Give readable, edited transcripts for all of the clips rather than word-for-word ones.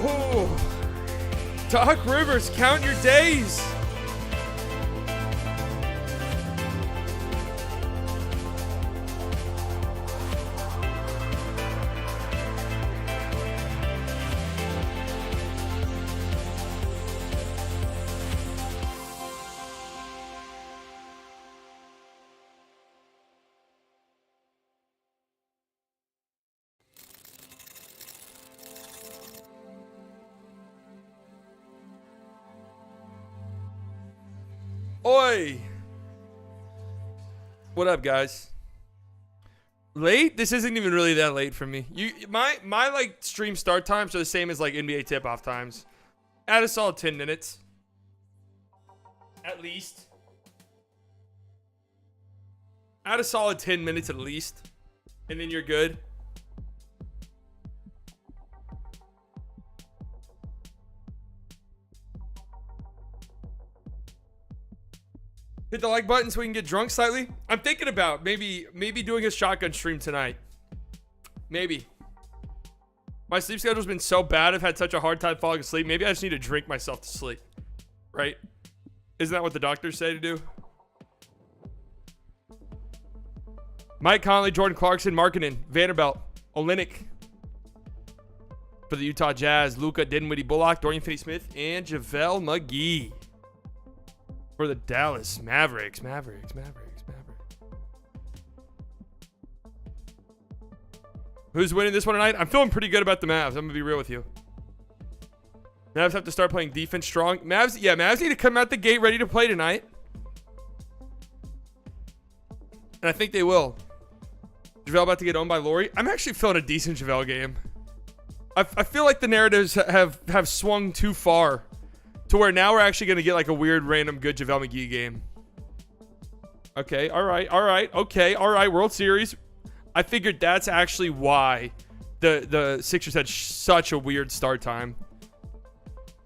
Oh, Doc Rivers, count your days. Oi! What up, guys? Late? This isn't even really that late for me. My like stream start times are the same as like NBA tip-off times. Add a solid 10 minutes. At least. Add a solid 10 minutes at least. And then you're good. Hit the like button so we can get drunk slightly. I'm thinking about maybe doing a shotgun stream tonight. Maybe. My sleep schedule's been so bad. I've had such a hard time falling asleep. Maybe I just need to drink myself to sleep. Right? Isn't that what the doctors say to do? Mike Conley, Jordan Clarkson, Markkanen, Vanderbilt, Olynyk. For the Utah Jazz, Luka, Dinwiddie, Bullock, Dorian Finney-Smith, and JaVale McGee. For the Dallas Mavericks. Who's winning this one tonight? I'm feeling pretty good about the Mavs. I'm going to be real with you. Mavs have to start playing defense strong. Mavs need to come out the gate ready to play tonight. And I think they will. JaVale about to get owned by Laurie. I'm actually feeling a decent JaVale game. I feel like the narratives have swung too far. To where now we're actually going to get like a weird, random, good JaVale McGee game. Okay, all right. World Series. I figured that's actually why the Sixers had such a weird start time.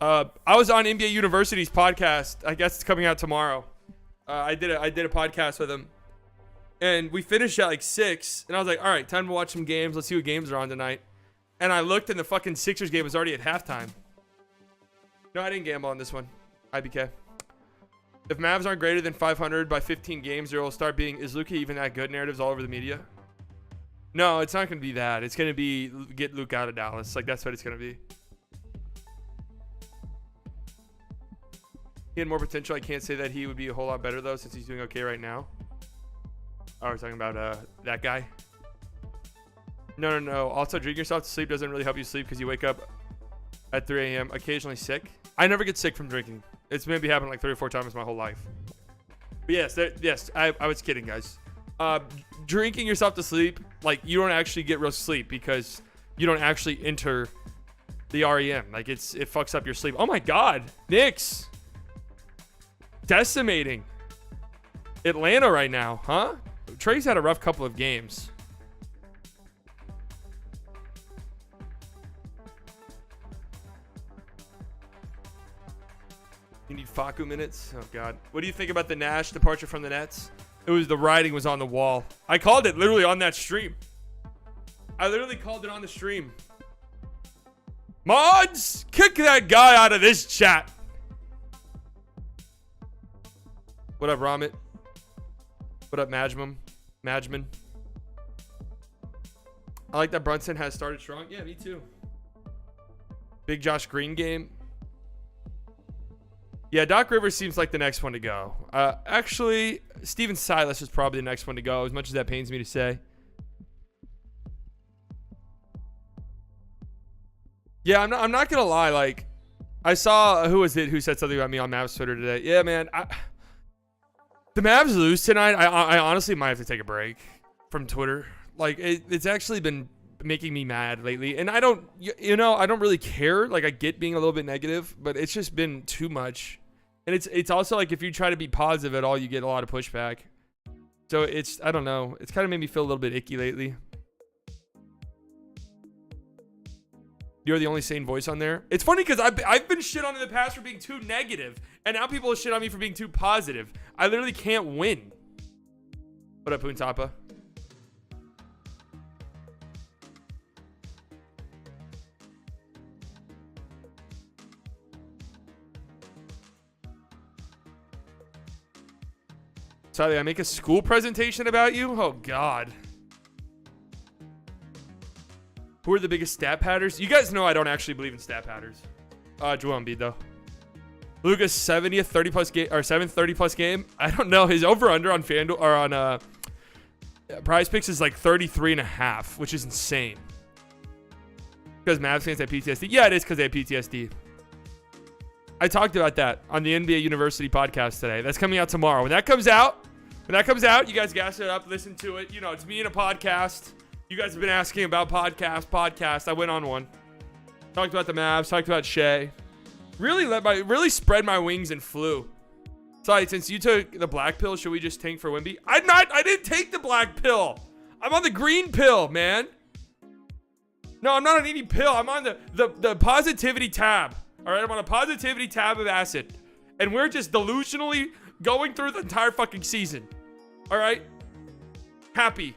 I was on NBA University's podcast. I guess it's coming out tomorrow. I did a podcast with him. And we finished at like 6. And I was like, all right, time to watch some games. Let's see what games are on tonight. And I looked and the fucking Sixers game was already at halftime. No, I didn't gamble on this one. IBK. If Mavs aren't greater than 500 by 15 games, there will start being, is Luka even that good narratives all over the media? No, it's not going to be that. It's going to be get Luka out of Dallas. Like, that's what it's going to be. He had more potential. I can't say that he would be a whole lot better, though, since he's doing okay right now. Oh, we're talking about that guy? No. Also, drinking yourself to sleep doesn't really help you sleep because you wake up at 3 a.m. occasionally sick. I never get sick from drinking. It's maybe happened like 3 or 4 times my whole life. But yes, I was kidding, guys. Drinking yourself to sleep, like, you don't actually get real sleep because you don't actually enter the REM. Like, it fucks up your sleep. Oh my God, Knicks decimating Atlanta right now, huh? Trey's had a rough couple of games. You need Facu minutes? Oh, God. What do you think about the Nash departure from the Nets? The writing was on the wall. I called it literally on that stream. I literally called it on the stream. Mods, kick that guy out of this chat. What up, Ramit? What up, Majman? I like that Brunson has started strong. Yeah, me too. Big Josh Green game. Yeah, Doc Rivers seems like the next one to go. Actually, Steven Silas is probably the next one to go, as much as that pains me to say. Yeah, I'm not gonna lie. Like, I saw, who was it who said something about me on Mavs Twitter today? Yeah, man. The Mavs lose tonight. I honestly might have to take a break from Twitter. Like, it's actually been making me mad lately, and I don't really care. Like, I get being a little bit negative, but it's just been too much. And it's also like if you try to be positive at all, you get a lot of pushback. So I don't know. It's kind of made me feel a little bit icky lately. You're the only sane voice on there. It's funny because I've been shit on in the past for being too negative, and now people shit on me for being too positive. I literally can't win. What up, Puntapa? Sorry, I make a school presentation about you? Oh, God. Who are the biggest stat patters? You guys know I don't actually believe in stat patters. Joel Embiid, though. Luka's 70th 30-plus game, or 7th 30-plus game. I don't know. His over-under on FanDuel, or on Prize Picks is like 33.5, which is insane. Because Mavs fans have PTSD? Yeah, it is because they have PTSD. I talked about that on the NBA University podcast today. That's coming out tomorrow. When that comes out, you guys gas it up, listen to it. You know, it's me and a podcast. You guys have been asking about podcast. I went on one. Talked about the Mavs, talked about Shea. Really spread my wings and flew. Sorry, since you took the black pill, should we just tank for Wemby? I didn't take the black pill. I'm on the green pill, man. No, I'm not on any pill. I'm on the positivity tab. All right, I'm on a positivity tab of acid. And we're just delusionally going through the entire fucking season. All right? Happy.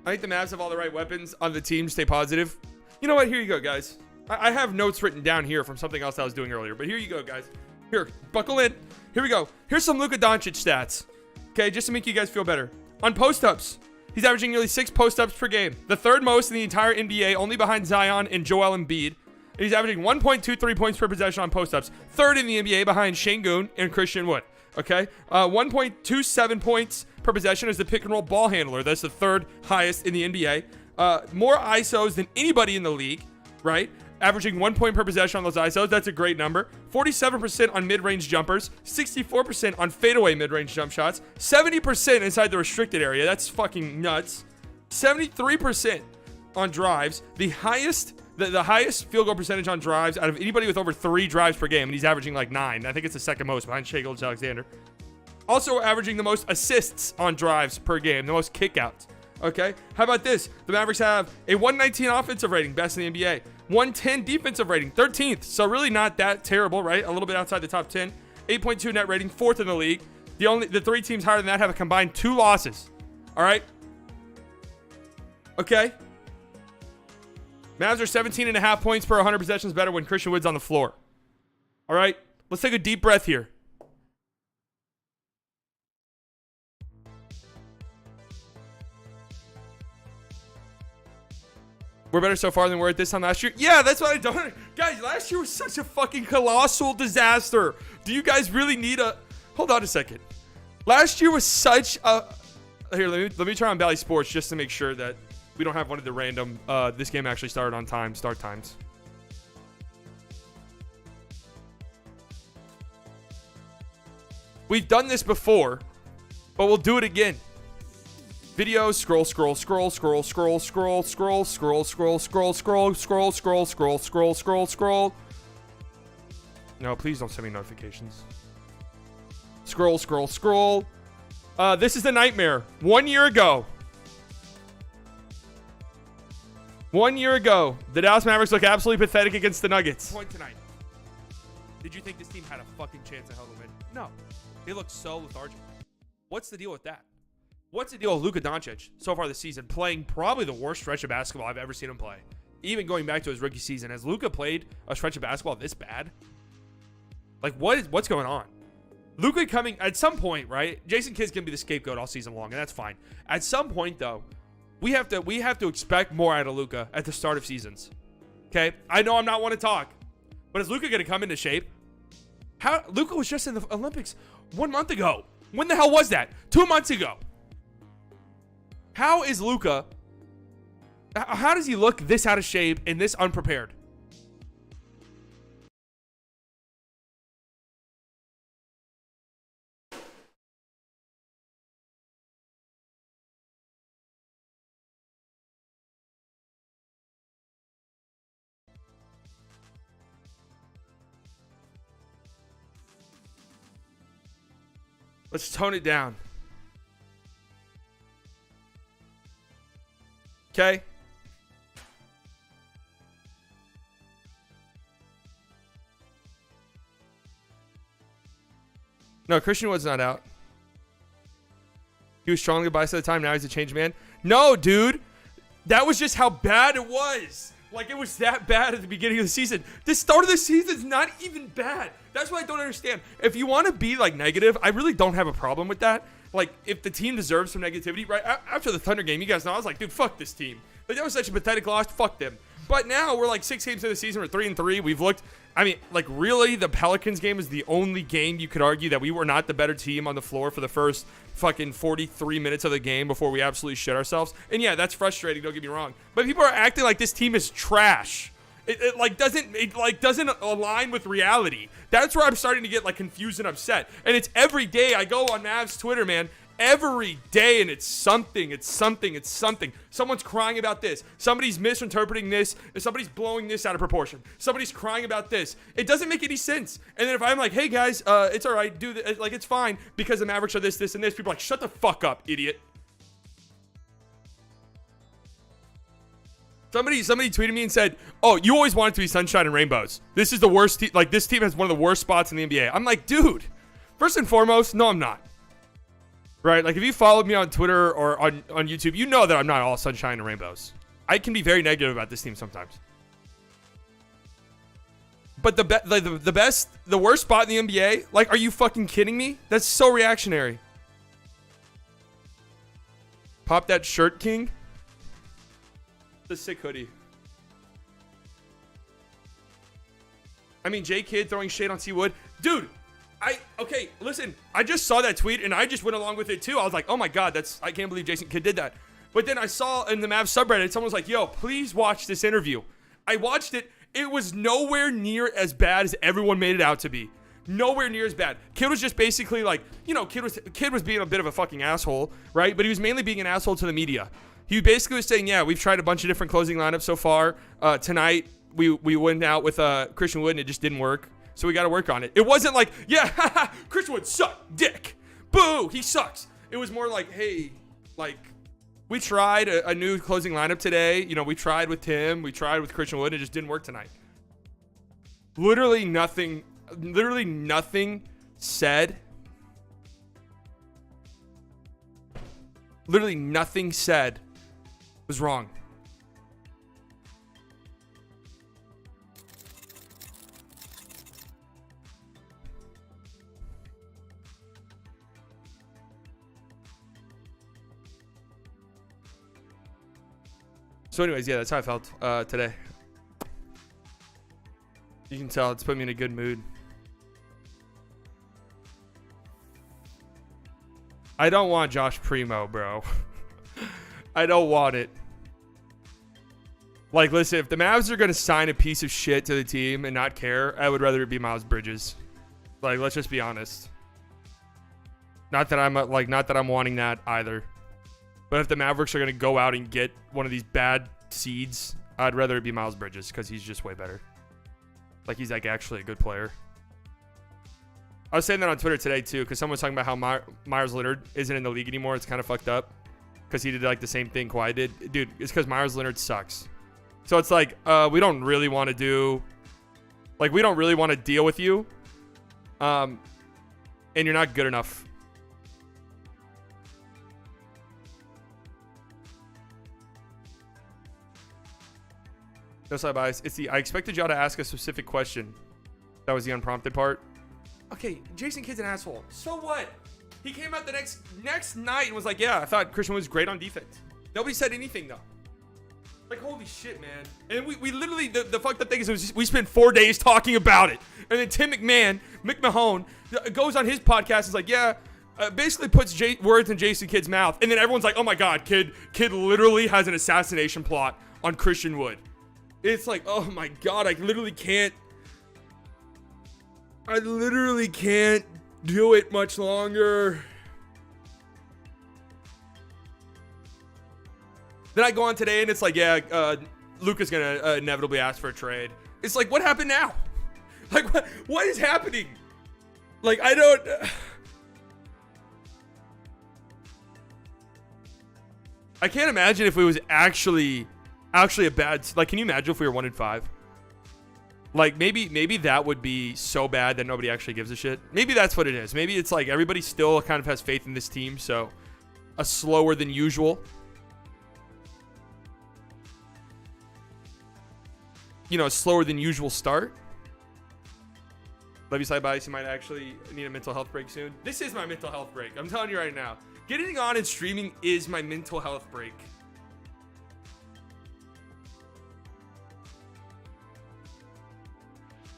I think the Mavs have all the right weapons on the team to stay positive. You know what? Here you go, guys. I have notes written down here from something else I was doing earlier. But here you go, guys. Here, buckle in. Here we go. Here's some Luka Doncic stats. Okay, just to make you guys feel better. On post-ups, he's averaging nearly 6 post-ups per game. The third most in the entire NBA, only behind Zion and Joel Embiid. And he's averaging 1.23 points per possession on post-ups. Third in the NBA behind Şengün and Christian Wood. Okay? 1.27 points per possession as the pick-and-roll ball handler. That's the third highest in the NBA. More ISOs than anybody in the league, right? Averaging 1 point per possession on those ISOs. That's a great number. 47% on mid-range jumpers. 64% on fadeaway mid-range jump shots. 70% inside the restricted area. That's fucking nuts. 73% on drives. The highest field goal percentage on drives out of anybody with over 3 drives per game. And he's averaging like 9. I think it's the second most behind Shai Gilgeous-Alexander. Also averaging the most assists on drives per game. The most kickouts. Okay? How about this? The Mavericks have a 119 offensive rating. Best in the NBA. 110 defensive rating, 13th. So really not that terrible, right? A little bit outside the top 10. 8.2 net rating, 4th in the league. The 3 teams higher than that have a combined 2 losses. All right? Okay? Mavs are 17.5 points per 100 possessions better when Christian Wood's on the floor. All right? Let's take a deep breath here. We're better so far than we were at this time last year. Yeah, that's what I don't. Guys, last year was such a fucking colossal disaster. Do you guys really need a... Hold on a second. Last year was such a... Here, let me try on Bally Sports just to make sure that we don't have one of the random... this game actually started on time, start times. We've done this before, but we'll do it again. Video, scroll. No, please don't send me notifications. Scroll. This is the nightmare. 1 year ago. 1 year ago, the Dallas Mavericks look absolutely pathetic against the Nuggets. Point tonight. Did you think this team had a fucking chance of hell to win? No. They look so lethargic. What's the deal with that? What's the deal with Luka Doncic so far this season, playing probably the worst stretch of basketball I've ever seen him play? Even going back to his rookie season, has Luka played a stretch of basketball this bad? Like, what's going on? Luka coming at some point, right? Jason Kidd's gonna be the scapegoat all season long, and that's fine. At some point, though, we have to expect more out of Luka at the start of seasons. Okay, I know I'm not one to talk, but is Luka gonna come into shape? How Luka was just in the Olympics 1 month ago. When the hell was that? 2 months ago. How is Luka? How does he look this out of shape and this unprepared? Let's tone it down. Okay? No, Christian Wood's not out. He was strongly biased at the time. Now he's a changed man. No, dude. That was just how bad it was. Like it was that bad at the beginning of the season. The start of the season is not even bad. That's what I don't understand. If you want to be like negative, I really don't have a problem with that. Like if the team deserves some negativity, right? After the Thunder game, you guys know I was like, dude, fuck this team. Like that was such a pathetic loss. Fuck them. But now we're like 6 games into the season. We're 3-3. We've looked. I mean, like really, the Pelicans game is the only game you could argue that we were not the better team on the floor for the first fucking 43 minutes of the game before we absolutely shit ourselves. And yeah, that's frustrating. Don't get me wrong. But people are acting like this team is trash. It doesn't align with reality. That's where I'm starting to get like confused and upset. And it's every day I go on Mavs Twitter, man. Every day, and it's something. Someone's crying about this. Somebody's misinterpreting this. Somebody's blowing this out of proportion. Somebody's crying about this. It doesn't make any sense. And then if I'm like, hey guys, it's all right, do this, like it's fine because the Mavericks are this, and this. People are like, shut the fuck up, idiot. Somebody tweeted me and said, oh, you always want it to be sunshine and rainbows. This is the worst. Like this team has one of the worst spots in the NBA. I'm like, dude. First and foremost, no, I'm not. Right, like if you followed me on Twitter or on YouTube, you know that I'm not all sunshine and rainbows. I can be very negative about this team sometimes. But the worst spot in the NBA, like, are you fucking kidding me? That's so reactionary. Pop that shirt, King. The sick hoodie. I mean, J Kid throwing shade on C Wood, dude. Okay, listen, I just saw that tweet and I just went along with it too. I was like, oh my God, I can't believe Jason Kidd did that. But then I saw in the Mavs subreddit, someone was like, yo, please watch this interview. I watched it. It was nowhere near as bad as everyone made it out to be. Nowhere near as bad. Kidd was just basically like, you know, Kidd was being a bit of a fucking asshole, right? But he was mainly being an asshole to the media. He basically was saying, yeah, we've tried a bunch of different closing lineups so far. Tonight, we went out with Christian Wood and it just didn't work. So we got to work on it. It wasn't like, yeah, Christian Wood sucked, dick. Boo, he sucks. It was more like, hey, like, we tried a new closing lineup today. You know, we tried with Tim. We tried with Christian Wood. It just didn't work tonight. Literally nothing said. Literally nothing said was wrong. So anyways, yeah, that's how I felt today. You can tell it's put me in a good mood. I don't want Josh Primo, bro. I don't want it. Like, listen, if the Mavs are going to sign a piece of shit to the team and not care, I would rather it be Miles Bridges. Like, let's just be honest. Not that I'm wanting that either. But if the Mavericks are going to go out and get one of these bad seeds, I'd rather it be Miles Bridges because he's just way better. Like, he's like actually a good player. I was saying that on Twitter today too because someone was talking about how Myers Leonard isn't in the league anymore. It's kind of fucked up because he did like the same thing Kawhi did. Dude, it's because Myers Leonard sucks. So it's like, we don't really want to deal with you. And you're not good enough. No side bias. I expected y'all to ask a specific question. That was the unprompted part. Okay, Jason Kidd's an asshole. So what? He came out the next night and was like, yeah, I thought Christian was great on defense. Nobody said anything, though. Like, holy shit, man. And we literally, the fucked up thing is we spent 4 days talking about it. And then Tim McMahon goes on his podcast and is like, yeah, basically puts words in Jason Kidd's mouth. And then everyone's like, oh my God, Kidd literally has an assassination plot on Christian Wood. It's like, oh my God, I literally can't do it much longer. Then I go on today and it's like, yeah, Luka's going to inevitably ask for a trade. It's like, what happened now? Like, what is happening? Like, I don't... I can't imagine if it was actually a bad... Like, can you imagine if we were 1-5? Like, maybe that would be so bad that nobody actually gives a shit. Maybe that's what it is. Maybe it's like everybody still kind of has faith in this team, so a slower than usual. you know, a slower than usual start. Love you, Side Bias. You might actually need a mental health break soon. This is my mental health break. I'm telling you right now. Getting on and streaming is my mental health break.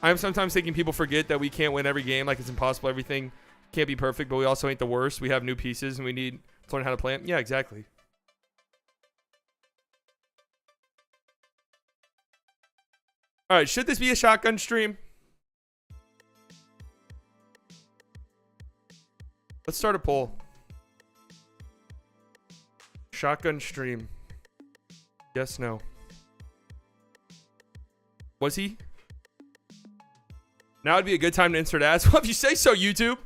I'm sometimes thinking people forget that we can't win every game. Like, it's impossible. Everything can't be perfect, but we also ain't the worst. We have new pieces, and we need to learn how to play them. Yeah, exactly. All right, should this be a shotgun stream? Let's start a poll. Shotgun stream. Yes, no. Was he? Now would be a good time to insert ads. Well, if you say so, YouTube.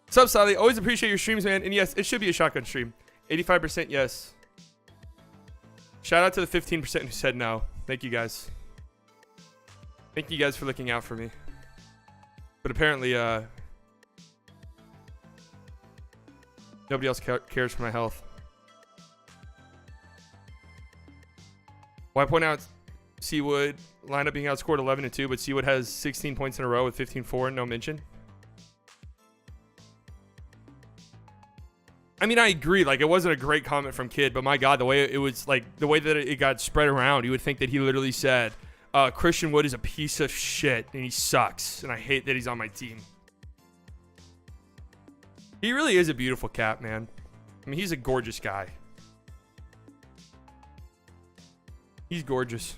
What's up, Sally? Always appreciate your streams, man. And yes, it should be a shotgun stream. 85% yes. Shout out to the 15% who said no. Thank you, guys. Thank you guys for looking out for me. But apparently, nobody else cares for my health. Well, I point out Seawood lineup being outscored 11-2, but Seawood has 16 points in a row with 15-4 and no mention. I mean, I agree. Like, it wasn't a great comment from Kid, but my God, the way it was, like, the way that it got spread around, you would think that he literally said, Christian Wood is a piece of shit, and he sucks, and I hate that he's on my team. He really is a beautiful cat, man. I mean, he's a gorgeous guy. He's gorgeous.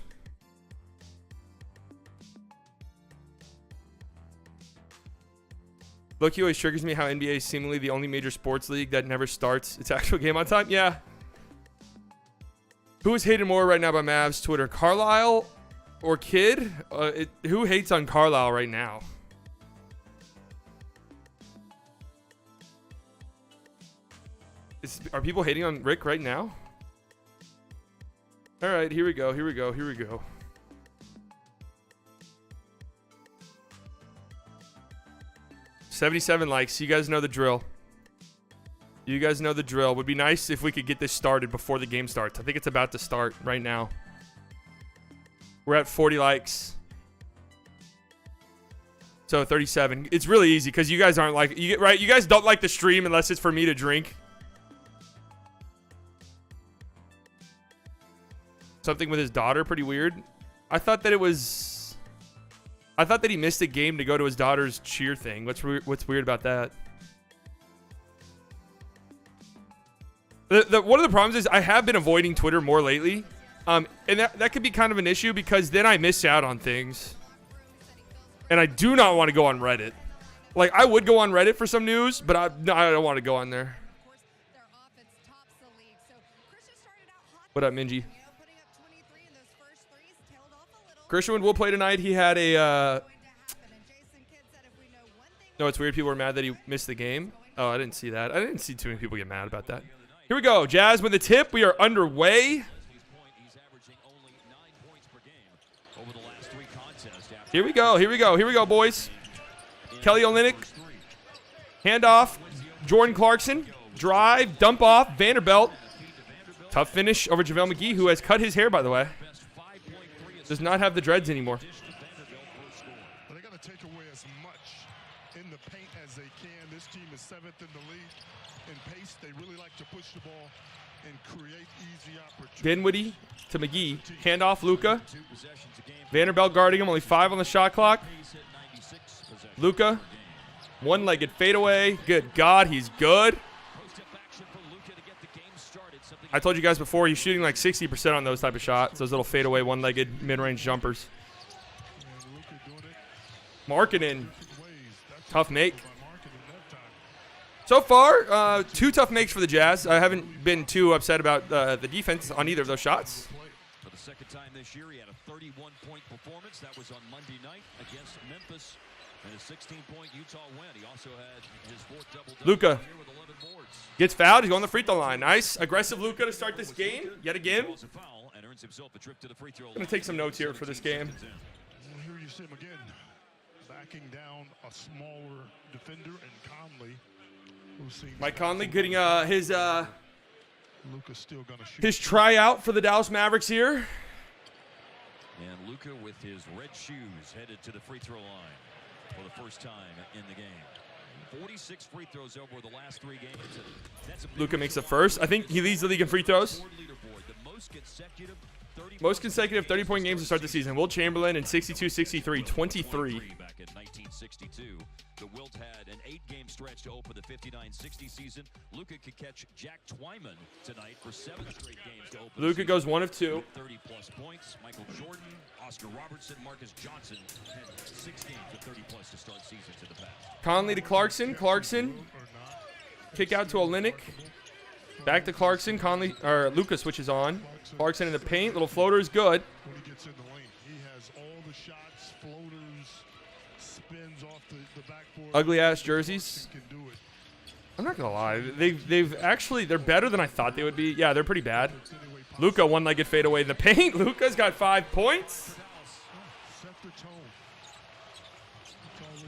Loki always triggers me how NBA is seemingly the only major sports league that never starts its actual game on time. Yeah. Who is hated more right now by Mavs Twitter? Carlisle or Kid? Who hates on Carlisle right now? Are people hating on Rick right now? All right, here we go. Here we go. Here we go. $77 likes. You guys know the drill. You guys know the drill. Would be nice if we could get this started before the game starts. I think it's about to start right now. We're at 40 likes. So 37. It's really easy because you guys aren't like, right? You guys don't like the stream unless it's for me to drink. Something with his daughter, pretty weird. I thought that he missed a game to go to his daughter's cheer thing. What's weird about that? One of the problems is I have been avoiding Twitter more lately. And that could be kind of an issue because then I miss out on things. And I do not want to go on Reddit. Like, I would go on Reddit for some news, but I don't want to go on there. What up, Minji? Christian will play tonight. He had a... No, it's weird. People were mad that he missed the game. Oh, I didn't see that. I didn't see too many people get mad about that. Here we go. Jazz with the tip. We are underway. Here we go. Here we go. Here we go, boys. Kelly Olynyk. Handoff. Jordan Clarkson. Drive. Dump off. Vanderbilt. Tough finish over JaVale McGee, who has cut his hair, by the way. Does not have the dreads anymore. They got to take away as much in the paint as they can. This team is 7th in the league in pace. They really like to push the ball and create easy opportunities. Dinwiddie to McGee. Handoff, Luka. Vanderbilt guarding him. Only 5 on the shot clock. Luka. One-legged fadeaway. Good God, he's good. I told you guys before, he's shooting like 60% on those type of shots. Those little fadeaway, one-legged, mid-range jumpers. Markkanen. Tough make. So far, 2 tough makes for the Jazz. I haven't been too upset about the defense on either of those shots. For the second time this year, he had a 31-point performance. That was on Monday night against Memphis. And a 16-point Utah win. He also had his 4th double-double Luka here with 11 boards. gets fouled. He's going to the free throw line. Nice. Aggressive Luka to start this game. Yet again. Draws a foul and earns himself a trip to the free throw line. Going to take some notes here for this game. Well, here you see him again, backing down a smaller defender, and Conley, who seems Mike Conley getting Luka's still gonna shoot. his tryout for the Dallas Mavericks here. And Luka with his red shoes headed to the free throw line for the first time in the game. 46 free throws over the last 3 games. That's a big Luka makes the first. I think he leads the league in free throws. leaderboard, the Most consecutive 30-point games to start the season. Wilt Chamberlain in 62-63, 23. Back in 1962, the Wilt had an 8-game stretch to open the 59-60 season. Luka could catch Jack Twyman tonight for 7 straight games to open. Luka goes 1 of 2. 30-plus points. Michael Jordan, Oscar Robertson, Marcus Johnson had 6 games of 30-plus to start seasons in the past. Conley to Clarkson. Clarkson. Kick out to Olynyk. Back to Clarkson. Conley or Luka switches on. Clarkson in the paint. Little floater is good. When he gets in the lane, he has all the shots, floaters, spins off the backboard. Ugly ass jerseys. He can do it. I'm not gonna lie. They've actually they're better than I thought they would be. Yeah, they're pretty bad. Luka one-legged fade away in the paint. Luka's got 5 points Set the tone.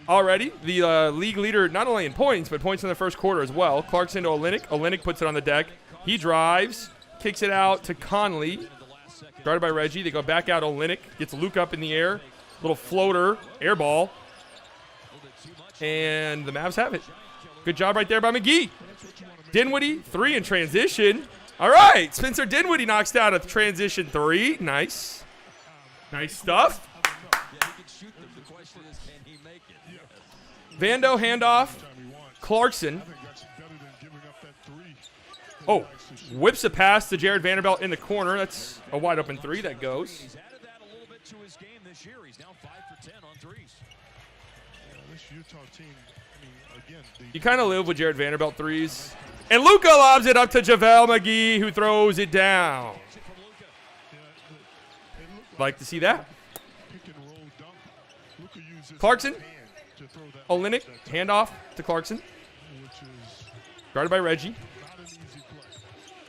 already. The league leader not only in points but points in the first quarter as well. Clarkson to Olynyk. Olynyk puts it on the deck. He drives, kicks it out to Conley. Guarded by Reggie. They go back out. Olynyk gets Luke up in the air. Little floater, air ball. And the Mavs have it. Good job right there by McGee. Dinwiddie, 3 in transition. All right, Spencer Dinwiddie knocks down a transition 3. Nice. Nice stuff. Vando handoff. Clarkson. Oh, whips a pass to Jared Vanderbilt in the corner. That's a wide open 3 that goes. He's added that a little bit to his game this year. He's now 5 for 10 on threes. This Utah team, I mean, again, You kind of live with Jared Vanderbilt 3s. And Luka lobs it up to JaVale McGee, who throws it down. Like to see that. pick and roll dunk. Luka uses Clarkson. his hand to throw that, Olynyk, handoff to Clarkson. which is Guarded by Reggie. not an easy play.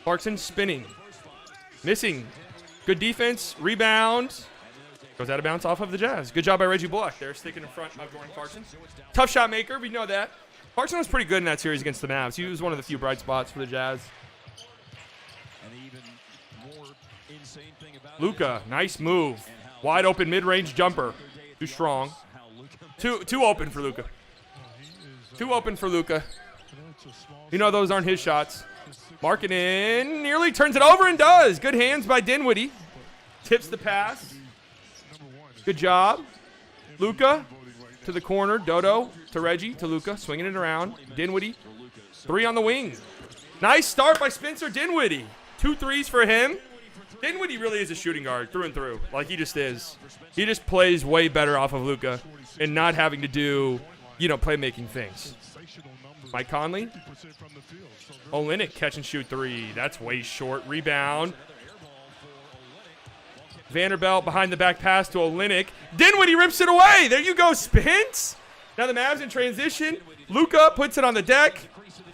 Clarkson spinning. Missing. Good defense. Rebound. Goes out of bounds off of the Jazz. Good job by Reggie Bullock there, sticking in front of Jordan Clarkson. Tough shot maker. We know that. Clarkson was pretty good in that series against the Mavs. He was one of the few bright spots for the Jazz. And the even more insane thing about Luka, nice move. Wide open mid-range jumper. Too strong. Too open for Luka. Too open for Luka. You know those aren't his shots. Markkanen nearly turns it over and does. Good hands by Dinwiddie. Tips the pass. Good job. Luka to the corner. Dodo to Reggie to Luka. Swinging it around. Dinwiddie. 3 on the wing. Nice start by Spencer Dinwiddie. 2 threes for him. Dinwiddie really is a shooting guard through and through. Like he just is. He just plays way better off of Luka and not having to do, playmaking things. Mike Conley. Olynyk catch and shoot 3. That's way short. Rebound. Vanderbilt behind the back pass to Olynyk. Dinwiddie rips it away. There you go, Spence. Now the Mavs in transition. Luka puts it on the deck.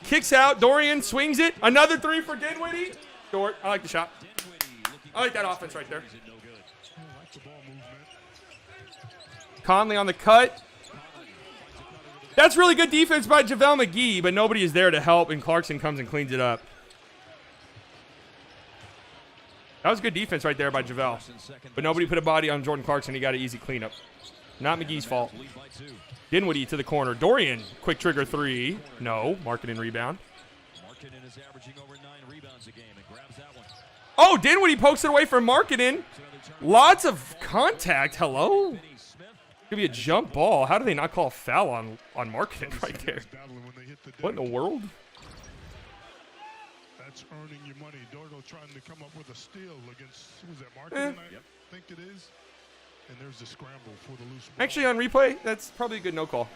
Kicks out. Dorian swings it. Another 3 for Dinwiddie. Short. I like the shot. I like that offense right there. Conley on the cut. That's really good defense by JaVale McGee, but nobody is there to help, and Clarkson comes and cleans it up. That was good defense right there by JaVale. But nobody put a body on Jordan Clarkson. He got an easy cleanup. Not McGee's fault. Dinwiddie to the corner. Dorian, quick trigger 3. No. Markkanen rebound. Markkanen is averaging over 9 rebounds a game and grabs that one. Oh, Dinwiddie pokes it away from Markkanen. Lots of contact. Hello? Could be a jump ball. How do they not call a foul on Markkanen right there? What in the world? That's earning you money. Dorgo trying to come up with a steal against, who was that, Markkanen? I think it is. And there's the scramble for the loose ball. Actually, on replay, that's probably a good no call.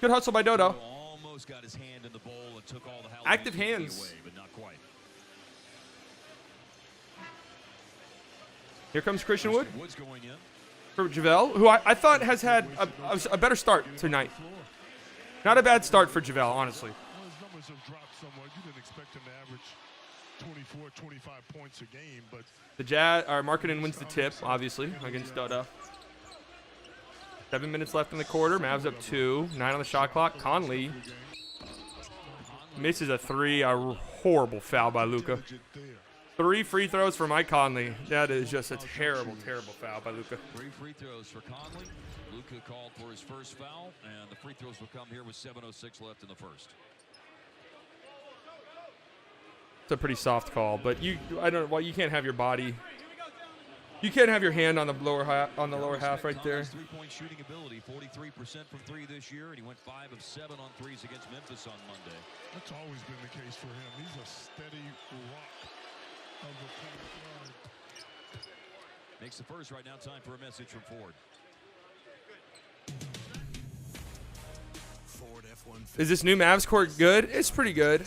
Good hustle by Dodo. almost got his hand in the bowl and took all the Active hands. away, but not quite. Here comes Christian Wood Wood's going in. for JaVale, who I thought has had a better start tonight. Not a bad start for JaVale, honestly. Well, his numbers have dropped somewhat. You didn't expect him to average 24, 25 points a game, but The Jazz, our marketing wins the tip, obviously, against Dutta. 7 minutes left in the quarter. Mavs up 2. 9 on the shot clock. Conley misses a 3. A horrible foul by Luka. 3 free throws for Mike Conley. That is just a terrible, terrible foul by Luka. 3 free throws for Conley. Luka called for his first foul, and the free throws will come here with 7:06 left in the first. It's a pretty soft call, but you can't have your body. You can't have your hand on the lower half right there. Three-point shooting ability, 43% from 3 this year, and he went 5 of 7 on threes against Memphis on Monday. that's always been the case for him. He's a steady rock of the point guard. Makes the first right now. Time for a message from Ford. Ford F-150. Is this new Mavs court good? It's pretty good.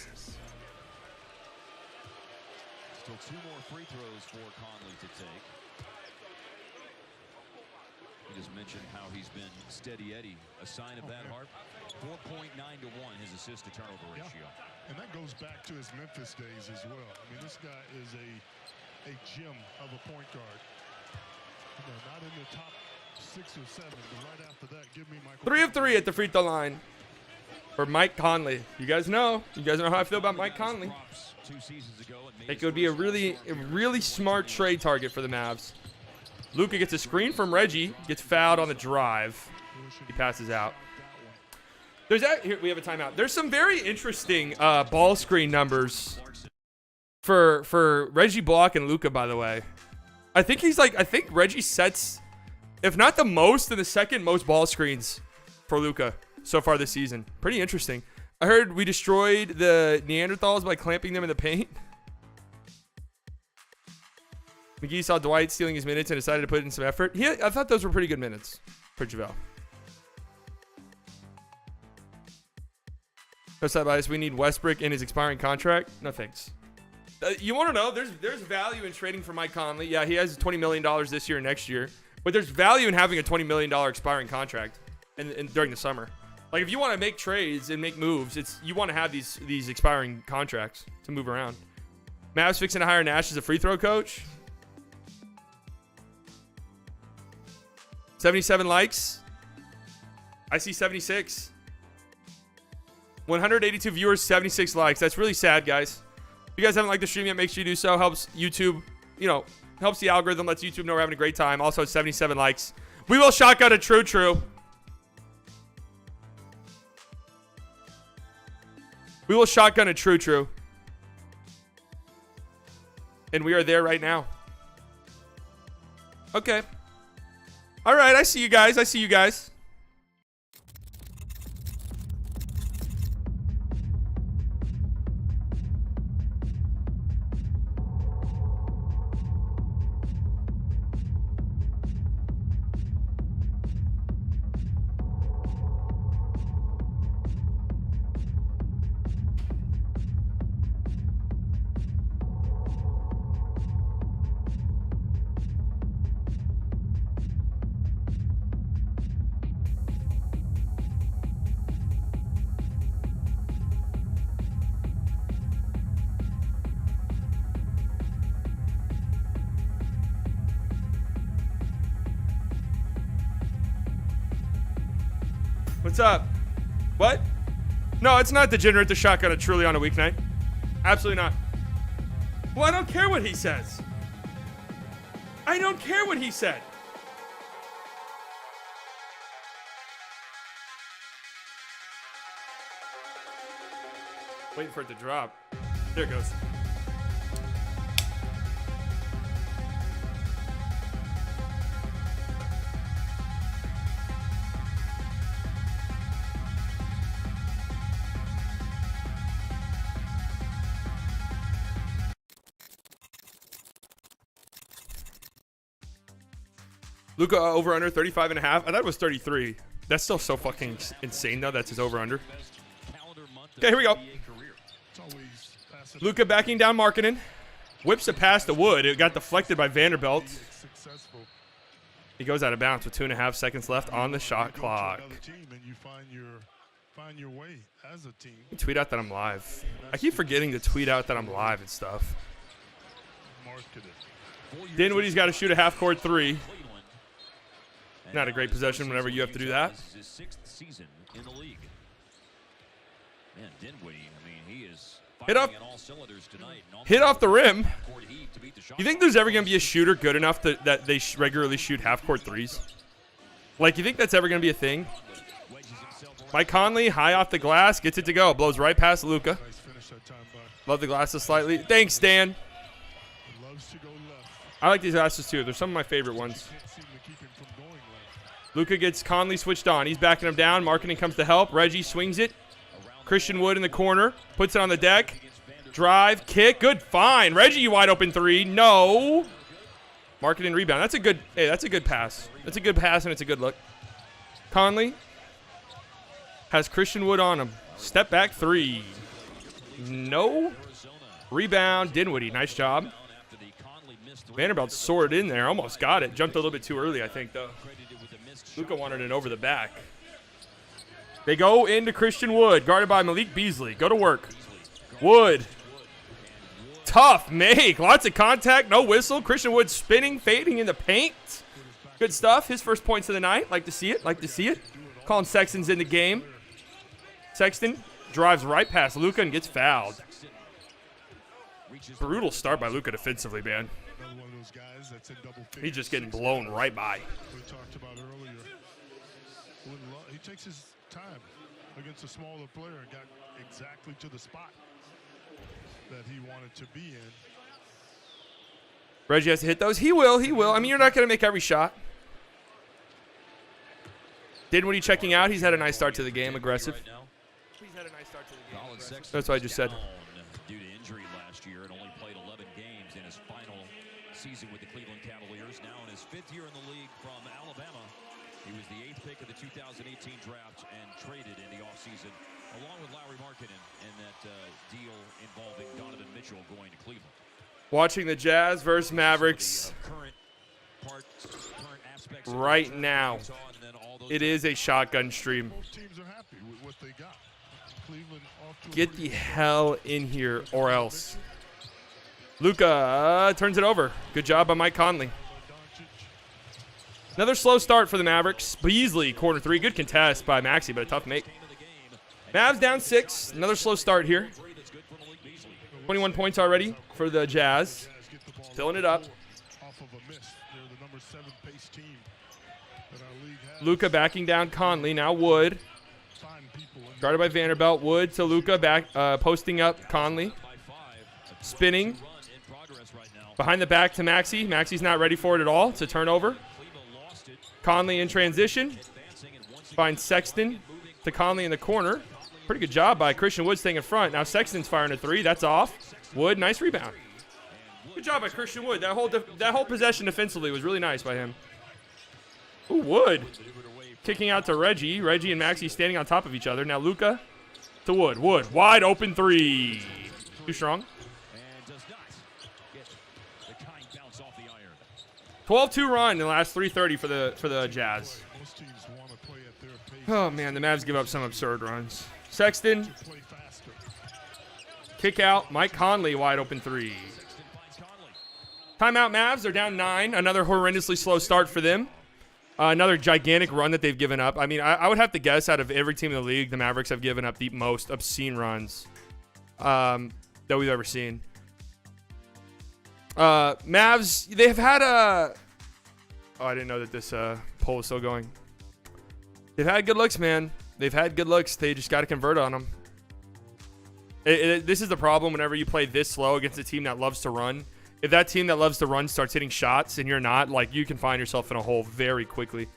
Still 2 more free throws for Conley to take. He just mentioned how he's been steady Eddie. A sign of that, Hart. 4.9 to 1 his assist to turnover ratio. And that goes back to his Memphis days as well. I mean, this guy is a gem of a point guard. You know, not in the top 6 or 7, but right after that, give me Michael. 3 of 3 at the free throw line for Mike Conley. You guys know how I feel about Mike Conley. I think it would be a really smart trade target for the Mavs. Luka gets a screen from Reggie, gets fouled on the drive. He passes out. Here we have a timeout. There's some very interesting ball screen numbers for Reggie Block and Luka, by the way. I think Reggie sets, if not the most, then the second most ball screens for Luka so far this season. Pretty interesting. I heard we destroyed the Neanderthals by clamping them in the paint. McGee saw Dwight stealing his minutes and decided to put in some effort. I thought those were pretty good minutes for JaVale. No side bias. We need Westbrook in his expiring contract. No thanks. You want to know? There's value in trading for Mike Conley. Yeah, he has $20 million this year and next year. But there's value in having a $20 million expiring contract and during the summer. Like, if you want to make trades and make moves, you want to have these expiring contracts to move around. Mavs fixing to hire Nash as a free throw coach. 77 likes. I see 76. 182 viewers, 76 likes. That's really sad, guys. If you guys haven't liked the stream yet, make sure you do so. Helps YouTube, helps the algorithm, lets YouTube know we're having a great time. Also, 77 likes. We will shotgun a true. We will shotgun a true. And we are there right now. Okay. All right, I see you guys. What's up? What? No, it's not degenerate to shotgun a truly on a weeknight. Absolutely not. Well, I don't care what he says. I don't care what he said. Waiting for it to drop. There it goes. Luka over under 35.5. I thought it was 33. That's still so fucking insane though. That's his over under. Okay, here we go. NBA career. It's always passing Luka backing down Markkanen. Whips it past the Wood. It got deflected by Vanderbilt. successful. He goes out of bounds with 2.5 seconds left on the shot You go to clock. another team and you find your way as a team. Tweet out that I'm live. I keep forgetting to tweet out that I'm live and stuff. Marketed. Dinwiddie's got to shoot a half-court three. Cleveland. And Not a now great his possession first whenever you have to do that. This is his 6th season in the league. Man, Dinwiddie, I mean, he is Hit up. firing on all cylinders tonight. And Hit off the rim. half-court heat to beat the shot You think clock. there's ever going to be a shooter good enough that they regularly shoot half-court threes? Like, you think that's ever going to be a thing? Wedges himself around. Mike Conley, high off the glass, gets it to go. Blows right past Luka. Nice finish that time by Love the glasses slightly. Thanks, Dan. loves to go left. I like these glasses, too. They're some of my favorite ones. Can't seem to keep him from going left. Luka gets Conley switched on. He's backing him down. Marketing comes to help. Reggie swings it. Christian Wood in the corner. Puts it on the deck. Drive, kick. Good find. Reggie, wide open three. No. Marketing rebound. That's a good, hey, that's a good pass. That's a good pass, and it's a good look. Conley has Christian Wood on him. Step back three. No. Rebound. Dinwiddie. Nice job. After the Conley missed three. Vanderbilt soared in there. Almost got it. Jumped a little bit too early, I think, though. Credited with a missed Luka shot. wanted it over the back. They go into Christian Wood, guarded by Malik Beasley. Go to work. Wood. Tough make. Lots of contact. No whistle. Christian Wood spinning, fading in the paint. Good stuff. His first points of the night. Like to see it. Like to see it. Colin Sexton's in the game. Sexton drives right past Luka and gets fouled. Brutal start by Luka defensively, man. Another one of those guys that's in double figures. He's just getting blown right by. We talked about earlier. He takes his time against a smaller player and got exactly to the spot that he wanted to be in. Reggie has to hit those. He will. He will. I mean, you're not going to make every shot. Dinwiddie checking out. He's had a nice start to the game. Aggressive. Right now. He's had a nice start to the game. Colin Sexton That's what I just said. down due to injury last year and only played 11 games in his final season with the Cleveland Cavaliers. Now in his 5th year in the league from Alabama, he was the 8th pick of the 2018 draft and traded in the offseason along with Larry Markkanen in that deal involving Donovan Mitchell going to Cleveland. Watching the Jazz versus Mavericks Current aspects right now. It is a shotgun stream. Both teams are happy with what they got. Cleveland off to a Get pretty the hell in here or else. Luka turns it over. Good job by Mike Conley. Doncic. Another slow start for the Mavericks. Beasley, corner three. Good contest by Maxey, but a tough make. Mavs down 6. Another slow start here. 21 points already for the Jazz. Jazz get the ball Filling it up. off of a miss. They're the number 7 pace team that our league has. Luka backing down Conley. Now Wood. Find people in Guarded by Vanderbilt. Wood to Luka, back posting up Conley. Spinning. Behind the back to Maxey. Maxey's not ready for it at all. It's a turnover. Conley in transition. Finds Sexton to Conley in the corner. Pretty good job by Christian Wood staying in front. Now Sexton's firing a three. That's off. Wood, nice rebound. Good job by Christian Wood. That whole possession defensively was really nice by him. Ooh, Wood. Kicking out to Reggie. Reggie and Maxey standing on top of each other. Now Luka to Wood. Wood, wide open three. Too strong. 12-2 run in the last 3:30 for the Jazz. most teams want to play at their pace. Oh man, the Mavs give up some absurd runs. Sexton, Play faster. kick out. Mike Conley, wide open three. Timeout Mavs. They're down 9. Another horrendously slow start for them. Another gigantic run that they've given up. I mean, I would have to guess out of every team in the league, the Mavericks have given up the most obscene runs that we've ever seen. Mavs, they have had a... Oh, I didn't know that this poll was still going. They've had good looks, man. They've had good looks. They just got to convert on them. This is the problem whenever you play this slow against a team that loves to run. If that team that loves to run starts hitting shots and you're not, like, you can find yourself in a hole very quickly.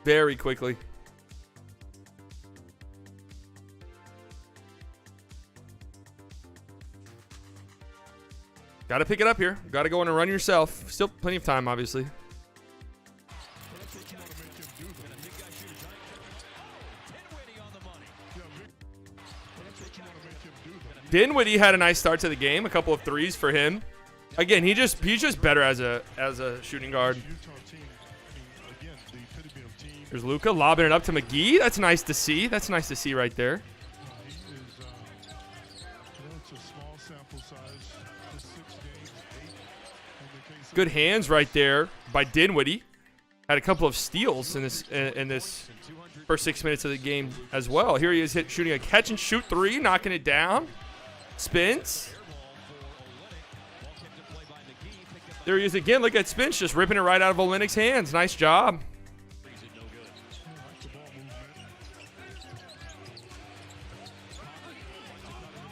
Very quickly. Got to pick it up here. Got to go in and run yourself. Still plenty of time, obviously. Dinwiddie had a nice start to the game. A couple of threes for him. Again, he's just better as a shooting guard. There's Luka lobbing it up to McGee. That's nice to see. That's nice to see right there. Good hands right there by Dinwiddie. Had a couple of steals in this first 6 minutes of the game as well. Here he is shooting a catch and shoot three, knocking it down. Spins. There he is again. Look at Spence just ripping it right out of Olynyk's hands. Nice job.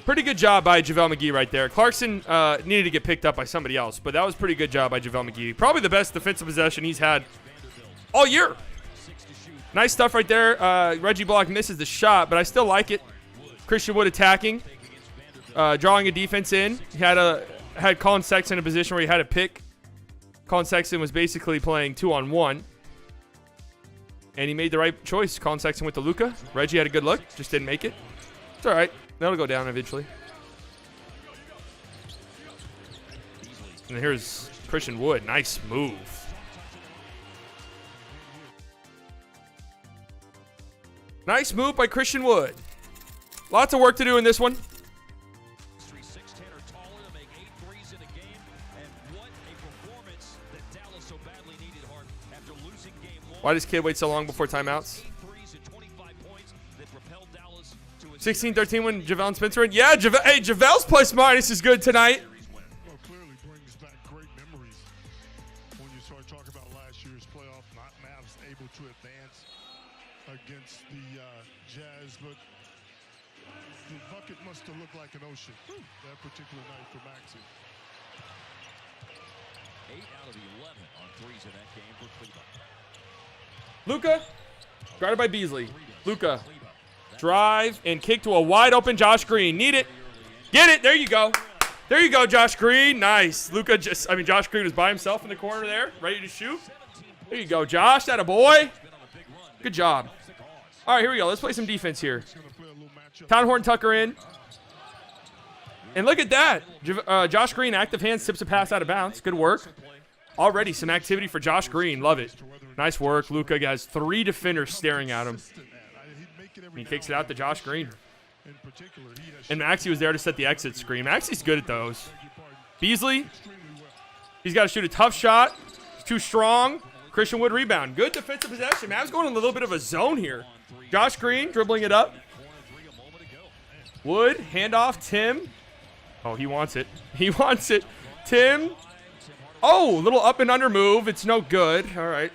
Pretty good job by JaVale McGee right there. Clarkson needed to get picked up by somebody else, but that was pretty good job by JaVale McGee. Probably the best defensive possession he's had all year. Nice stuff right there. Reggie Block misses the shot, but I still like it. Christian Wood attacking, drawing a defense in. He had Colin Sexton in a position where he had to pick. Colin Sexton was basically playing 2-on-1, and he made the right choice. Colin Sexton went to Luka. Reggie had a good look, just didn't make it. It's all right. That'll go down eventually. And here's Christian Wood. Nice move. Nice move by Christian Wood. Lots of work to do in this one. Why does Kid wait so long before timeouts? 16-13 when JaVale and Spencer in. Yeah, hey, JaVale's plus minus is good tonight. Well, clearly brings back great memories when you start talking about last year's playoff. Not Mavs able to advance against the Jazz, but the bucket must have looked like an ocean that particular night for Maxey. 8 out of the 11 on threes in that game for Cleveland. Luka, guarded by Beasley. Luka. Drive and kick to a wide open Josh Green. Need it. Get it. There you go. There you go, Josh Green. Nice. Josh Green was by himself in the corner there, ready to shoot. There you go, Josh. That a boy. Good job. All right, here we go. Let's play some defense here. Town Horton Tucker in. And look at that. Josh Green, active hands, tips a pass out of bounds. Good work. Already some activity for Josh Green. Love it. Nice work. Luka has 3 defenders staring at him. And he kicks it out to Josh Green. And Maxey was there to set the exit screen. Maxey's good at those. Beasley, he's got to shoot a tough shot. He's too strong. Christian Wood rebound. Good defensive possession. Mavs going in a little bit of a zone here. Josh Green dribbling it up. Wood, handoff, Tim. Oh, he wants it. He wants it. Tim. Oh, little up and under move. It's no good. All right.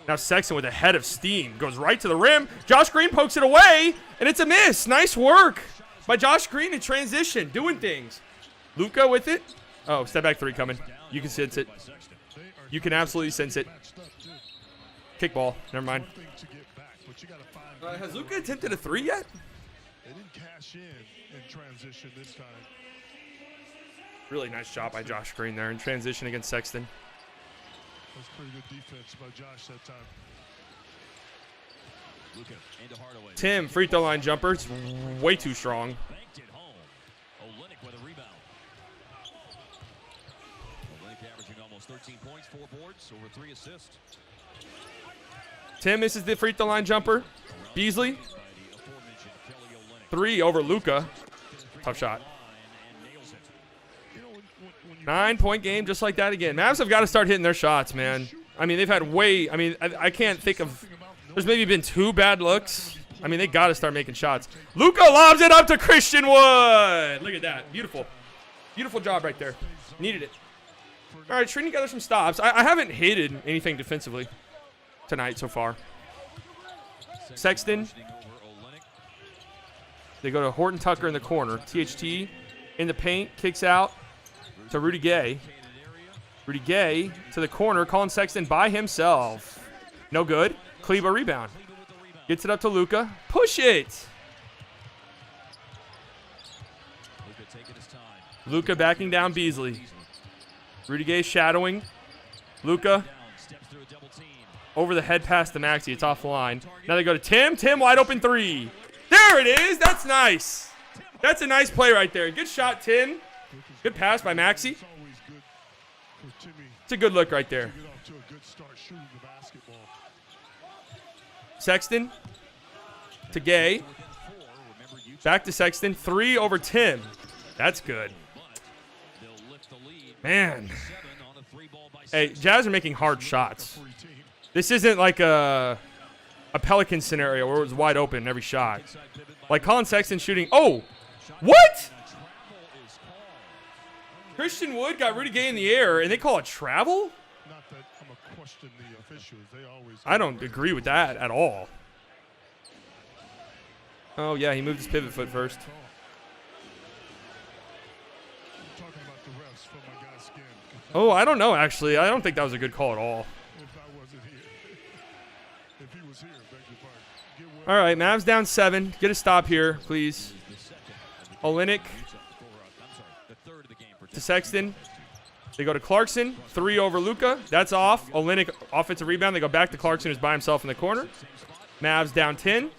Now Sexton with a head of steam. Goes right to the rim. Josh Green pokes it away, and it's a miss. Nice work by Josh Green in transition. Doing things. Luka with it. Oh, step back 3 coming. You can sense it. You can absolutely sense it. Kick ball. Never mind. Has Luka attempted a 3 yet? They didn't cash in transition this time. Really nice job by Josh Green there in transition against Sexton. That's pretty good defense by Josh that time. Tim, free throw line jumper. It's way too strong. Banked it home. Olynyk with a rebound. Olynyk averaging almost 13 points, 4 boards, over 3 assists. Tim misses the free throw line jumper. Beasley. 3 over Luka. Tough shot. 9-point game just like that again. Mavs have got to start hitting their shots, man. I mean, they've had I can't think of, there's maybe been 2 bad looks. I mean, they got to start making shots. Luka lobs it up to Christian Wood. Look at that. Beautiful. Beautiful job right there. Needed it. All right, string together some stops. I haven't hated anything defensively tonight so far. Sexton. They go to Horton Tucker in the corner. THT in the paint, kicks out to Rudy Gay. Rudy Gay to the corner. Colin Sexton by himself. No good. Kleba rebound. Gets it up to Luka. Push it. Luka backing down Beasley. Rudy Gay shadowing. Luka over the head pass to Maxey. It's off the line. Now they go to Tim. Tim wide open 3. There it is. That's nice. That's a nice play right there. Good shot, Tim. Good pass by Maxey. It's always good for Timmy It's a good look right there. to get off to a good start shooting the basketball. Sexton to Gay. Back to Sexton. 3 over Tim. That's good. Man. Hey, Jazz are making hard shots. This isn't like a Pelican scenario where it was wide open every shot. Like Colin Sexton shooting. Oh! What? Christian Wood got Rudy Gay in the air, and they call it travel? Not that I'm a question the officials. They always. I don't agree with that at all. Oh, yeah, he moved his pivot foot first. Talking about the refs from my guy's skin. Oh, I don't know, actually. I don't think that was a good call at all. If I wasn't here, if he was here, beg your pardon. Get well. All right, Mavs down 7. Get a stop here, please. Olynyk to Sexton. They go to Clarkson. 3 over Luka. That's off. Olynyk, offensive rebound. They go back to Clarkson, who's by himself in the corner. Mavs down 10.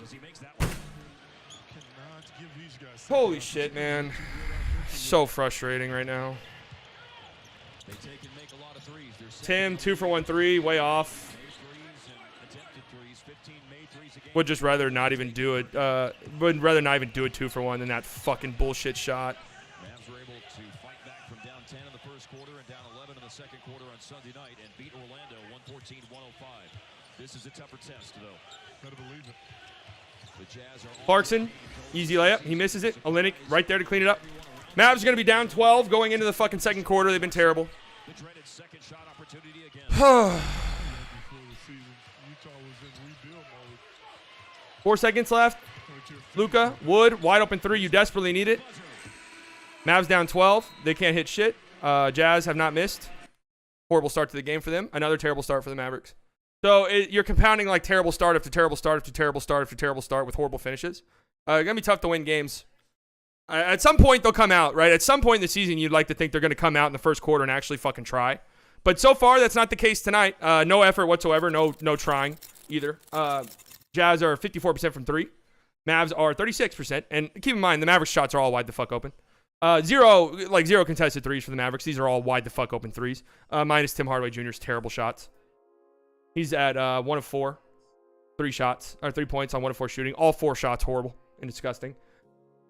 Holy shit, man. So frustrating right now. Tim, 2 for 1 3, way off. Would just rather not even do it. Would rather not even do a 2 for 1 than that fucking bullshit shot. Mavs were able to fight back from down 10 in the first quarter and down 11 in the second quarter on Sunday night and beat Orlando 114-105. This is a tougher test, though. Better believe it. The Jazz are Clarkson, easy layup. He misses it. Olynyk right there to clean it up. Mavs are going to be down 12 going into the fucking second quarter. They've been terrible. the dreaded second shot opportunity again. Before the season, Utah was in rebuild mode. 4 seconds left. Luka, Wood, wide open 3. You desperately need it. Mavs down 12. They can't hit shit. Jazz have not missed. Horrible start to the game for them. Another terrible start for the Mavericks. So you're compounding like terrible start after terrible start after terrible start after terrible start with horrible finishes. It's going to be tough to win games. At some point, they'll come out, right? At some point in the season, you'd like to think they're going to come out in the first quarter and actually fucking try. But so far, that's not the case tonight. No effort whatsoever. No trying either. Jazz are 54% from 3. Mavs are 36%. And keep in mind, the Mavericks shots are all wide the fuck open. Zero contested threes for the Mavericks. These are all wide the fuck open threes. Minus Tim Hardaway Jr.'s terrible shots. He's at 1 of 4. 3 points on 1 of 4 shooting. All 4 shots horrible and disgusting.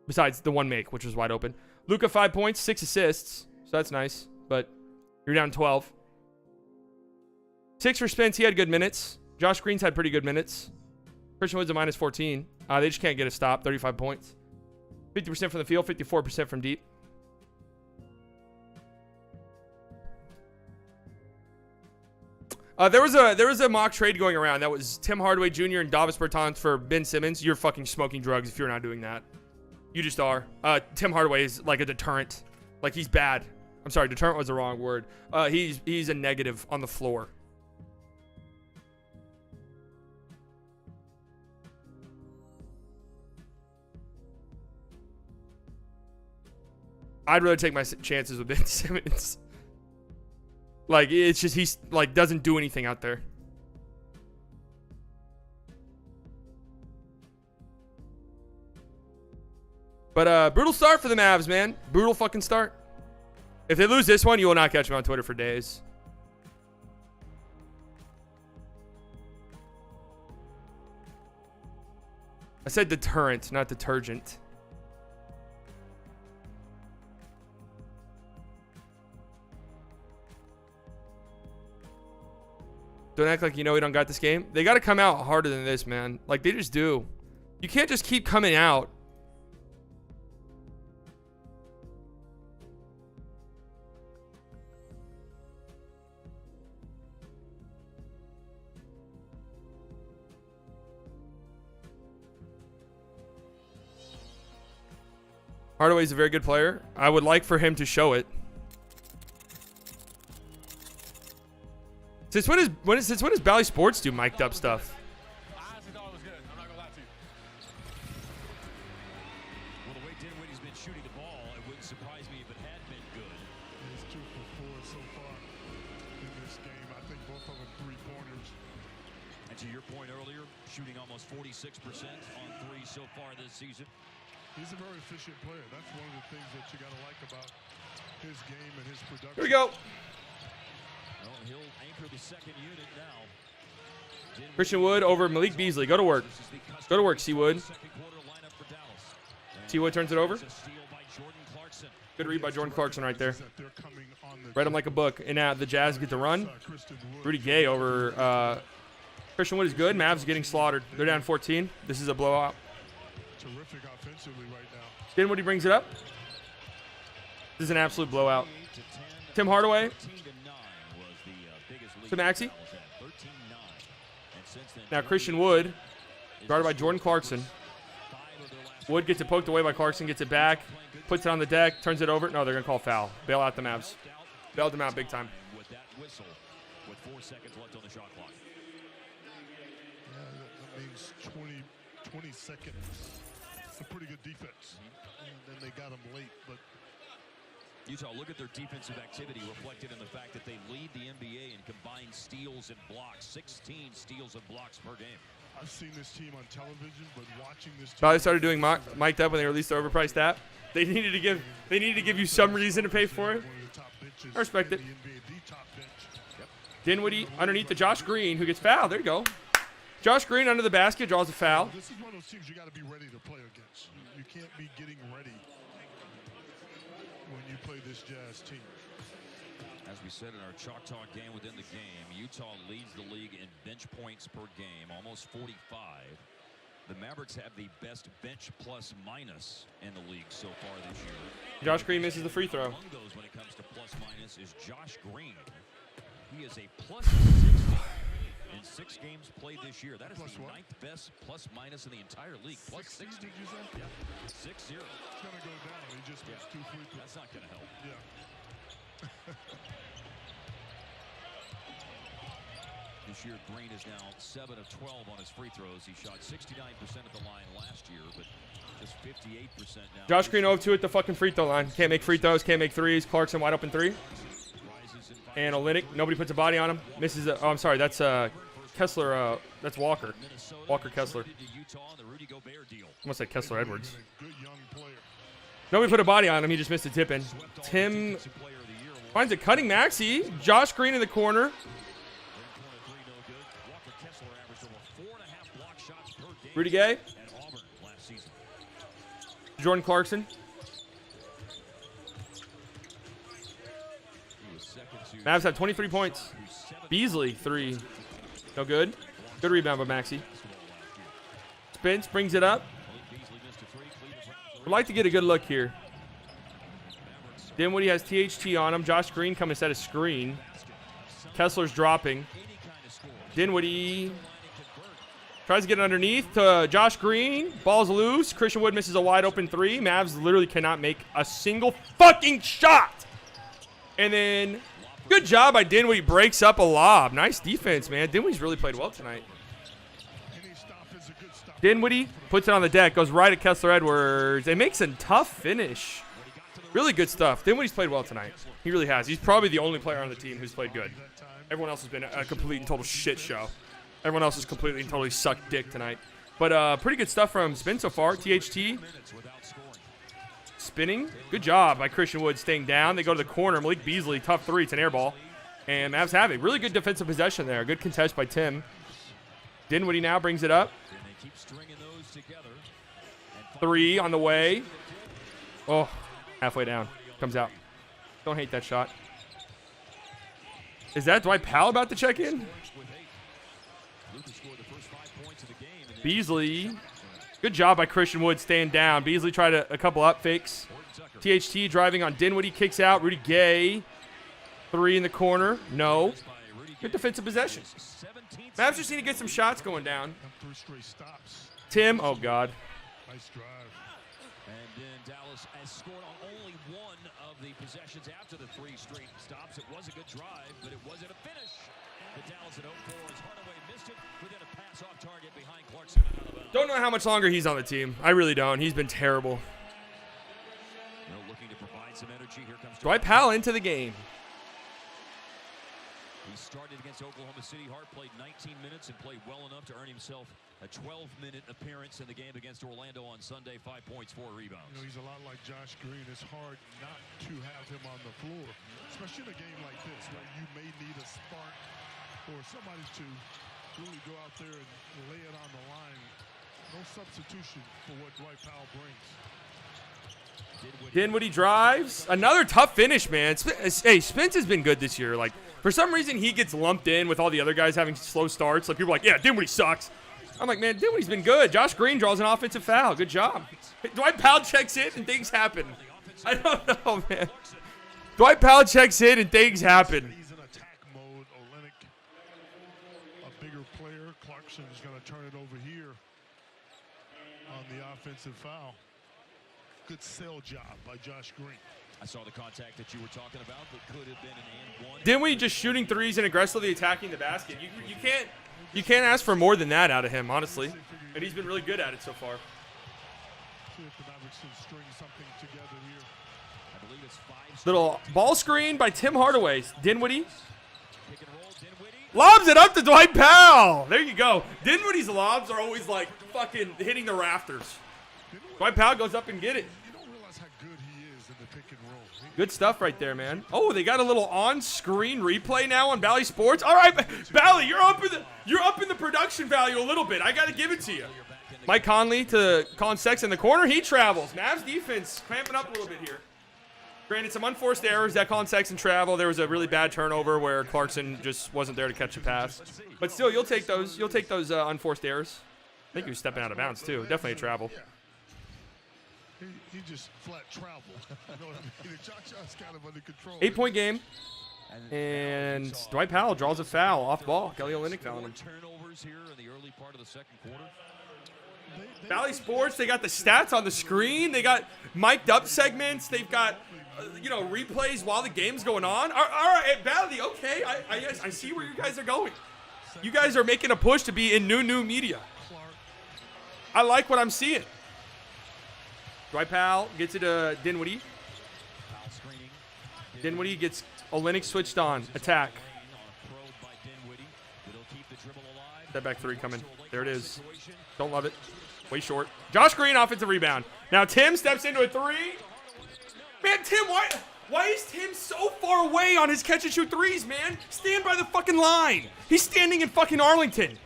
Besides the 1 make, which was wide open. Luka 5 points, 6 assists. So that's nice. But you're down 12. 6 for Spence. He had good minutes. Josh Green's had pretty good minutes. Christian Wood's a minus 14. They just can't get a stop. 35 points. 50% from the field, 54% from deep. There was a mock trade going around that was Tim Hardaway Jr. and Davis Bertans for Ben Simmons. You're fucking smoking drugs if you're not doing that. You just are. Tim Hardaway is like a deterrent. Like he's bad. I'm sorry, deterrent was the wrong word. He's a negative on the floor. I'd rather take my chances with Ben Simmons. Like, it's just he's, like, doesn't do anything out there. But, brutal start for the Mavs, man. Brutal fucking start. If they lose this one, you will not catch me on Twitter for days. I said deterrent, not detergent. Don't act like you know we don't got this game. They got to come out harder than this, man. Like, they just do. You can't just keep coming out. Hardaway's a very good player. I would like for him to show it. Since when does Bally Sports do mic'd up stuff? I honestly thought it was good. I'm not gonna lie to you. Well, the way Dinwiddie's been shooting the ball, it wouldn't surprise me if it had been good. He's 2 for 4 so far in this game. I think both of them 3-pointers. And to your point earlier, shooting almost 46% on 3 so far this season. He's a very efficient player. That's one of the things that you got to like about his game and his production. Here we go. Well, he'll anchor the second unit now. Christian Wood over Malik Beasley. Go to work. Go to work, C. Wood. C. Wood turns it over. Good read by Jordan Clarkson right there. Read him like a book. And now the Jazz get the run. Rudy Gay over Christian Wood is good. Mavs getting slaughtered. They're down 14. This is a blowout. Terrific offensively right now. Dinwiddie brings it up. This is an absolute blowout. Tim Hardaway to Maxey. Now Christian Wood, guarded by Jordan Clarkson. Wood gets it poked away by Clarkson, gets it back, puts it on the deck, turns it over. No, they're going to call foul. Bail out the Mavs. Bailed them out big time. With that whistle, with 4 seconds left on the shot clock. That means 20 seconds. It's a pretty good defense. And then they got him late, but Utah, look at their defensive activity reflected in the fact that they lead the NBA in combined steals and blocks. 16 steals and blocks per game. I've seen this team on television, but watching this team. Probably started doing mic'd up when they released their overpriced app. They needed to give you some reason to pay for it. I respect it. Dinwiddie underneath to Josh Green, who gets fouled. There you go. Josh Green under the basket draws a foul. This is one of those teams you got to be ready to play against. You can't be getting ready when you play this Jazz team. As we said in our Chalk Talk game within the game, Utah leads the league in bench points per game, almost 45. The Mavericks have the best bench plus minus in the league so far this year. Josh Green misses the free throw. Among those when it comes to plus minus is Josh Green. He is a plus 60 in 6 games played this year. That is Plus the what? 9th best plus minus in the entire league. Plus 60. Did you say? Yeah. 6-0. It's going to go down. He just missed 2 free throws. That's not going to help. Yeah. This year, Green is now 7 of 12 on his free throws. He shot 69% at the line last year, but just 58% now. Josh Green 0-2 at the fucking free throw line. Can't make free throws, can't make threes. Clarkson wide open 3. And Olynyk, nobody puts a body on him. Misses. Oh, I'm sorry. That's Kessler. That's Walker. Walker Kessler. Almost said Kessler Edwards. Nobody put a body on him. He just missed a tip in. Tim finds it cutting Maxey. Josh Green in the corner. Rudy Gay. Jordan Clarkson. Mavs have 23 points. Beasley, 3. No good. Good rebound by Maxey. Spence brings it up. Would like to get a good look here. Dinwiddie has THT on him. Josh Green coming to set a screen. Kessler's dropping. Dinwiddie tries to get underneath to Josh Green. Ball's loose. Christian Wood misses a wide open 3. Mavs literally cannot make a single fucking shot. And then good job by Dinwiddie. Breaks up a lob. Nice defense, man. Dinwiddie's really played well tonight. Dinwiddie puts it on the deck. Goes right at Kessler Edwards. It makes a tough finish. Really good stuff. Dinwiddie's played well tonight. He really has. He's probably the only player on the team who's played good. Everyone else has been a complete and total shit show. Everyone else has completely and totally sucked dick tonight. But pretty good stuff from Spin so far. THT spinning. Good job by Christian Wood staying down. They go to the corner. Malik Beasley, tough 3. It's an air ball. And Mavs have it. Really good defensive possession there. Good contest by Tim. Dinwiddie now brings it up. 3 on the way. Oh, halfway down. Comes out. Don't hate that shot. Is that Dwight Powell about to check in? Beasley. Good job by Christian Wood staying down. Beasley tried a couple up fakes. THT driving on Dinwiddie. Kicks out. Rudy Gay. 3 in the corner. No. Good defensive possession. Mavs just need to get some shots going down. Tim. Oh, God. Nice drive. And then Dallas has scored on only one of the possessions after the 3 straight stops. It was a good drive, but it wasn't a finish. The Dallas at 0-4 as Hardaway missed it within a pass off target behind Clarkson. Don't know how much longer he's on the team. I really don't. He's been terrible. Looking to provide some energy. Here comes Dwight Powell into the game. He started against Oklahoma City. Hart played 19 minutes and played well enough to earn himself a 12-minute appearance in the game against Orlando on Sunday. 5 points, 4 rebounds. You know, he's a lot like Josh Green. It's hard not to have him on the floor, especially in a game like this where you may need a spark or somebody to really go out there and lay it on the line. No substitution for what Dwight Powell brings. Dinwiddie drives. Another tough finish, man. Hey, Spence has been good this year. Like, for some reason, he gets lumped in with all the other guys having slow starts. Like, people are like, yeah, Dinwiddie sucks. I'm like, man, Dinwiddie's been good. Josh Green draws an offensive foul. Good job. Dwight Powell checks in and things happen. I don't know, man. Dwight Powell checks in and things happen. He's in attack mode. Olynyk, a bigger player. Clarkson is going to turn it over here on the offensive foul. Good sell job by Josh Green. I saw the contact that you were talking about, but could have been an and one. Dinwiddie just shooting threes and aggressively attacking the basket. You can't ask for more than that out of him, honestly. And he's been really good at it so far. See if the Mavericks can string something together here. I believe it's 5. Little ball screen by Tim Hardaway. Dinwiddie Pick and roll, Dinwiddie. lobs it up to Dwight Powell. There you go. Dinwiddie's lobs are always like fucking hitting the rafters. Dwight Powell goes up and get it. You don't realize how good he is in the pick and roll. Good stuff right there, man. Oh, they got a little on-screen replay now on Bally Sports. All right, Bally, you're up in the production value a little bit. I got to give it to you. Mike Conley to Colin Sexton in the corner. He travels. Mavs defense cramping up a little bit here. Granted, some unforced errors that Colin Sexton travel. There was a really bad turnover where Clarkson just wasn't there to catch a pass. But still, you'll take those. You'll take those unforced errors. I think he was stepping out of bounds too. Definitely a travel. He just flat traveled. You know what I mean? Josh's kind of under control. 8-point game. And Dwight Powell draws a foul off ball. Kelly Olynyk fouling him. Turnovers here in the early part of the second quarter. Bally Sports, they got the stats on the screen. They got mic'd up segments. They've got, replays while the game's going on. All right, Bally, okay. I see where you guys are going. You guys are making a push to be in new media. I like what I'm seeing. Dwight Powell gets it to Dinwiddie. Dinwiddie gets Olynyk switched on. Attack. Step back three coming. There it is. Don't love it. Way short. Josh Green, offensive rebound. Now Tim steps into a three. Man, Tim, why is Tim so far away on his catch and shoot threes, man? Stand by the fucking line. He's standing in fucking Arlington.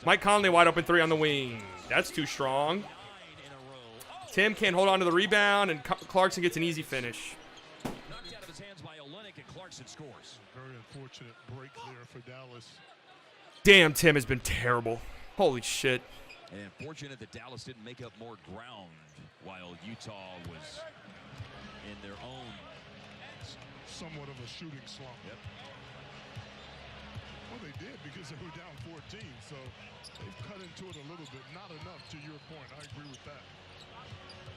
Mike Conley wide open three on the wing. That's too strong. Tim can't hold on to the rebound, and Clarkson gets an easy finish. Knocked out of his hands by Olynyk, and Clarkson scores. Very unfortunate break there for Dallas. Damn, Tim has been terrible. Holy shit. And unfortunate that Dallas didn't make up more ground while Utah was in their own Somewhat of a shooting slump. Yep. Well, they did because they were down 14, so they've cut into it a little bit. Not enough, to your point. I agree with that.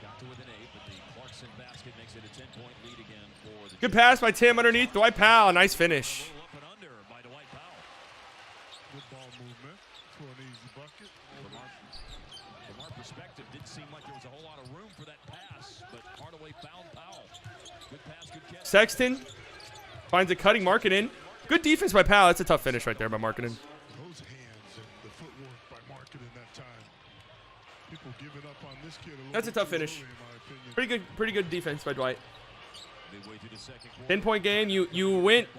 Got to within 8, but the Clarkson basket makes it a 10-point lead again for the Good pass by Tim underneath Dwight Powell. Nice finish. Up and under by Dwight Powell. Good ball movement for an easy bucket. From our perspective, didn't seem like there was a whole lot of room for that pass, but Hardaway found Powell. Good pass, good catch. Sexton finds a cutting Markkanen. Good defense by Powell. That's a tough finish right there by Markkanen. Those hands and the footwork by Markkanen that time. People giving up on this kid a little That's a bit tough too finish. early, in my opinion. Pretty good defense by Dwight. Midway through the second quarter. 10-point game.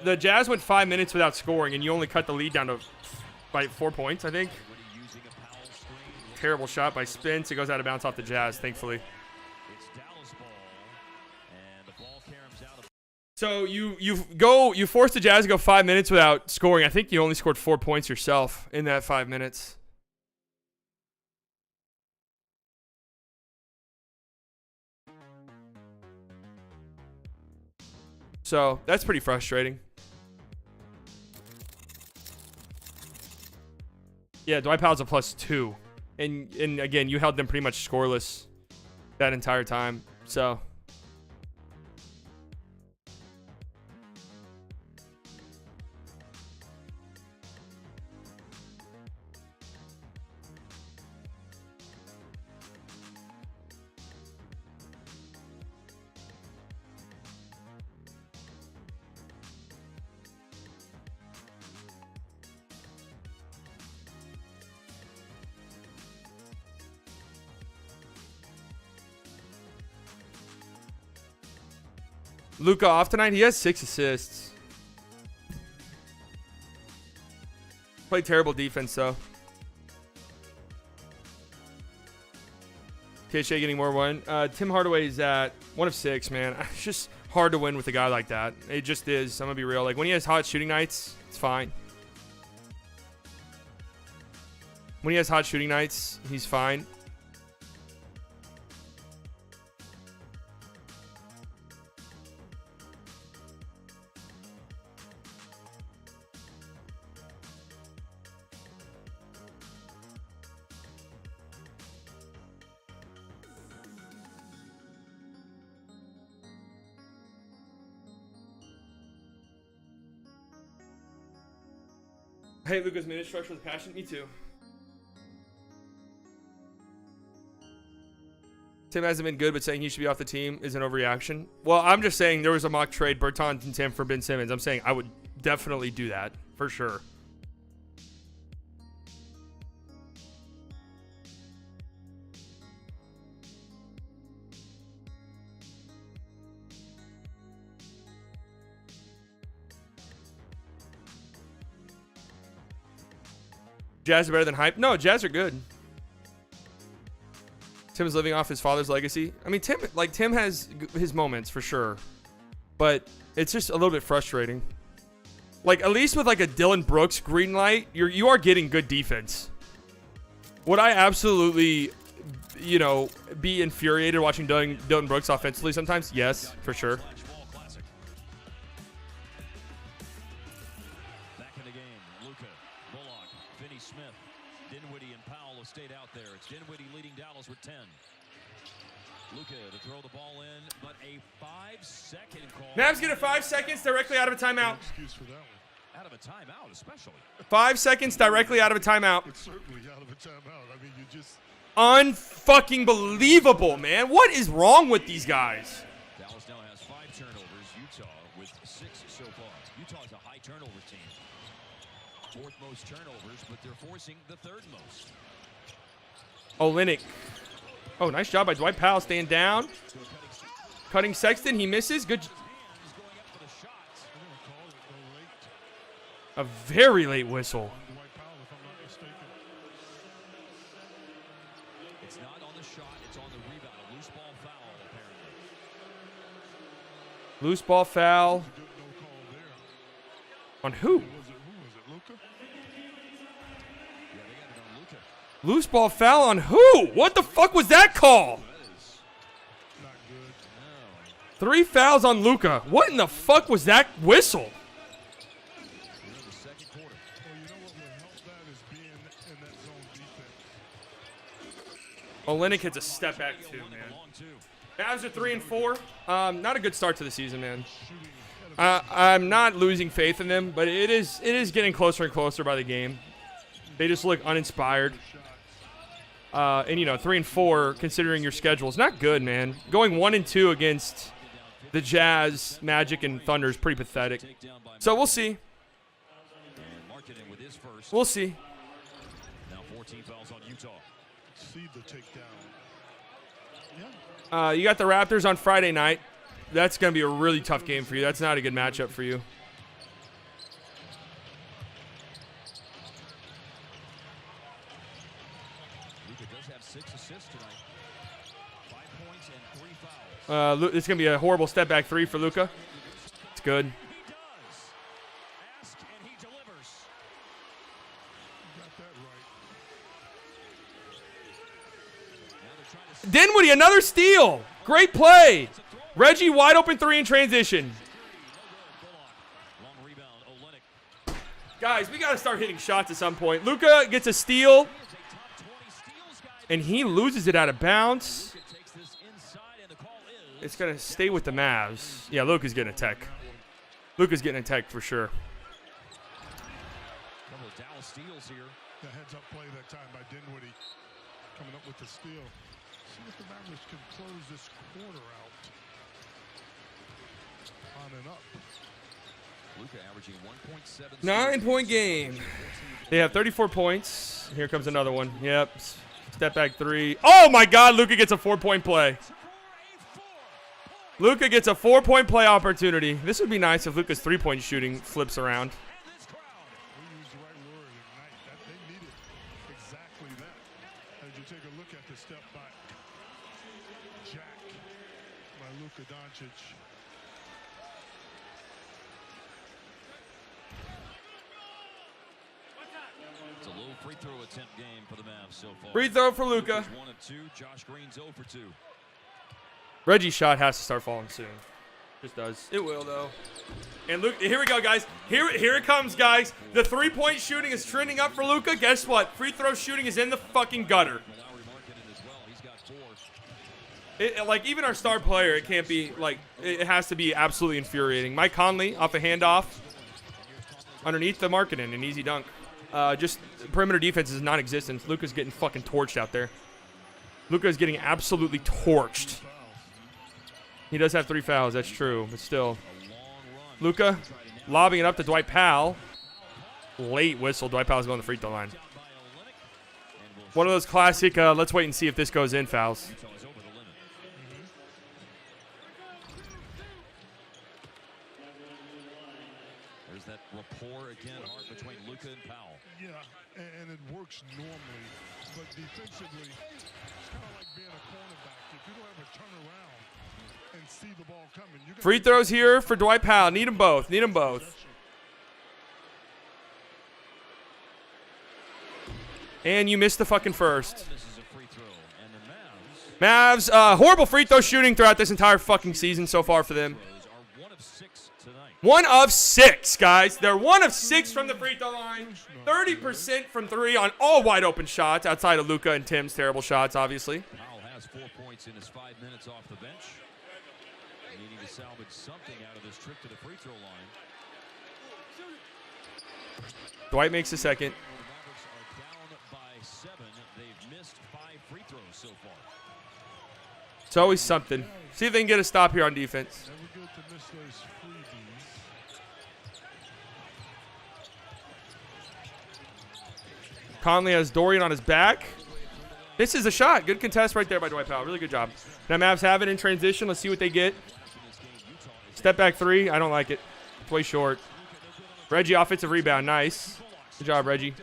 The Jazz went 5 minutes without scoring, and you only cut the lead down to by 4 points, I think. Using a Powell screen. Terrible shot by Spence. It goes out of bounds off the Jazz, thankfully. It's Dallas ball, and the ball caroms out of. So you forced the Jazz to go 5 minutes without scoring. I think you only scored 4 points yourself in that 5 minutes. So that's pretty frustrating. Yeah, Dwight Powell's a +2. And again, you held them pretty much scoreless that entire time. So Luka off tonight. He has 6 assists. Played terrible defense, though. THA getting more one. Tim Hardaway is at 1 of 6, man. It's just hard to win with a guy like that. It just is. I'm going to be real. Like, when he has hot shooting nights, it's fine. When he has hot shooting nights, he's fine. Hey, Luka's minute structure with passion. Me too. Tim hasn't been good, but saying he should be off the team is an overreaction. Well, I'm just saying there was a mock trade, Bertans and Tim for Ben Simmons. I'm saying I would definitely do that for sure. Jazz are better than hype. No, Jazz are good. Tim is living off his father's legacy. I mean, Tim has his moments for sure, but it's just a little bit frustrating. Like, at least with like a Dylan Brooks green light, you are getting good defense. Would I absolutely, you know, be infuriated watching Dylan Brooks offensively sometimes? Yes, for sure. Stayed out there. It's Dinwiddie leading Dallas with 10. Luka to throw the ball in, but a 5-second call. Mavs get a 5 seconds directly out of a timeout. Excuse for that one. Out of a timeout, especially. 5 seconds directly out of a timeout. It's certainly out of a timeout. I mean, you just Unfucking believable, man. What is wrong with these guys? Dallas now has 5 turnovers. Utah with 6 so far. Utah's a high turnover team. 4th most turnovers, but they're forcing the 3rd most. Olynyk. Oh, nice job by Dwight Powell staying down. Cutting Sexton. He misses. Good. A very late whistle. It's not on the shot. It's on the rebound. A loose ball foul, apparently. Loose ball foul. On who? Loose ball foul on who? What the fuck was that call? 3 fouls on Luka. What in the fuck was that whistle? Olynyk hits a step back too, man. Mavs are 3 and 4. Not a good start to the season, man. I'm not losing faith in them, but it is getting closer and closer by the game. They just look uninspired. And you know, 3 and 4, considering your schedule, is not good, man. Going 1 and 2 against the Jazz, Magic, and Thunder is pretty pathetic. So we'll see. We'll see. Now 14 fouls on Utah. See the takedown. You got the Raptors on Friday night. That's going to be a really tough game for you. That's not a good matchup for you. Luka does have 6 assists tonight. 5 points and 3 fouls. It's going to be a horrible step back 3 for Luka. It's good. He does. Ask and he delivers. Got that right. Now they're trying to Dinwiddie, another steal. Great play. Reggie, wide open 3 in transition. long rebound. Olynyk. Guys, we got to start hitting shots at some point. Luka gets a steal, and he loses it out of bounds. Takes this inside, and the call is It's going to stay with the Mavs. Yeah, Luka's getting a tech. Luka's getting a tech for sure. couple of Dallas steals here. The heads-up play that time by Dinwiddie, coming up with the steal. See if the Mavericks can close this quarter out. On and up. Luka averaging 1.7. 9-point game. They have 34 points. Here comes another one. Yep. Step back 3. Oh, my God. Luka gets a 4-point play. Luka gets a 4-point play opportunity. This would be nice if Luka's 3-point shooting flips around. We use the right word, ignite. They needed exactly that. As you take a look at the step back, Jack by Luka Doncic. It's a low free throw attempt game for the Mavs so far. Free throw for Luka. 1 of 2. Josh Green's 0 for 2. Reggie's shot has to start falling soon. Just does. It will, though. And Luka, here we go, guys. Here it comes, guys. The 3-point shooting is trending up for Luka. Guess what? Free throw shooting is in the fucking gutter. Like, even our star player, it can't be, like, it has to be absolutely infuriating. Mike Conley off a handoff underneath the marketing, an easy dunk. Just perimeter defense is non-existent. Luka's getting fucking torched out there. Luka's getting absolutely torched. He does have 3 fouls, that's true, but still. Luka lobbing it up to Dwight Powell. Late whistle. Dwight Powell's going to the free throw line. One of those classic, let's wait and see if this goes in fouls. There's that rapport again, Hart, between Luka and Powell. Yeah, and it works normally, but defensively, it's kind of like being a cornerback. If you don't ever turn around and see the ball coming, you Free throws here for Dwight Powell. Need them both. Need them both. And you missed the fucking first. Mavs, horrible free throw shooting throughout this entire fucking season so far for them. 1 of 6, guys. They're 1 of 6 from the free throw line. 30% from 3 on all wide open shots outside of Luka and Tim's terrible shots, obviously. Powell has 4 points in his 5 minutes off the bench. Needing to salvage something out of this trip to the free throw line. Dwight makes the second. The Mavericks are down by 7. They've missed 5 free throws so far. It's always something. See if they can get a stop here on defense. never good to miss those freebies. Conley has Dorian on his back. This is a shot. Good contest right there by Dwight Powell. Really good job. Now Mavs have it in transition. Let's see what they get. Step back 3. I don't like it. It's way short. Reggie offensive rebound. Nice. Good job, Reggie.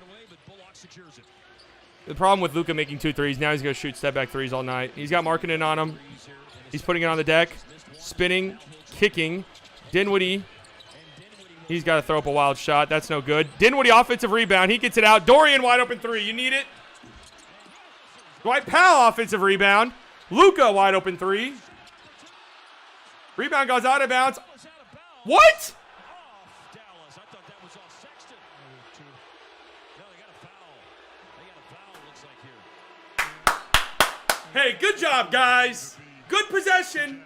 The problem with Luka making 2 threes, now he's going to shoot step back 3s all night. He's got Markkanen on him. He's putting it on the deck. Spinning. Kicking. Dinwiddie. He's got to throw up a wild shot. That's no good. Dinwiddie offensive rebound. He gets it out. Dorian wide open 3. You need it. Dwight Powell offensive rebound. Luka wide open 3. Rebound goes out of bounds. What? Hey, good job, guys. Good possession.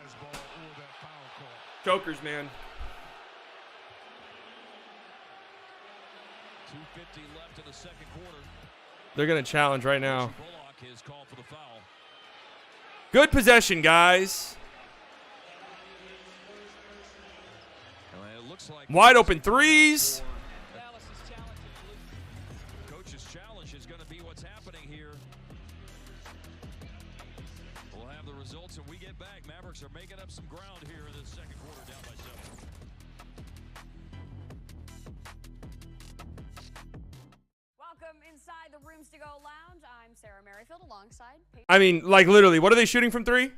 Chokers, man. 2:50 left in the second quarter. They're going to challenge right now. Bullock is called for the foul. Good possession, guys. It looks like Wide open 3s. Coach's challenge is going to be what's happening here. We'll have the results when we get back. Mavericks are making up some ground here in the second quarter, down by 7. Welcome inside the Rooms to Go Lounge. I'm Sarah Merrifield alongside I mean, like, literally, what are they shooting from 3?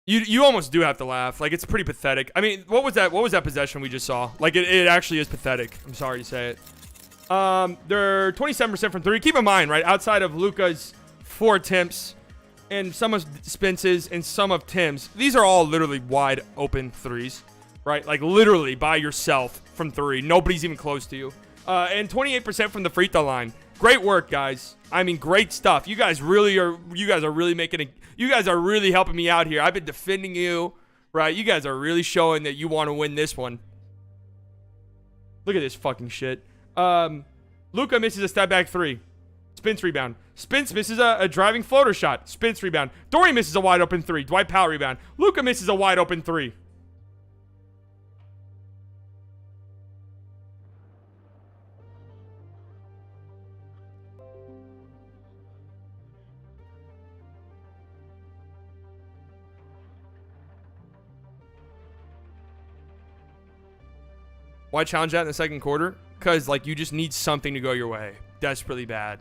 You almost do have to laugh. Like, it's pretty pathetic. I mean, what was that possession we just saw? Like, it actually is pathetic. I'm sorry to say it. They're 27% from 3. Keep in mind, right, outside of Luka's 4 attempts and some of Spence's and some of Tim's, these are all literally wide open 3s, right? Like, literally by yourself from 3. Nobody's even close to you. And 28% from the free throw line. Great work, guys. I mean, great stuff. You guys are really helping me out here. I've been defending you, right? You guys are really showing that you want to win this one. Look at this fucking shit. Luka misses a step back 3. Spence rebound. Spence misses a driving floater shot. Spence rebound. Dorian misses a wide open 3. Dwight Powell rebound. Luka misses a wide open 3. Why challenge that in the second quarter? Because, like, you just need something to go your way. Desperately bad.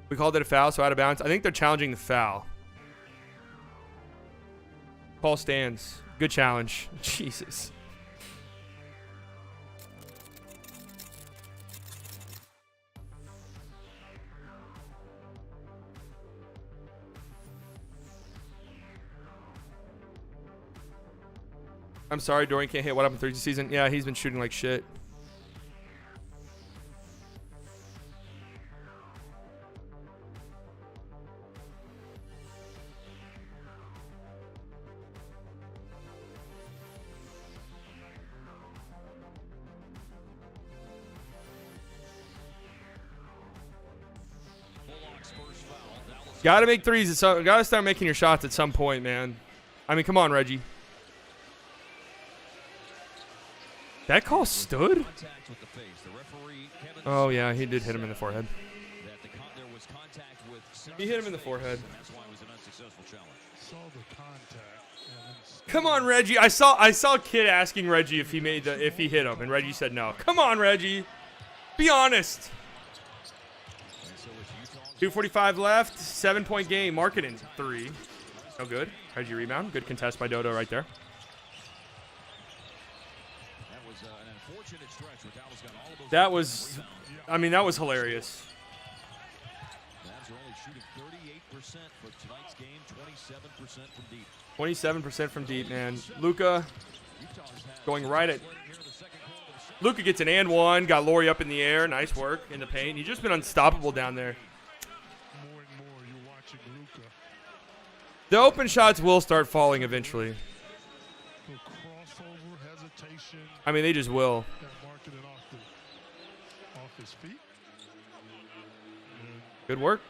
We called it a foul, so out of bounds. I think they're challenging the foul. Paul stands. Good challenge. Jesus. I'm sorry, Dorian can't hit. What happened Thursday season? Yeah, he's been shooting like shit. Gotta make threes. Gotta start making your shots at some point, man. I mean, come on, Reggie. That call stood? Oh, yeah, he did hit him in the forehead. He hit him in the forehead. Come on, Reggie. I saw a kid asking Reggie if he hit him, and Reggie said no. Come on, Reggie. Be honest. 2:45 left. 7-point game. Marketing 3. No good. Reggie rebound. Good contest by Dodo right there. That was, I mean, that was hilarious. 27% from deep, man. Luka going right at. Luka gets an and one. Got Laurie up in the air. Nice work in the paint. He's just been unstoppable down there. The open shots will start falling eventually. I mean, they just will. Good work.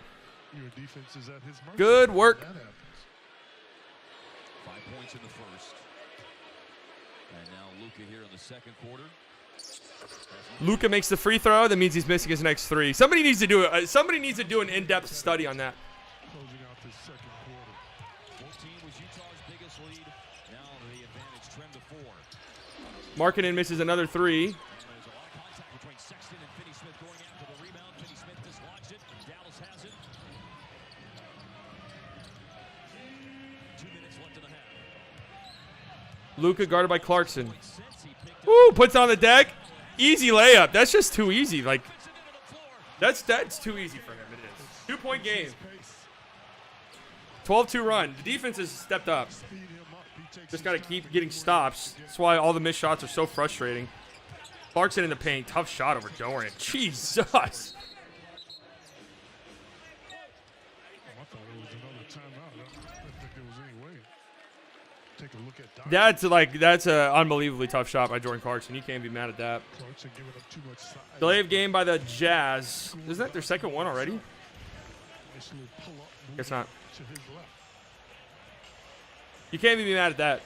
Good work. 5 points in the first. And now Luka here in the second quarter. Luka makes the free throw. That means he's missing his next 3. Somebody needs to do it. Somebody needs to do an in-depth study on that. Closing out this second quarter. 14 was Utah's biggest lead. Now the advantage trimmed to 4. Markkanen misses another 3. And there's a lot of contact between Sexton and Finney Smith going after the rebound. Finney Smith dislodged it. Dallas has it. 2 minutes left in the half. Luka guarded by Clarkson. Woo, puts it on the deck. Easy layup. That's just too easy. Like, that's too easy for him. It is. 2-point game. 12-2 run. The defense has stepped up. Just got to keep getting stops. That's why all the missed shots are so frustrating. Clarkson in the paint. Tough shot over Dorian. Jesus. That's a unbelievably tough shot by Jordan Clarkson. You can't be mad at that. Delay of game by the Jazz. Isn't that their second one already? Guess not. You can't be mad at that.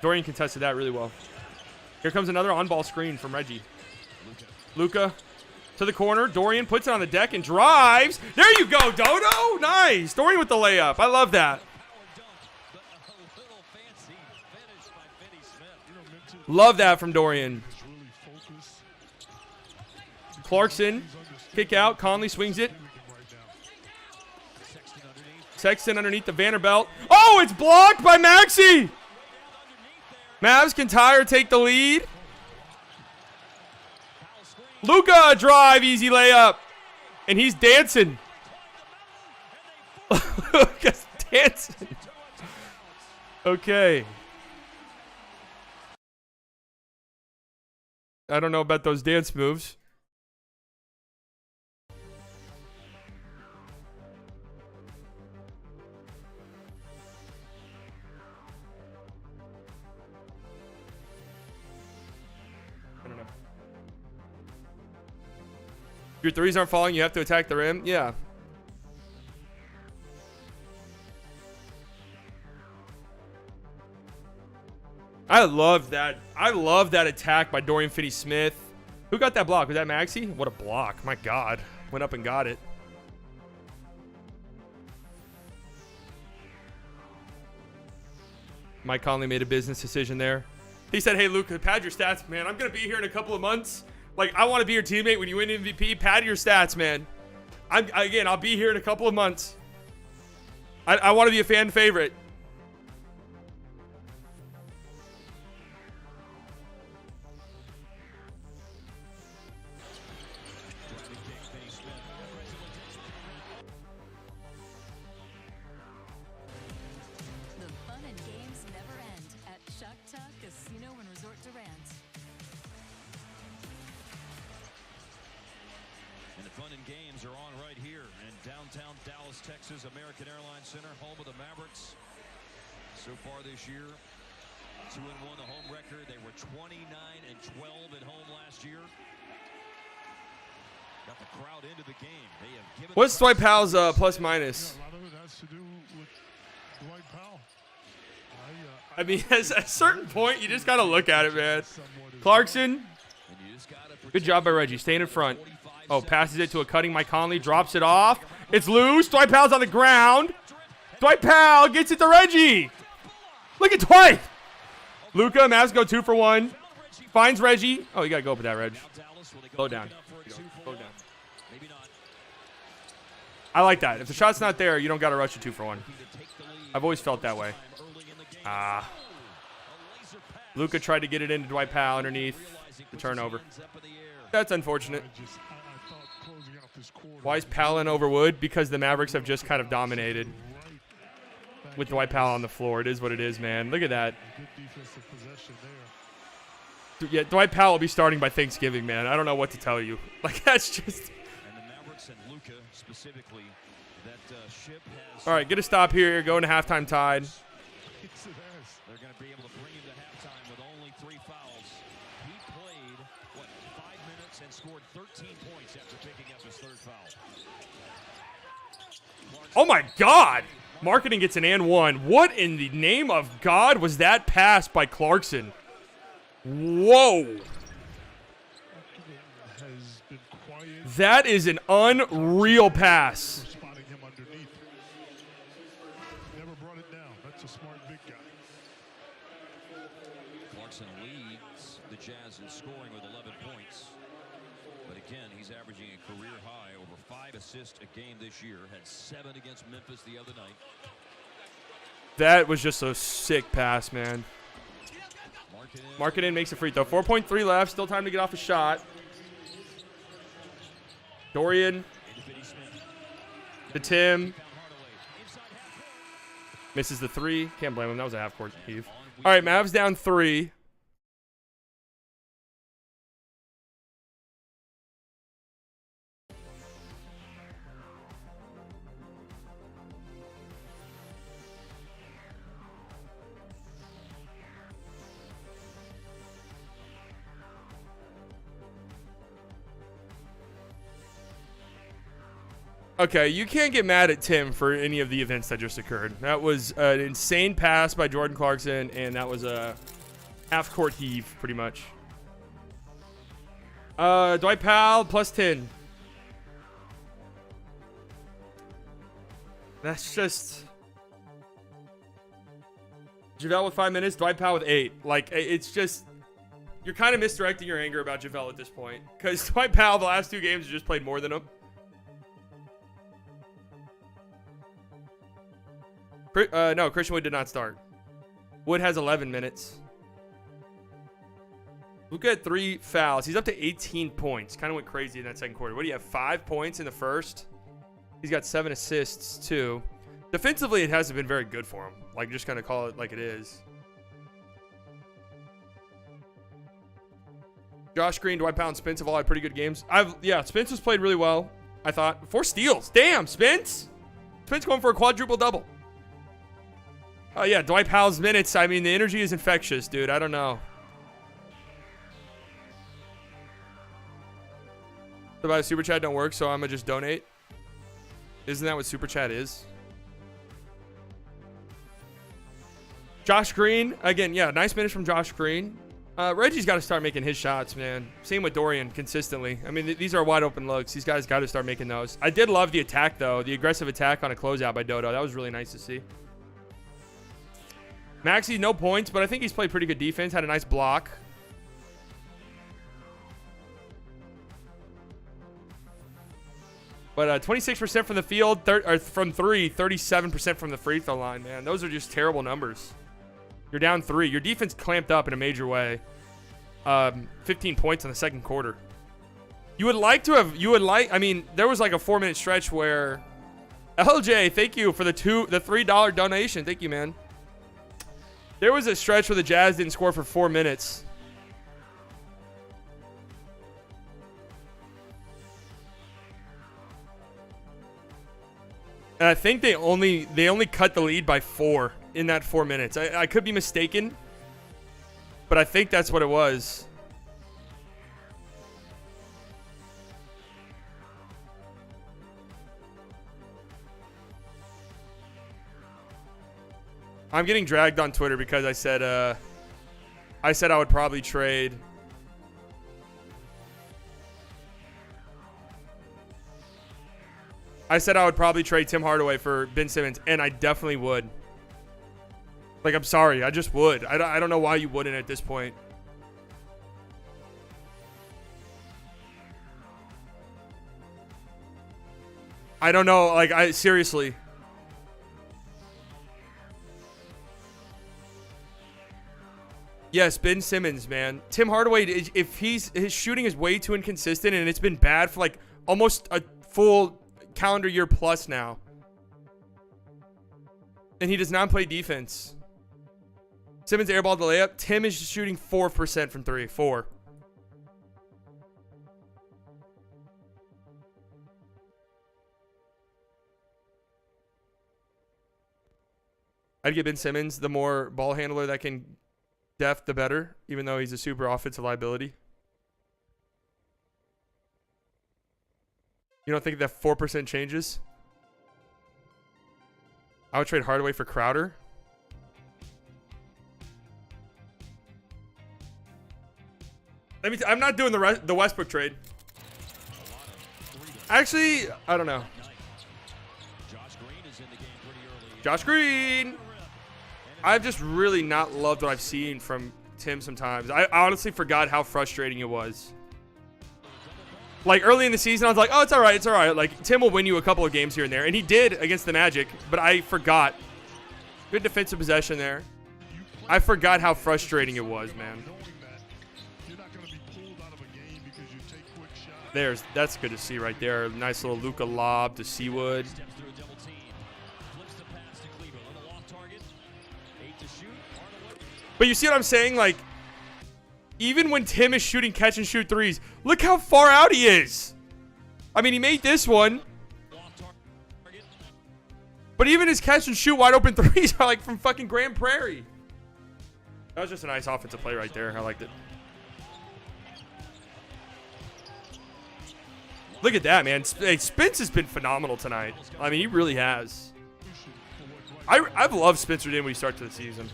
Dorian contested that really well. Here comes another on-ball screen from Reggie. Luka to the corner. Dorian puts it on the deck and drives. There you go, Dodo. Nice. Dorian with the layup. I love that. Love that from Dorian. Clarkson, kick out. Conley swings it. Sexton underneath the Vanderbilt. Oh, it's blocked by Maxey. Mavs can tie or take the lead. Luka, drive, easy layup. And he's dancing. Luka's dancing. Okay. I don't know about those dance moves. I don't know. Your threes aren't falling, you have to attack the rim? Yeah. I love that. I love that attack by Dorian Finney-Smith. Who got that block? Was that Maxey? What a block. My God. Went up and got it. Mike Conley made a business decision there. He said, hey, Luka, pad your stats, man. I'm going to be here in a couple of months. Like, I want to be your teammate when you win MVP. Pad your stats, man. I'll be here in a couple of months. I want to be a fan favorite. Fun and games are on right here in downtown Dallas, Texas, American Airlines Center, home of the Mavericks. So far this year, 2-1 the home record. They were 29-12 at home last year. Got the crowd into the game. They have given. What's Dwight Powell's plus minus? Yeah, a lot of it has to do with Dwight Powell. I mean, at a certain point, you just got to look at it, man. Clarkson, good job by Reggie, staying in front. Oh, passes it to a cutting Mike Conley, drops it off. It's loose. Dwight Powell's on the ground. Dwight Powell gets it to Reggie. Look at Dwight. Luka, Mavs go 2 for 1. Finds Reggie. Oh, you got to go up with that, Reg. Slow down. Slow down. I like that. If the shot's not there, you don't got to rush a 2 for 1. I've always felt that way. Luka tried to get it into Dwight Powell underneath the turnover. That's unfortunate. Why is Powell in over Wood? Because the Mavericks have just kind of dominated with Dwight Powell on the floor. It is what it is, man. Look at that. Yeah, Dwight Powell will be starting by Thanksgiving, man. I don't know what to tell you. Like, that's just... And the Mavericks and Luka specifically, that ship has... All right, get a stop here. Going to halftime tied. They're going to be able to bring him to halftime with only 3 fouls. He played, 5 minutes and scored 13 points after picking up his 3rd foul. Oh, my God. Marketing gets an and 1. What in the name of God was that pass by Clarkson? Whoa. That is an unreal pass. Never brought it down. That's a smart big guy. Clarkson leads the Jazz in scoring with 11 points. But again, he's averaging a career high, over 5 assists a game this year. Had 7 against Memphis the other night. That was just a sick pass, man. Marketing makes a free throw. 4.3 left. Still time to get off a shot. Dorian. To Tim. Misses the 3. Can't blame him. That was a half-court heave. All right, Mavs down 3. Okay, you can't get mad at Tim for any of the events that just occurred. That was an insane pass by Jordan Clarkson, and that was a half-court heave, pretty much. Dwight Powell, plus 10. That's just... JaVale with 5 minutes, Dwight Powell with 8. Like, it's just... You're kind of misdirecting your anger about JaVale at this point. Because Dwight Powell, the last 2 games, just played more than him. No, Christian Wood did not start. Wood has 11 minutes. Luka had 3 fouls. He's up to 18 points. Kind of went crazy in that second quarter. What do you have, 5 points in the first? He's got 7 assists, too. Defensively, it hasn't been very good for him. Like, just kind of call it like it is. Josh Green, Dwight Powell, and Spence have all had pretty good games. Spence has played really well, I thought. 4 steals. Damn, Spence. Spence going for a quadruple double. Oh, yeah, Dwight Powell's minutes. I mean, the energy is infectious, dude. I don't know. So by Super Chat don't work, so I'm going to just donate. Isn't that what Super Chat is? Josh Green. Again, yeah, nice minutes from Josh Green. Reggie's got to start making his shots, man. Same with Dorian, consistently. I mean, these are wide open looks. These guys got to start making those. I did love the attack, though. The aggressive attack on a closeout by Dodo. That was really nice to see. Maxey, no points, but I think he's played pretty good defense. Had a nice block. But 26% from the field, or from 3, 37% from the free throw line, man. Those are just terrible numbers. You're down 3. Your defense clamped up in a major way. 15 points in the second quarter. You would like to have, I mean, there was like a 4-minute stretch where, LJ, thank you for the $3 donation. Thank you, man. There was a stretch where the Jazz didn't score for 4 minutes. And I think they only cut the lead by 4 in that 4 minutes. I could be mistaken, but I think that's what it was. I'm getting dragged on Twitter because I said I would probably trade. I said I would probably trade Tim Hardaway for Ben Simmons, and I definitely would. Like, I'm sorry, I just would. I don't know why you wouldn't at this point. I don't know. Like, seriously. Yes, Ben Simmons, man. Tim Hardaway, if his shooting is way too inconsistent, and it's been bad for like almost a full calendar year plus now, and he does not play defense. Simmons airballed the layup. Tim is shooting 4% from 3. 4. I'd give Ben Simmons the more ball handler that can def, the better, even though he's a super offensive liability. You don't think that 4% changes? I would trade Hardaway for Crowder. I'm not doing the Westbrook trade. Actually, I don't know. Josh Green. I've just really not loved what I've seen from Tim sometimes. I honestly forgot how frustrating it was. Like, early in the season, I was like, oh, it's all right, it's all right. Like, Tim will win you a couple of games here and there. And he did against the Magic, but I forgot. Good defensive possession there. I forgot how frustrating it was, man. That's good to see right there. Nice little Luka lob to Seawood. But you see what I'm saying? Like, even when Tim is shooting catch and shoot threes, look how far out he is. I mean, he made this one. But even his catch and shoot wide open threes are like from fucking Grand Prairie. That was just a nice offensive play right there. I liked it. Look at that, man. Hey, Spence has been phenomenal tonight. I mean, he really has. I've loved Spencer Dinwiddie start to the season.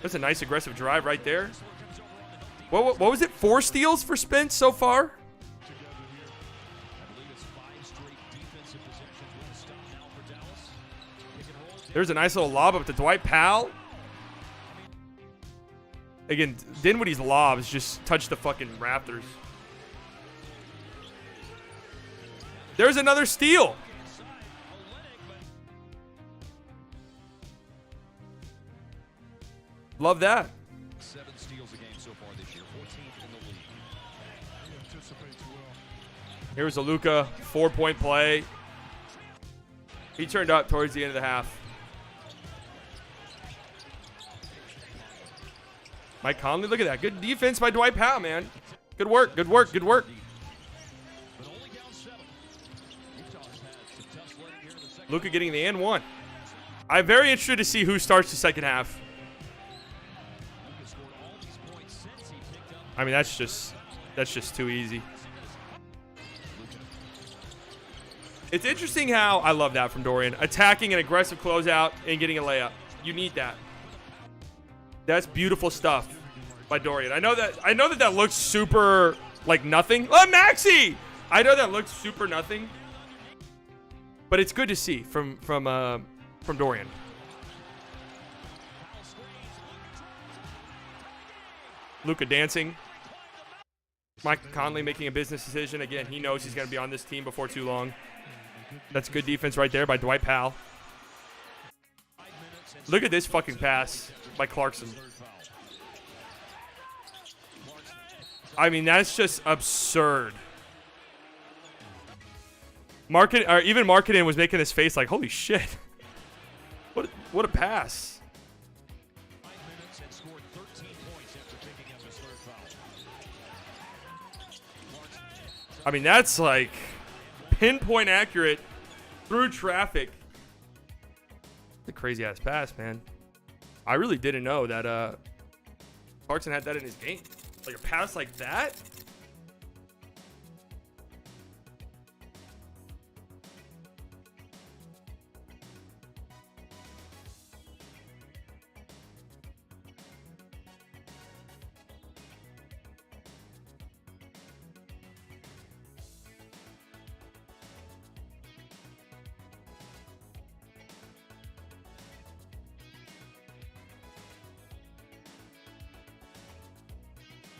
That's a nice aggressive drive right there. What was it? 4 steals for Spence so far? There's a nice little lob up to Dwight Powell. Again, Dinwiddie's lobs just touched the fucking Raptors. There's another steal. Love that. 7 steals a game so far this year, 14th in the league. Here's a Luka 4-point play. He turned up towards the end of the half. Mike Conley, look at that. Good defense by Dwight Powell, man. Good work, good work, good work. Luka getting the and 1. I'm very interested to see who starts the second half. I mean, that's just too easy. It's interesting how I love that from Dorian. Attacking an aggressive closeout and getting a layup. You need that. That's beautiful stuff by Dorian. I know that looks super like nothing. Oh, Maxey! I know that looks super nothing. But it's good to see from Dorian. Luka dancing. Mike Conley making a business decision. Again, he knows he's going to be on this team before too long. That's good defense right there by Dwight Powell. Look at this fucking pass by Clarkson. I mean, that's just absurd. Even Marketing was making his face like, holy shit. What a pass. I mean, that's like pinpoint accurate through traffic. It's a crazy ass pass, man. I really didn't know that Clarkson had that in his game. Like a pass like that?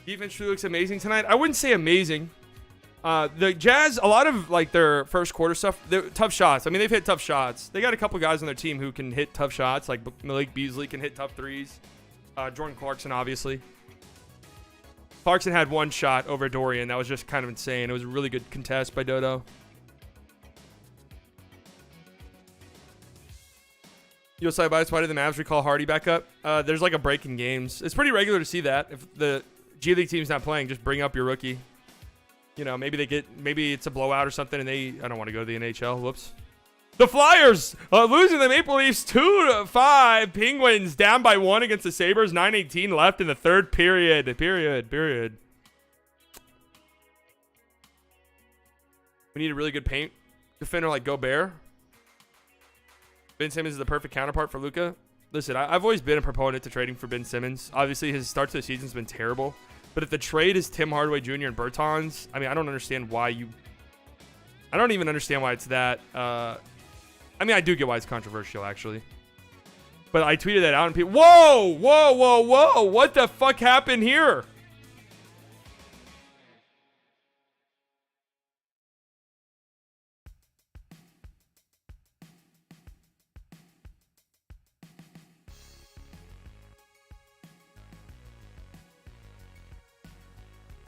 Defense truly looks amazing tonight. I wouldn't say amazing. The Jazz, a lot of like their first quarter stuff, they're tough shots. I mean, they've hit tough shots. They got a couple guys on their team who can hit tough shots, like Malik Beasley can hit tough threes. Jordan Clarkson, obviously. Clarkson had one shot over Dorian. That was just kind of insane. It was a really good contest by Dodo. Yosai Bias, why did the Mavs recall Hardy back up? There's like a break in games. It's pretty regular to see that. If the G League team's not playing, just bring up your rookie. You know, maybe it's a blowout or something, and I don't want to go to the NHL. Whoops. The Flyers losing the Maple Leafs 2-5. Penguins down by 1 against the Sabres. 9:18 left in the third period. Period. We need a really good paint defender like Gobert. Ben Simmons is the perfect counterpart for Luka. Listen, I've always been a proponent to trading for Ben Simmons. Obviously, his start to the season has been terrible. But if the trade is Tim Hardaway Jr. and Bertans, I mean, I don't understand why I don't even understand why it's that. I mean, I do get why it's controversial, actually. But I tweeted that out and people, whoa! What the fuck happened here?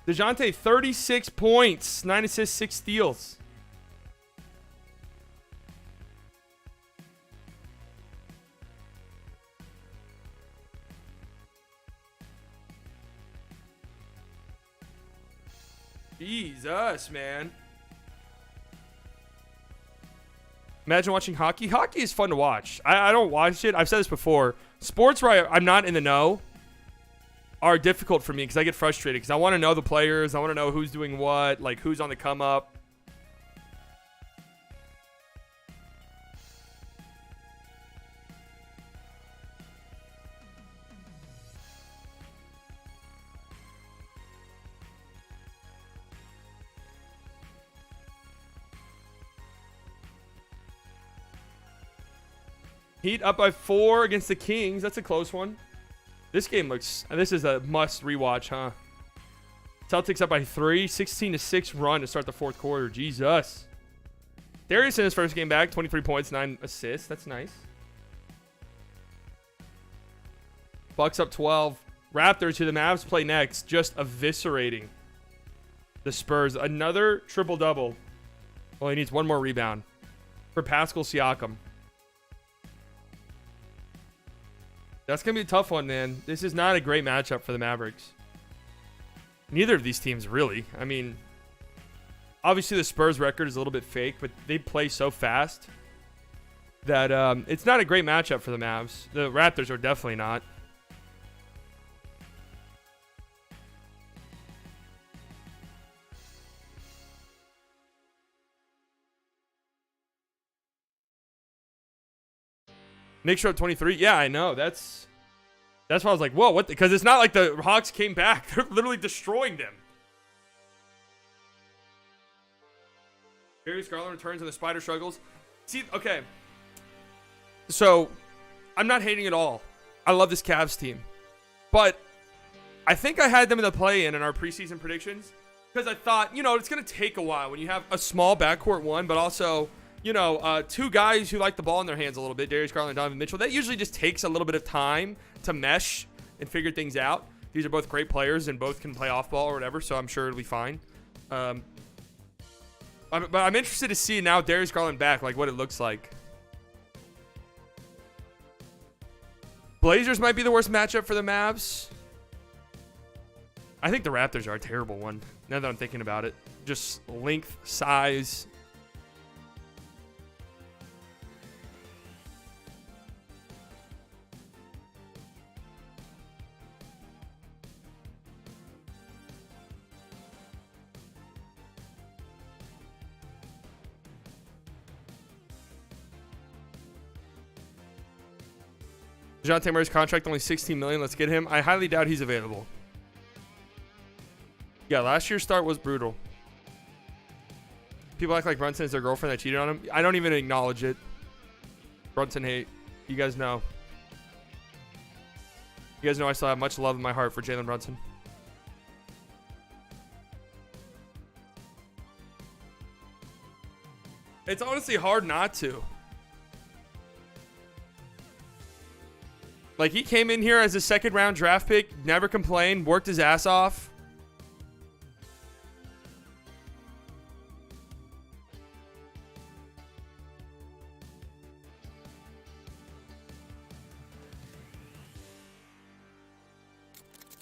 DeJounte, 36 points, 9 assists, 6 steals. Jesus, man. Imagine watching hockey. Hockey is fun to watch. I don't watch it. I've said this before. Sports where I'm not in the know are difficult for me because I get frustrated because I want to know the players. I want to know who's doing what, like who's on the come up. Heat up by 4 against the Kings. That's a close one. This game looks... This is a must rewatch, huh? Celtics up by 3. 16-6 run to start the fourth quarter. Jesus. Darius in his first game back. 23 points, 9 assists. That's nice. Bucks up 12. Raptors, who the Mavs play next, just eviscerating the Spurs. Another triple-double. Well, he needs one more rebound for Pascal Siakam. That's going to be a tough one, man. This is not a great matchup for the Mavericks. Neither of these teams, really. I mean, obviously the Spurs record is a little bit fake, but they play so fast that it's not a great matchup for the Mavs. The Raptors are definitely not. Knicks are up 23. Yeah, I know. That's why I was like, whoa, what? Because it's not like the Hawks came back. They're literally destroying them. Darius Garland returns and the Spider struggles. See, okay. So, I'm not hating at all. I love this Cavs team. But I think I had them in the play-in in our preseason predictions because I thought, you know, it's going to take a while when you have a small backcourt one, but also, you know, two guys who like the ball in their hands a little bit, Darius Garland and Donovan Mitchell. That usually just takes a little bit of time to mesh and figure things out. These are both great players and both can play off ball or whatever, so I'm sure it'll be fine. But I'm interested to see now Darius Garland back, like what it looks like. Blazers might be the worst matchup for the Mavs. I think the Raptors are a terrible one, now that I'm thinking about it. Just length, size. DeJounte Murray's contract only $16 million. Let's get him. I highly doubt he's available. Yeah, last year's start was brutal. People act like Brunson is their girlfriend that cheated on him. I don't even acknowledge it. Brunson hate. You guys know. You guys know I still have much love in my heart for Jalen Brunson. It's honestly hard not to. Like, he came in here as a second-round draft pick, never complained, worked his ass off.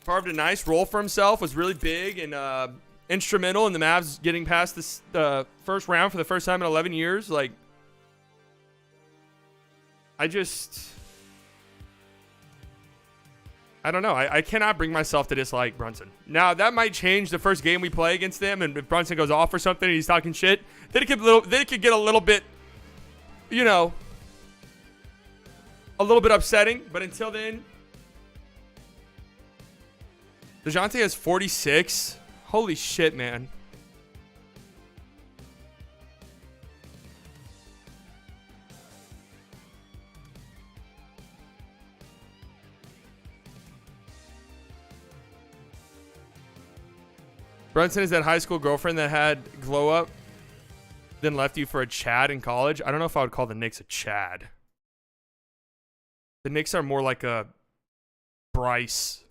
Carved a nice role for himself, was really big and instrumental in the Mavs getting past this first round for the first time in 11 years. Like, I don't know. I cannot bring myself to dislike Brunson. Now, that might change the first game we play against them, and if Brunson goes off or something and he's talking shit, then it could get a little bit, you know, a little bit upsetting. But until then, DeJounte has 46. Holy shit, man. Brunson is that high school girlfriend that had glow up, then left you for a Chad in college. I don't know if I would call the Knicks a Chad. The Knicks are more like a Bryce.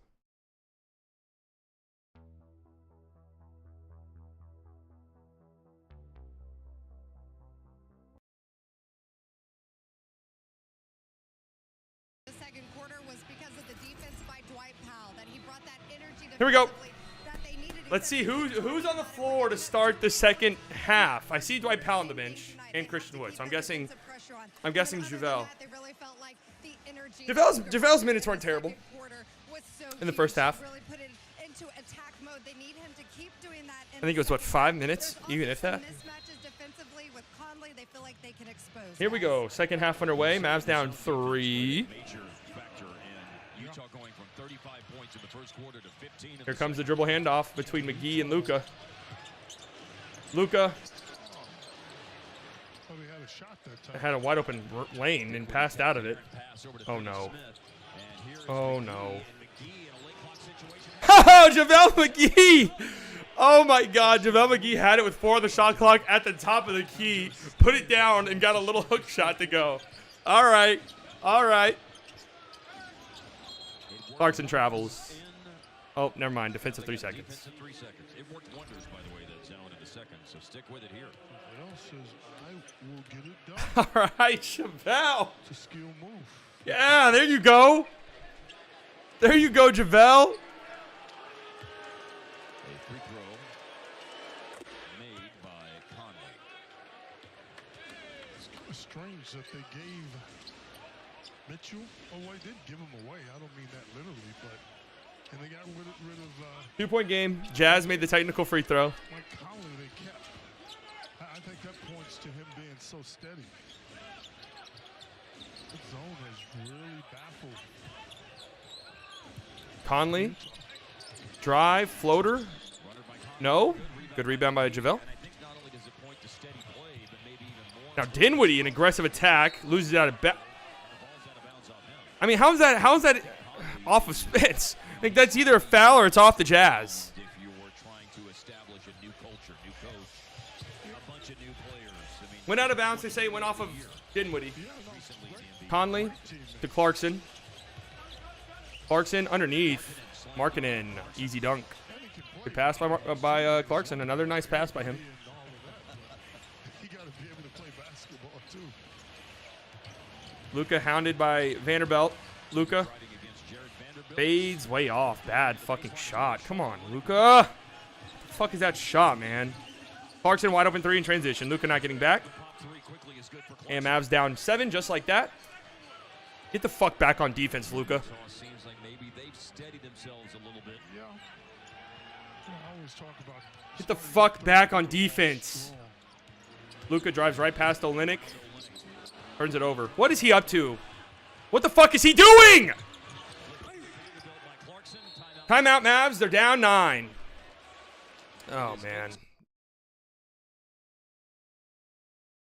The second quarter was because of the defense by Dwight Powell that he brought that energy. Here we go. Let's see who's on the floor to start the second half. I see Dwight Powell on the bench and Christian Wood. So I'm guessing JaVale. JaVale's minutes weren't terrible in the first half. I think it was, what, 5 minutes, even if that. Here we go. Second half underway. Mavs down 3. Here comes the dribble handoff between McGee and Luka. Luka had a wide open lane and passed out of it. Oh no. Oh no. Oh, JaVale McGee! Oh my God, JaVale McGee had it with 4 on the shot clock at the top of the key, put it down, and got a little hook shot to go. All right. All right. Clarkson travels. Oh, never mind. Defensive 3 seconds. It worked wonders, by the way, that sound in the second, so stick with it here. All right, JaVale. It's a skill move. Yeah, there you go. There you go, JaVale. A free throw made by Conley. It's kind of strange that they gave Mitchell away. Did give him away. I don't mean that literally, but and they got rid of 2-point game. Jazz made the technical free throw. Mike Conley. They kept. I think that points to him being so steady. The zone has really baffled. Conley. Drive. Floater. No. Good rebound by JaVale. Now Dinwiddie, an aggressive attack. Loses it out of bounds. I mean, how's that off of Spence? think that's either a foul or it's off the Jazz. If you were trying to establish a new culture, new coach, a bunch of new players. I mean, Went out of bounds. They say it went off of Dinwiddie. recently TMB. Conley to Clarkson. Clarkson underneath. Markkanen. Easy dunk. Good pass by Clarkson. Another nice pass by him. You got to be able to play basketball too. Luka hounded by Vanderbilt. Luka fades way off. Bad fucking shot. Come on, Luka. The fuck is that shot, man? Clarkson wide open 3 in transition. Luka not getting back. And Mavs down 7 just like that. Get the fuck back on defense, Luka. Seems like maybe they've steadied themselves a little bit. Yeah. I always talk about Get the fuck back on defense. Luka drives right past Olynyk. Turns it over. What is he up to? What the fuck is he doing? Timeout, Mavs. They're down 9. Oh, man.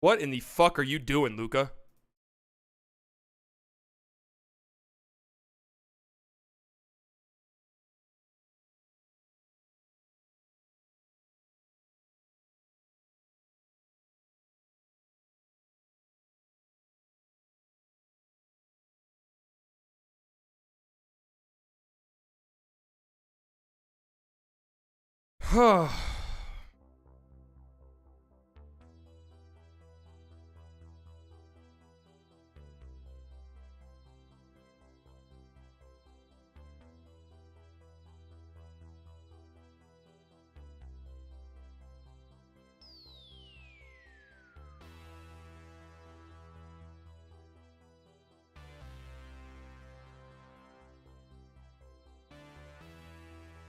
What in the fuck are you doing, Luka? Huh.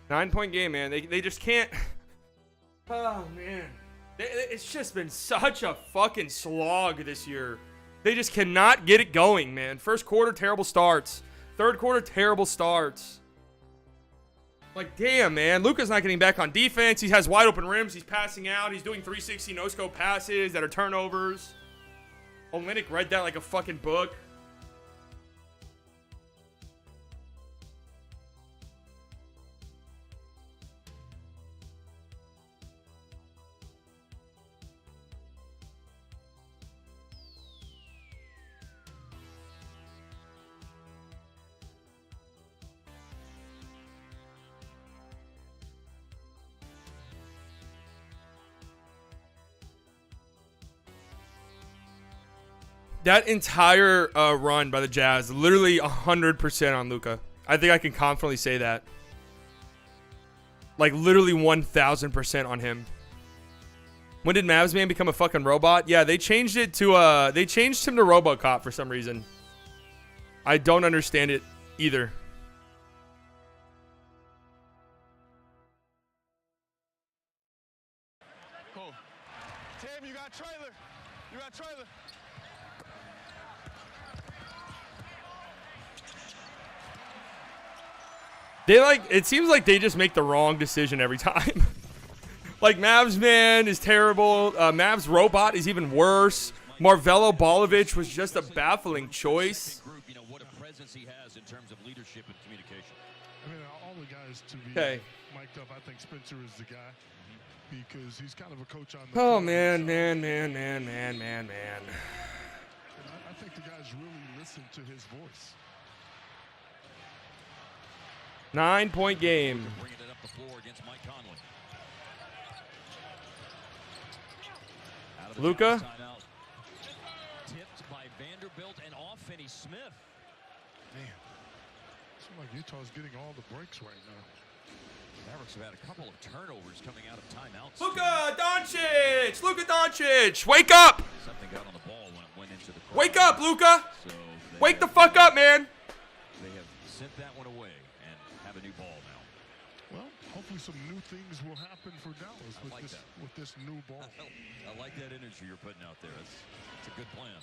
Nine-point game, man. They just can't. Oh, man. It's just been such a fucking slog this year. They just cannot get it going, man. First quarter, terrible starts. Third quarter, terrible starts. Like, damn, man. Luka's not getting back on defense. He has wide open rims. He's passing out. He's doing 360 no-scope passes that are turnovers. Olynyk read that like a fucking book. That entire run by the Jazz, literally 100% on Luka. I think I can confidently say that. Like, literally 1,000% on him. When did Mavs Man become a fucking robot? Yeah, they changed it to, they changed him to RoboCop for some reason. I don't understand it either. Cool. Tim, you got trailer. You got trailer. They it seems like they just make the wrong decision every time. Like, Mavs Man is terrible. Mavs Robot is even worse. Marvelo Balovic was just a baffling choice. You know what a presence he has in terms of leadership and communication. I mean, all the guys to be Okay. mic'd up, I think Spencer is the guy because he's kind of a coach on the Oh, field. man. And I think the guys really listen to his voice. 9-point game. Bringing it up the floor against Mike Conley. Out of the Luka. timeout. Tipped by Vanderbilt and off Finney-Smith. Man, seems like Utah's getting all the breaks right now. Mavericks have had a couple of turnovers coming out of timeouts. Luka Doncic! Luka Doncic! Wake up! Something got on the ball when it went into the crowd. Wake up, Luka! So they Wake the have- fuck up, man! They have sent that one away and have a new ball now. Well, hopefully some new things will happen for Dallas with like this that. with this new ball. I like that energy you're putting out there. It's a good plan.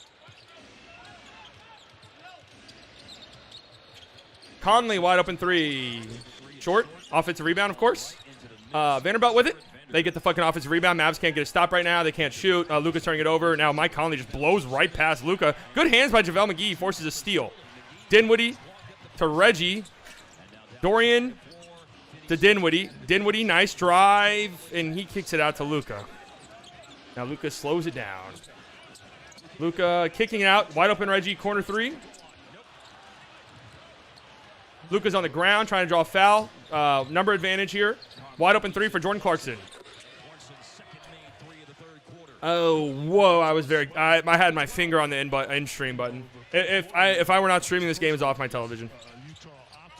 Conley wide open 3. Short. Offensive rebound, of course. Vanderbilt with it. They get the fucking offensive rebound. Mavs can't get a stop right now. They can't shoot. Luka's turning it over. Now Mike Conley just blows right past Luka. Good hands by JaVale McGee. Forces a steal. Dinwiddie to Reggie. Dorian to Dinwiddie. Dinwiddie, nice drive, and he kicks it out to Luka. Now Luka slows it down. Luka kicking it out. Wide open Reggie, corner three. Luka's on the ground trying to draw a foul. Number advantage here. Wide open three for Jordan Clarkson. Oh, whoa! I had my finger on the end stream button. If I were not streaming, this game is off my television.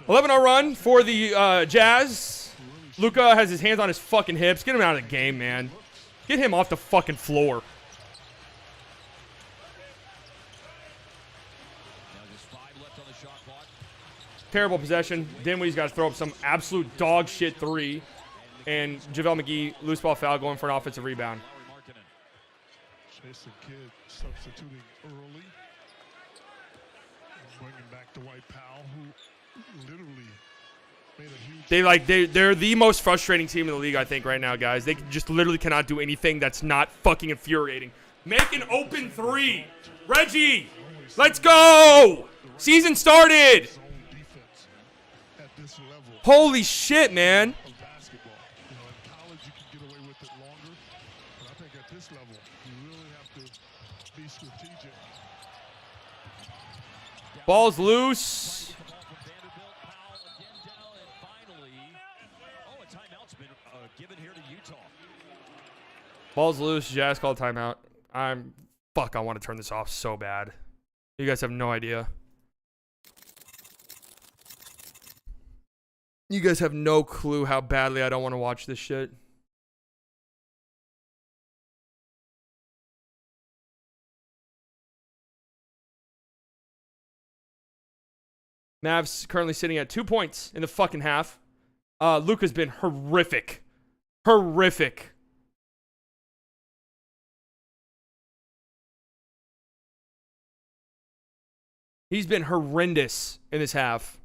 11-0 run for the Jazz. Luka has his hands on his fucking hips. Get him out of the game, man. Get him off the fucking floor. Terrible possession. Dinwiddie's got to throw up some absolute dog shit three. And JaVale McGee, loose ball foul, going for an offensive rebound. Jason Kidd substituting early. Bringing back Dwight Powell, who literally made a huge... They're the most frustrating team in the league, I think, right now, guys. They just literally cannot do anything that's not fucking infuriating. Make an open three. Reggie, let's go. Season started. Holy shit, man. Basketball. You know, in college you can get away with it longer, but I think at this level you really have to be strategic. Ball's loose. Ball's loose. Jazz called timeout. I want to turn this off so bad. You guys have no idea. You guys have no clue how badly I don't want to watch this shit. Mavs currently sitting at 2 points in the fucking half. Luka's been horrific. Horrific. He's been horrendous in this half.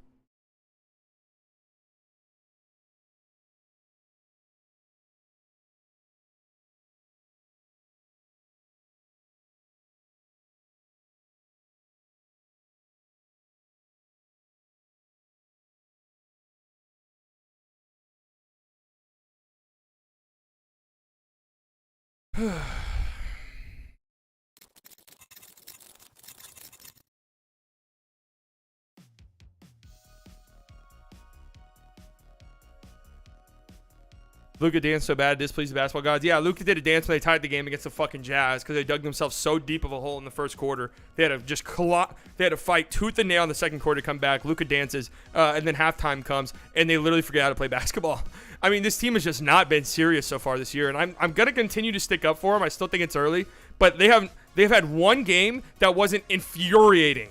Luka danced so bad, displeased the basketball gods. Yeah, Luka did a dance when they tied the game against the fucking Jazz because they dug themselves so deep of a hole in the first quarter. They had to fight tooth and nail in the second quarter to come back. Luka dances, and then halftime comes, and they literally forget how to play basketball. I mean, this team has just not been serious so far this year, and I'm gonna continue to stick up for them. I still think it's early, but they've had one game that wasn't infuriating.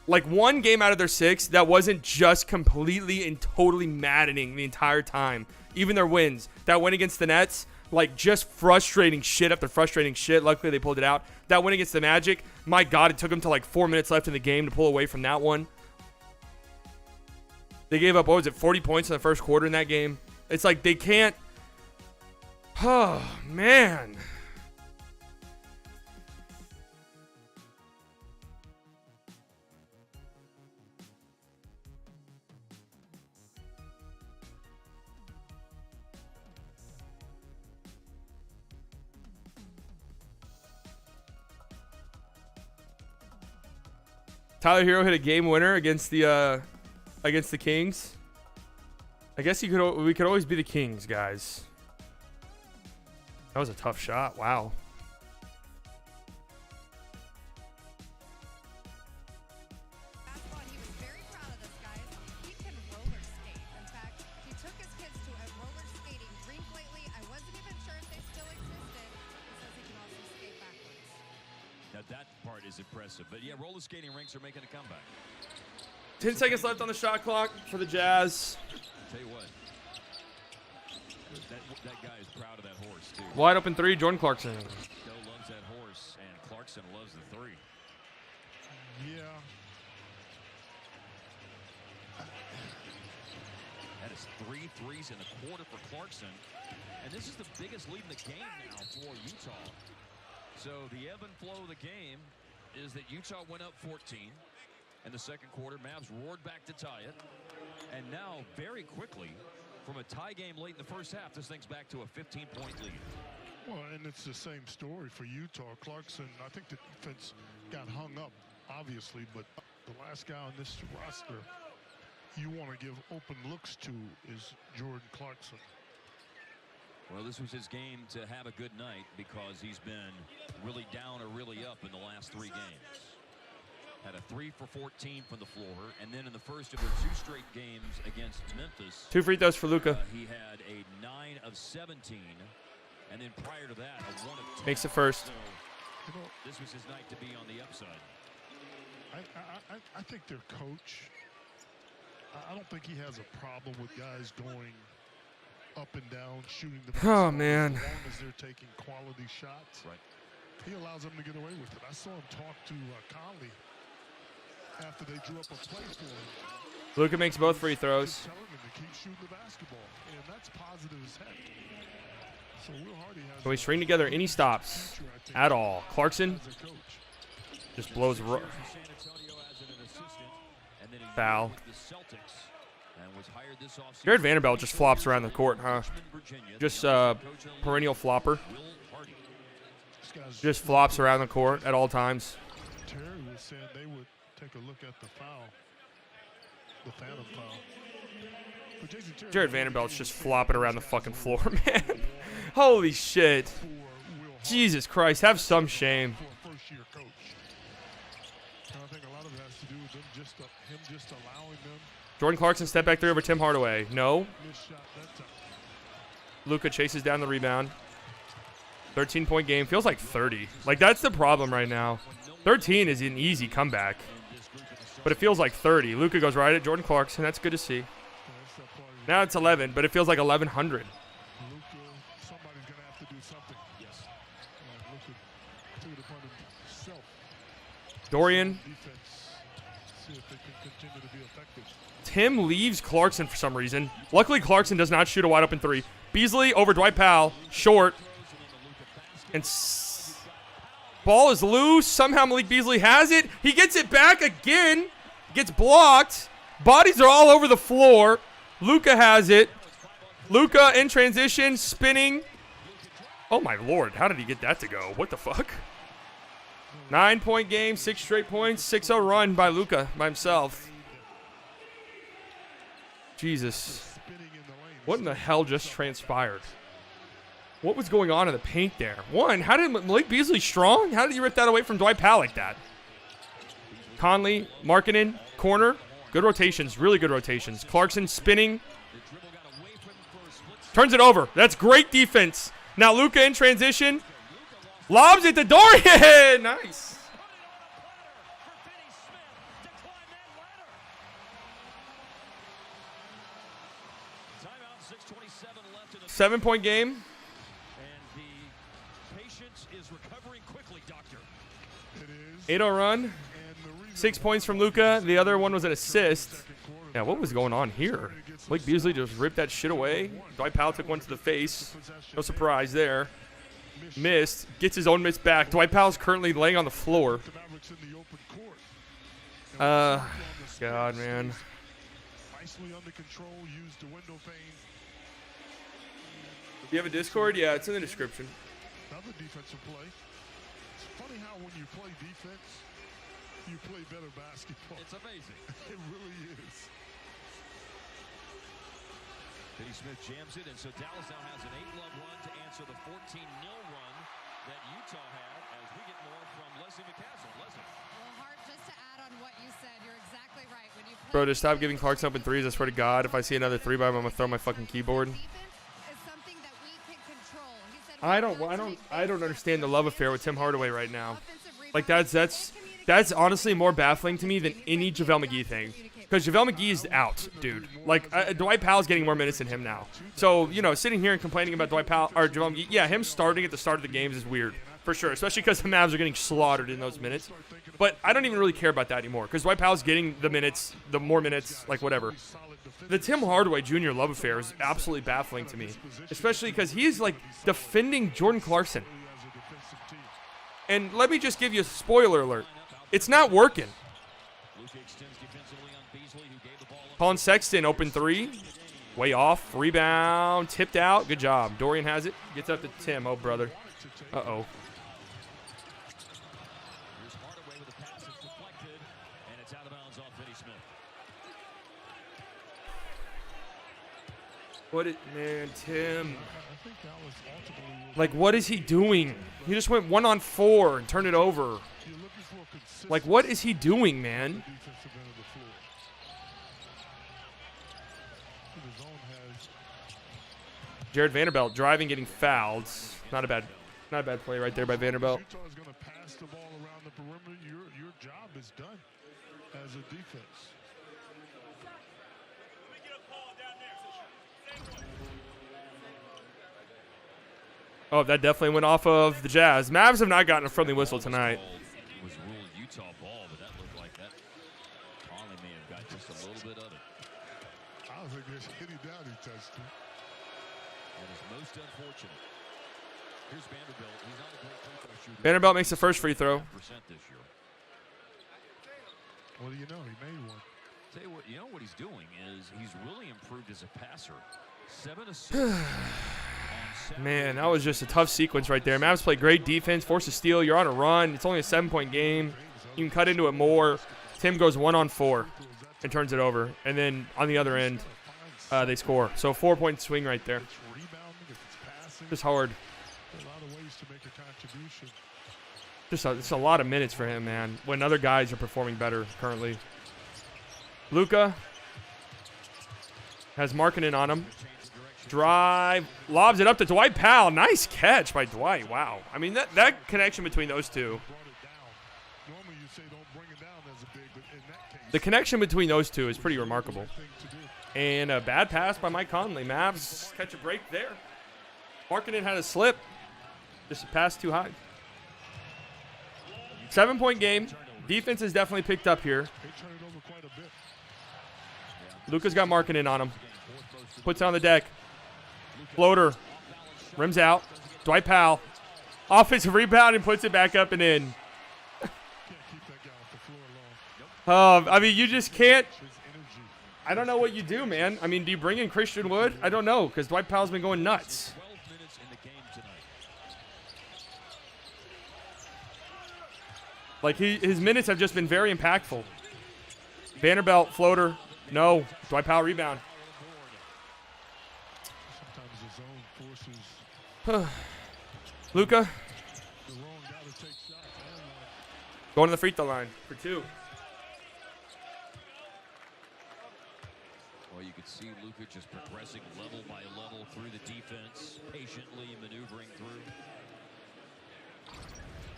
Like one game out of their 6 that wasn't just completely and totally maddening the entire time. Even their wins. That win against the Nets, like just frustrating shit after frustrating shit. Luckily, they pulled it out. That win against the Magic, my God, it took them to like 4 minutes left in the game to pull away from that one. They gave up, 40 points in the first quarter in that game. It's like they can't. Oh, man. Tyler Hero hit a game winner against the Kings. I guess we could always be the Kings, guys. That was a tough shot. Wow. Basketball, he was very proud of this, guys. He can roller skate. In fact, he took his kids to a roller skating rink lately. I wasn't even sure if they still existed. He says he can also skate backwards. Now that part is impressive. But yeah, roller skating rinks are making a comeback. 10 seconds left on the shot clock for the Jazz. Tell you what, that guy is proud of that horse too. Wide open three, Jordan Clarkson. Joe loves that horse, and Clarkson loves the three. Yeah. That is 3 threes in the quarter for Clarkson. And this is the biggest lead in the game now for Utah. So the ebb and flow of the game is that Utah went up 14 in the second quarter. Mavs roared back to tie it. And now, very quickly, from a tie game late in the first half, this thing's back to a 15-point lead. Well, and it's the same story for Utah. Clarkson, I think the defense got hung up, obviously, but the last guy on this roster you want to give open looks to is Jordan Clarkson. Well, this was his game to have a good night because he's been really down or really up in the last 3 games. Had a 3 for 14 from the floor, and then in the first of their 2 straight games against Memphis, 2 free throws for Luka. He had a 9 of 17, and then prior to that, a 1 of 10. Makes it first. So, this was his night to be on the upside. I think their coach, I don't think he has a problem with guys going up and down, shooting the Oh, man. as long as they're taking quality shots. Right. He allows them to get away with it. I saw him talk to Conley after they drew up a play for him. Luka makes both free throws. Telling him to keep shooting the basketball, and that's positive as heck. So Will Hardy has So we string together any stops future, I think, at all. Clarkson as a coach. just blows San Antonio as an assistant, and then a Foul. year with the Celtics, and was hired this offseason. Jared Vanderbilt just flops around the court, huh? Just perennial flopper. Will Hardy. This guy's Just flops around the court at all times. Terry was saying they would take a look at the foul, the phantom foul. But Jason Terry Jared Vanderbilt's just flopping around the fucking floor, man. Holy shit. for Will Hardy Jesus Christ, have some shame. for a first-year coach. And I think a lot of it has to do with them him just allowing them Jordan Clarkson step back 3 over Tim Hardaway. No. miss shot that time. Luka chases down the rebound. 13-point game. Feels like 30. Like, that's the problem right now. 13 is an easy comeback. But it feels like 30. Luka goes right at Jordan Clarkson. That's good to see. And that's that part of Now it's 11, but it feels like 1,100. Luka, somebody's going to have to do something. Yes. Luka took it upon himself. Dorian. Defense, see if they can continue to be effective. Tim leaves Clarkson for some reason. Luckily, Clarkson does not shoot a wide-open 3. Beasley over Dwight Powell. Short. And ball is loose. Somehow Malik Beasley has it. He gets it back again. Gets blocked. Bodies are all over the floor. Luka has it. Luka in transition, spinning. Oh, my Lord. How did he get that to go? What the fuck? 9-point game, 6 straight points, 6-0 run by Luka by himself. Jesus. Spinning in the lane. What in the hell just transpired? What was going on in the paint there? One, how did Malik Beasley strong? How did he rip that away from Dwight Powell like that? Conley, Markkanen, corner. Good rotations, really good rotations. Clarkson spinning. Turns it over. That's great defense. Now Luka in transition. Lobs it to Dorian. Nice. Timeout, 6:27 left in the 7-point game. and the patience is recovering quickly, doctor. It is. 8-0 run. And the reason 6 points from Luka. The other one was an assist. Yeah, what was going on here? Malik Beasley just ripped that shit away. Dwight Powell took one to the face. No surprise there. Missed. Gets his own miss back. Dwight Powell's currently laying on the floor. the Mavericks in the open court. God, man. Nicely under control, used the window pane. Do you have a Discord? Yeah, it's in the description. Another defensive play. It's funny how when you play defense, you play better basketball. It's amazing. It really is. Finney Smith jams it, and so Dallas now has an 8-love run to answer the 14-0 run that Utah had as we get more from Leslie McCaslin. Leslie. Well, Hart, just to add on what you said, you're exactly right. When you play Bro, just stop giving Clarkson open threes. I swear to God, if I see another 3 by him, I'm gonna throw my fucking keyboard. defense is something that we can control. He said I don't understand the love affair with Tim Hardaway right now. Like that's honestly more baffling to me than any JaVale McGee thing. Because JaVale McGee is out, dude. Like, Dwight Powell's getting more minutes than him now. So, you know, sitting here and complaining about Dwight Powell, or JaVale McGee, yeah, him starting at the start of the games is weird, for sure. Especially because the Mavs are getting slaughtered in those minutes. But I don't even really care about that anymore. Because Dwight Powell's getting the minutes, the more minutes, like whatever. The Tim Hardaway Jr. love affair is absolutely baffling to me. Especially because he's, like, defending Jordan Clarkson. And let me just give you a spoiler alert. It's not working. Luka extends defensively on Beasley, who gave the ball Colin Sexton, open three. Way off. Rebound. Tipped out. Good job. Dorian has it. Gets up to Tim. Oh, brother. Uh-oh. Here's Hardaway with a pass. It's deflected, and it's out of bounds off Finney Smith. What is, man, Tim. Like, what is he doing? He just went 1-on-4 and turned it over. Like, what is he doing, man? Jared Vanderbilt driving, getting fouled. Not a bad play right there by Vanderbilt. Utah is going to pass the ball around the perimeter. Your job is done as a defense. Oh, that definitely went off of the Jazz. Mavs have not gotten a friendly whistle tonight. It was ruled Utah ball, but that looked like that. Conley may have got just a little bit of it. I don't think there's any doubt he touched it. That is most unfortunate. Here's Vanderbilt. He's not a great free throw shooter. Vanderbilt makes the first free throw. Percent this year. What do you know? He made one. Tell you what he's doing is he's really improved as a passer. 7 assists. Man, that was just a tough sequence right there. Mavs play great defense, force a steal. You're on a run. It's only a 7-point game. You can cut into it more. Tim goes 1-on-4 and turns it over. And then on the other end, they score. So 4-point swing right there. Just hard. Just a lot of minutes for him, man, when other guys are performing better currently. Luka has Markkanen on him. Drive, lobs it up to Dwight Powell. Nice catch by Dwight. Wow. I mean, that connection between those two. The connection between those two is pretty remarkable. And a bad pass by Mike Conley. Mavs catch a break there. Markkanen had a slip. Just a pass too high. 7-point game. Defense has definitely picked up here. Luka's got Markkanen on him. Puts it on the deck. Floater. Rims out. Dwight Powell. Offensive rebound and puts it back up and in. I mean, you just can't. I don't know what you do, man. I mean, do you bring in Christian Wood? I don't know, because Dwight Powell's been going nuts. Like, his minutes have just been very impactful. Vanderbilt, floater. No. Dwight Powell rebound. Luka. Going to the free throw line for 2. Well, you could see Luka just progressing level by level through the defense, patiently maneuvering through.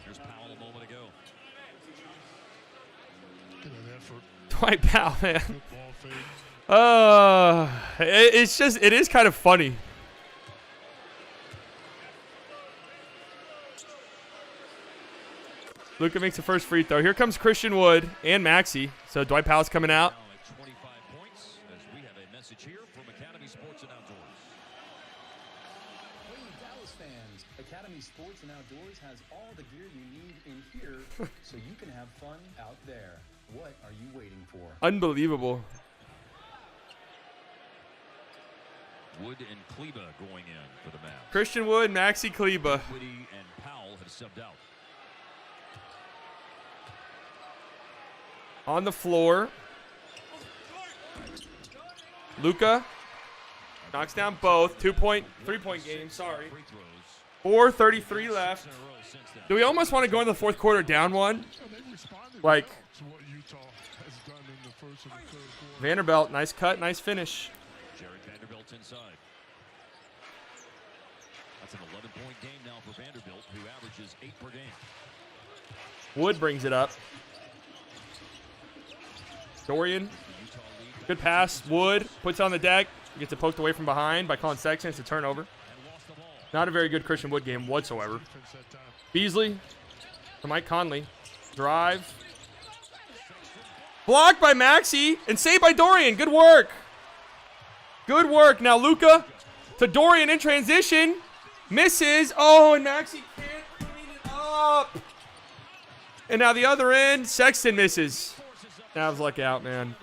There's Powell a moment ago. Dwight Powell, man. It is kind of funny. Luka makes the first free throw. Here comes Christian Wood and Maxey. So Dwight Powell's coming out. Now at 25 points, as we have a message here from Academy Sports and Outdoors. Hey, Dallas fans, Academy Sports and Outdoors has all the gear you need in here so you can have fun out there. What are you waiting for? Unbelievable. Wood and Kleba going in for the Mavs. Christian Wood, Maxey, Kleba. Woody and Powell have subbed out. On the floor. Luka knocks down both. 3-point game. Sorry. 4:33 left. Do we almost want to go into the fourth quarter down one? Like, Vanderbilt, nice cut, nice finish. Jared Vanderbilt inside. That's an 11-point game now for Vanderbilt, who averages 8 per game. Wood brings it up. Dorian, good pass. Wood puts it on the deck. Gets it poked away from behind by Colin Sexton. It's a turnover. Not a very good Christian Wood game whatsoever. Beasley to Mike Conley. Drive. Blocked by Maxey and saved by Dorian. Good work. Good work. Now Luka to Dorian in transition. Misses. Oh, and Maxey can't clean it up. And now the other end, Sexton misses. Mavs luck out, man.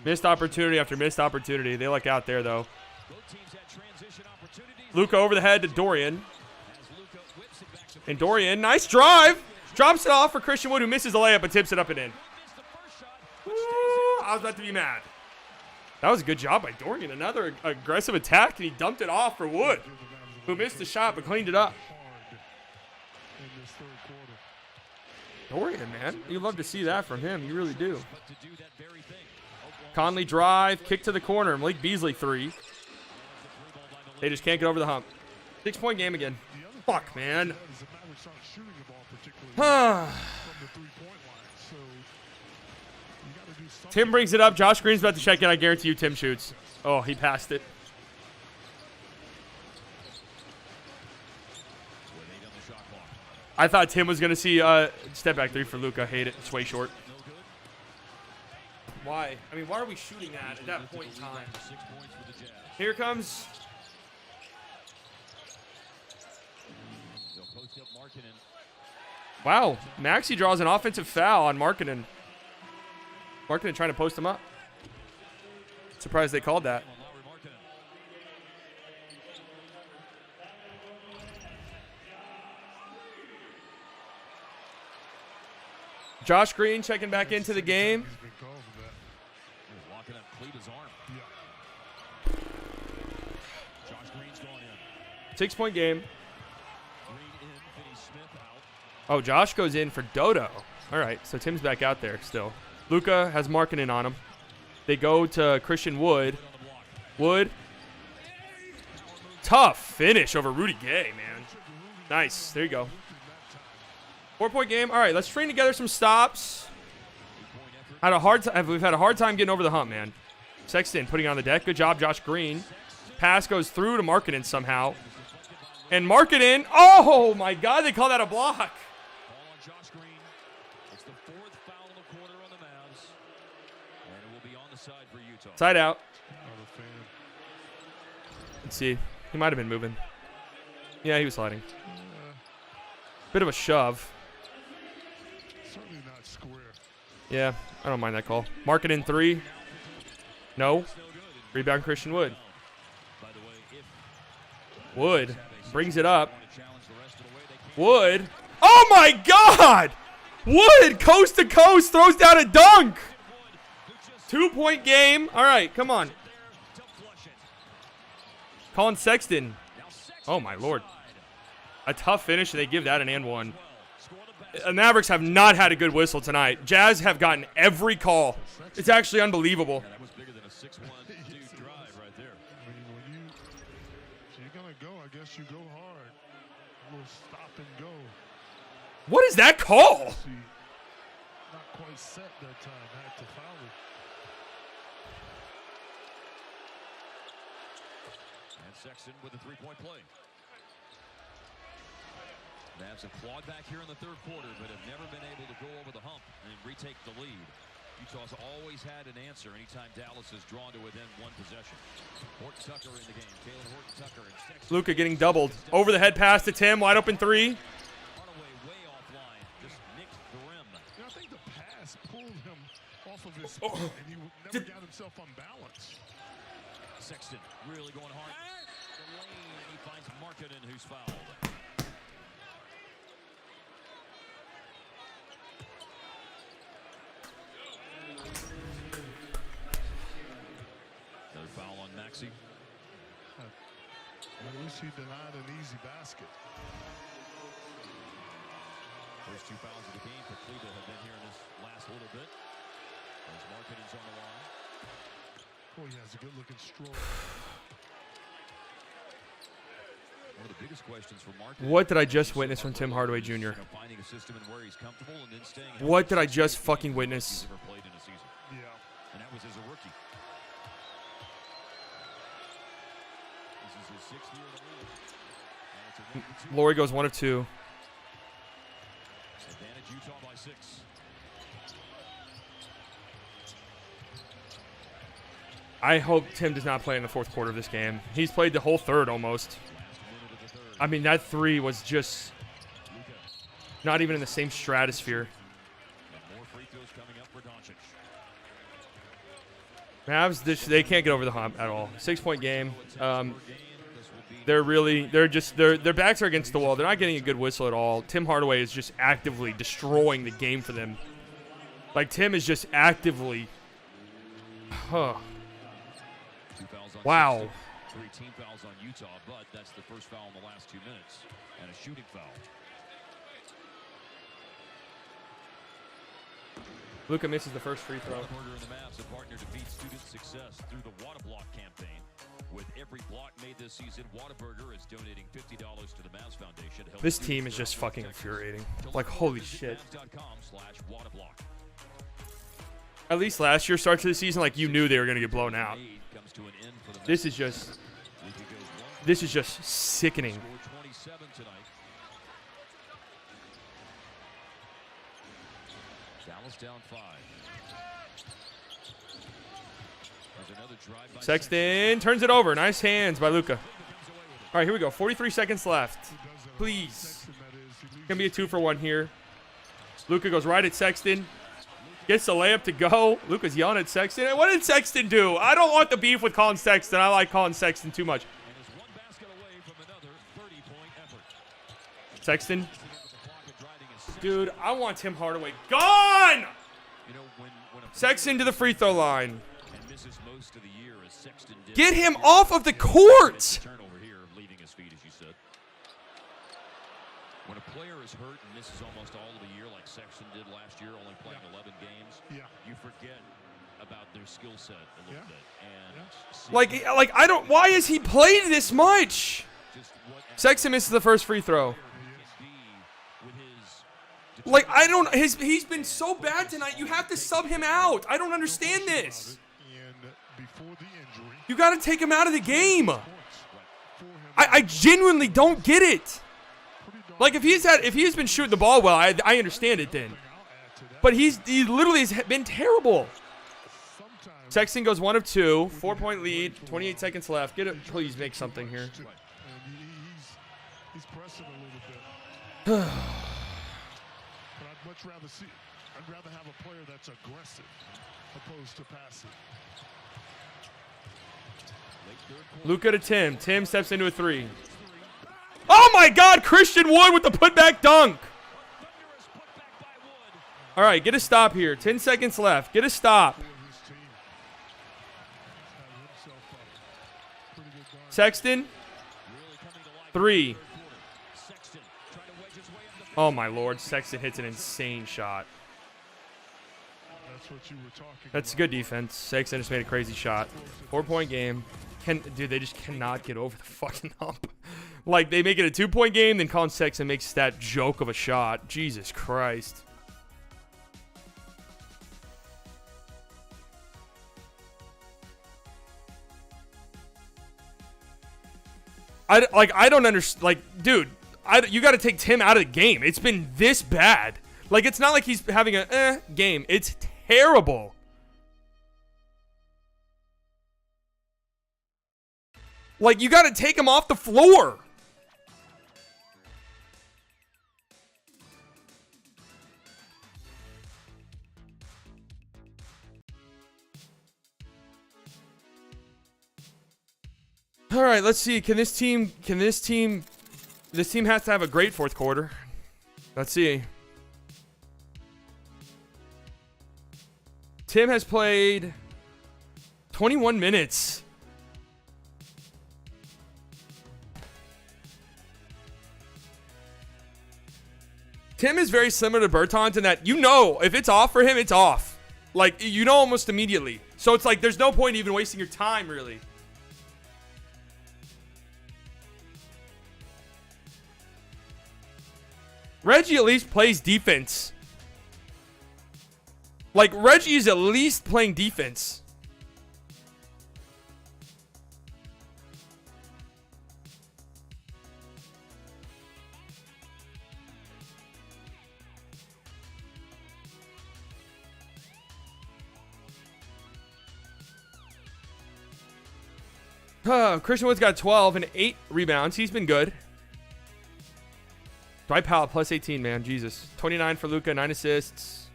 Missed opportunity after missed opportunity. They luck out there, though. Both teams had transition opportunities. Luka over the head to Dorian. And Dorian, nice drive. Drops it off for Christian Wood, who misses the layup but tips it up and in. Ooh, I was about to be mad. That was a good job by Dorian. Another aggressive attack, and he dumped it off for Wood, who missed the shot but cleaned it up. Dorian, man. You love to see that from him. You really do. Conley drive, kick to the corner. Malik Beasley 3. They just can't get over the hump. 6-point game again. Fuck, man. Tim brings it up. Josh Green's about to check in. I guarantee you Tim shoots. Oh, he passed it. I thought Tim was going to see step back 3 for Luka. Hate it. It's way short. Why? I mean, why are we shooting that at that point in time? Here comes. Wow. Maxey draws an offensive foul on Markkanen. Markkanen trying to post him up. Surprised they called that. Josh Green checking back into the game. 6-point game. Oh, Josh goes in for Dodo. All right, so Tim's back out there still. Luka has Markkanen on him. They go to Christian Wood. Wood. Tough finish over Rudy Gay, man. Nice. There you go. 4-point game. All right, let's string together some stops. We've had a hard time getting over the hump, man. Sexton putting it on the deck. Good job, Josh Green. Pass goes through to Markkanen somehow. And Markkanen. Oh, my God. They call that a block. Side out. Let's see. He might have been moving. Yeah, he was sliding. Bit of a shove. Certainly not square. Yeah, I don't mind that call. Markkanen 3. No. Rebound Christian Wood. Wood brings it up. Wood. Oh, my God! Wood, coast to coast, throws down a dunk. 2-point game. All right, come on. Colin Sexton. Oh, my Lord. A tough finish, and they give that an and one. The Mavericks have not had a good whistle tonight. Jazz have gotten every call. It's actually unbelievable. That was bigger than a 6-1 drive right there. I mean, if you're going to go, I guess you go hard. A little stop and go. What is that call? See, not quite set that time. Had to foul it. And Sexton with a 3-point play. Mavs have clawed back here in the third quarter, but have never been able to go over the hump and retake the lead. Utah's always had an answer anytime Dallas has drawn to within one possession. Horton Tucker in the game. Taylor Horton Tucker and Sexton. Luka getting doubled. Over the head pass to Tim. Wide open 3. Hardaway way offline. Just nicked the rim. I think the pass pulled him off of his feet, and he never got himself unbalanced. Sexton really going hard. The lane, and he finds Markkanen, who's fouled. Another foul on Maxey. At least he denied an easy basket. First 2 fouls of the game for Cleveland have been here in this last little bit. As Markkanen's on the line. Boy, he has a good-looking stroke. One of the biggest questions for Markkanen. What did I just witness from Tim Hardaway Jr.? Finding a system in where he's comfortable and then staying. What did I just fucking witness? He's ever played in a season. Yeah. And that was as a rookie. This is his 6th year in the league. And it's a 1-2. Laurie goes 1 of 2. Advantage Utah by 6. I hope Tim does not play in the fourth quarter of this game. He's played the whole third almost. I mean, that 3 was just not even in the same stratosphere. And more free throws coming up for Doncic. Mavs, they can't get over the hump at all. 6-point game. Their backs are against the wall. They're not getting a good whistle at all. Tim Hardaway is just actively destroying the game for them. Like, Tim is just actively. Huh. Wow. 3 team fouls on Utah, but that's the first foul in the last 2 minutes and a shooting foul. Luka misses the first free throw. Whataburger and the Mavs have partnered to beat student success through the Water Block campaign. With every block made this season, Whataburger is donating $50 to the Mavs Foundation. To help This team is just fucking infuriating. Like, holy shit. Mavs.com/WhataBlock. At least last year, start to the season, like, you knew they were going to get blown out. This is just sickening. Scored 27 tonight. Dallas down 5. There's another drive by Sexton turns it over. Nice hands by Luka. All right, here we go. 43 seconds left. Please. Gonna be a 2-for-1 here. Luka goes right at Sexton. Gets the layup to go. Luka's yelling at Sexton. What did Sexton do? I don't want the beef with Colin Sexton. I like Colin Sexton too much. And is one basket away from another 30-point effort. Sexton. Dude, I want Tim Hardaway gone! You know, when a Sexton to the free throw line. and misses most of the year as Sexton did. Get him off of the court! Turnover here, leaving his feet, as you said. When a player is hurt and misses almost all of the year, like Sexton did last year, only playing 11 games, you forget about their skill set a little bit. And Like I don't. Why is he played this much? just what Sexton misses the first free throw. can be with his Like I don't. He's been so bad tonight. You have to sub him out. I don't understand this. And before the injury, You got to take him out of the game. for him, I genuinely don't get it. Like if he's been shooting the ball well, I understand it then. I'll add to that. But he literally has been terrible. Sometimes Sexton goes 1 of 2, 4-point lead, 28 seconds left. Get it, please make something here. and he's pressing a little bit. But I'd much rather I'd rather have a player that's aggressive opposed to passive. Luka to Tim. Tim steps into a 3. Oh my God, Christian Wood with the putback dunk. All right, get a stop here. 10 seconds left. Get a stop. His team has himself up. Pretty good guard. Sexton, 3. Sexton trying to wedge his way into Oh my Lord, Sexton hits an insane shot. That's what you were talking That's about. good defense. Sexton just made a crazy shot. 4-point game. Dude, they just cannot get over the fucking hump. Like, they make it a 2-point game, then Colin Sexton makes that joke of a shot. Jesus Christ. I don't understand. Like, dude, you got to take Tim out of the game. It's been this bad. Like, it's not like he's having a game. It's terrible. Like, you got to take him off the floor. All right, let's see. This team has to have a great fourth quarter. Let's see. Tim has played 21 minutes. Tim is very similar to Bertans in that, if it's off for him, it's off. Like, almost immediately. So it's like there's no point even wasting your time, really. Reggie at least plays defense. Like, Reggie is at least playing defense. Christian Wood's got 12 and 8 rebounds. He's been good. Dwight Powell plus 18, man. Jesus. 29 for Luka, 9 assists.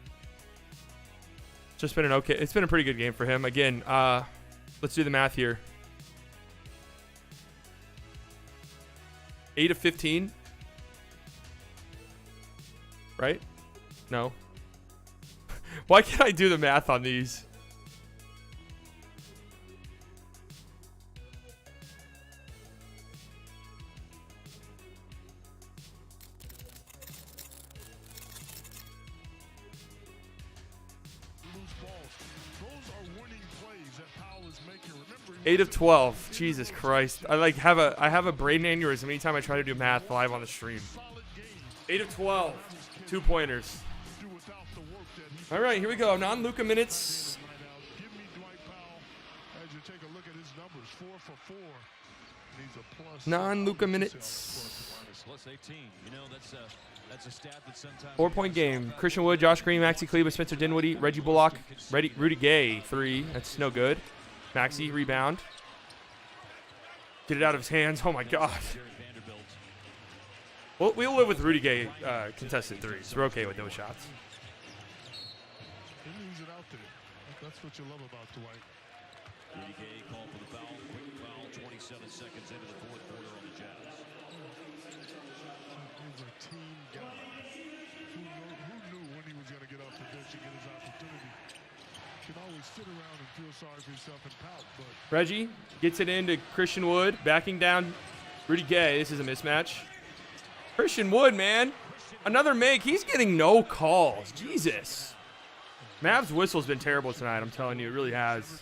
Just been an okay. It's been a pretty good game for him. Again, let's do the math here. 8 of 15. Right? No. Why can't I do the math on these? Loose balls. Those are winning plays that Powell is making. Remember, 8 of 12. Jesus Christ. I have a brain aneurysm anytime I try to do math live on the stream. 8 of 12. 2-pointers. do without the work that he All right, here we go. Non-Luka minutes. right out. Give me Dwight Powell as you take a look at his numbers. 4 for 4. Needs a plus. Non-Luka minutes. Plus 18. You know, that's a stat that sometimes 4-point game. Christian Wood, Josh Green, Maxi Kleber, Spencer Dinwiddie, Reggie Bullock, Rudy Gay, 3. That's no good. Maxi, rebound. Get it out of his hands. Oh, my God. Jared Vanderbilt. Well, we'll live with Rudy Gay contested threes. We're okay with those shots. He leaves it out there. That's what you love about Dwight. Rudy Gay called for the foul. Quick foul. 27 seconds into the fourth quarter on the Jazz. He's a team guy. Who knew when he was going to get off the bench and get his opportunity? You can always sit around and feel sorry for yourself and pout, but Reggie gets it into Christian Wood, backing down Rudy Gay. This is a mismatch. Christian Wood, man. Another make. He's getting no calls. Jesus. Mavs' whistle's been terrible tonight. I'm telling you, it really has.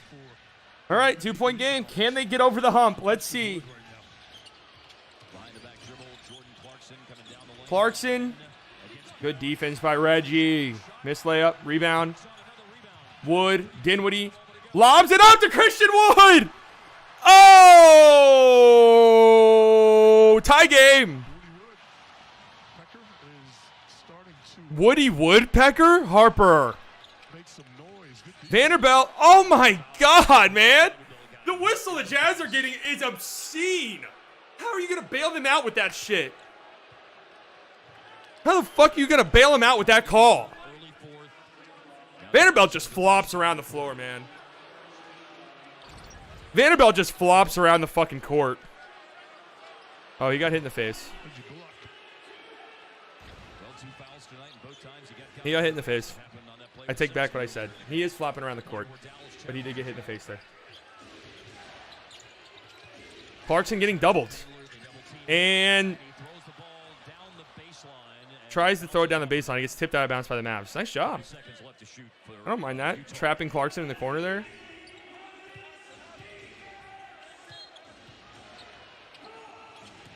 All right, 2-point game. Can they get over the hump? Let's see. Behind the back dribble, Jordan Clarkson coming down the lane. Clarkson. Good defense by Reggie. Missed layup. Rebound. Wood. Dinwiddie. Lobs it up to Christian Wood. Oh! Tie game. Pecker is starting to Woody Woodpecker? Harper. make some noise. Good defense. Vanderbilt. Oh my God, man. The whistle the Jazz are getting is obscene. How are you going to bail them out with that shit? How the fuck are you going to bail them out with that call? Early fourth. Vanderbilt just flops around the floor, man. Vanderbilt just flops around the fucking court. Oh, he got hit in the face. Reggie Bullock. Well, 2 fouls tonight, and both times He got hit in the face. happened on that play. I take back what I said. He is flopping around the court, but he did get hit in the face there. Clarkson getting doubled. And He throws the ball down the baseline. And tries to throw it down the baseline. He gets tipped out of bounds by the Mavs. Nice job. seconds left to shoot for I don't mind that. Trapping Clarkson in the corner there.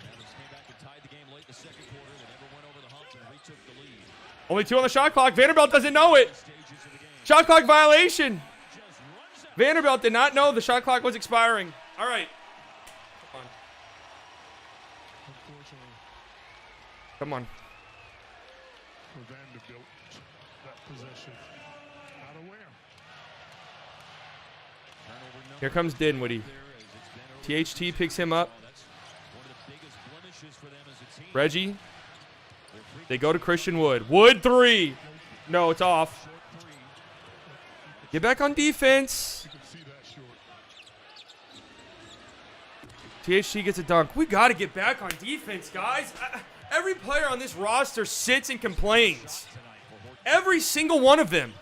Mavericks came back and tied the game late in the second quarter. They never went over the hump and retook the lead. Only 2 on the shot clock. Vanderbilt doesn't know it. Stages of the game. Shot clock violation. Just runs it. Vanderbilt did not know the shot clock was expiring. All right. Unfortunately Come on. for Vanderbilt, that possession out of where? Turnover number Here comes Dinwiddie. there as it's been over. THT picks him up. That's one of the biggest blemishes for them as a team. Reggie. They go to Christian Wood. Wood 3. No, it's off. Short three. Get back on defense. You can see that short. THT gets a dunk. We got to get back on defense, guys. Every player on this roster sits and complains. Every single one of them.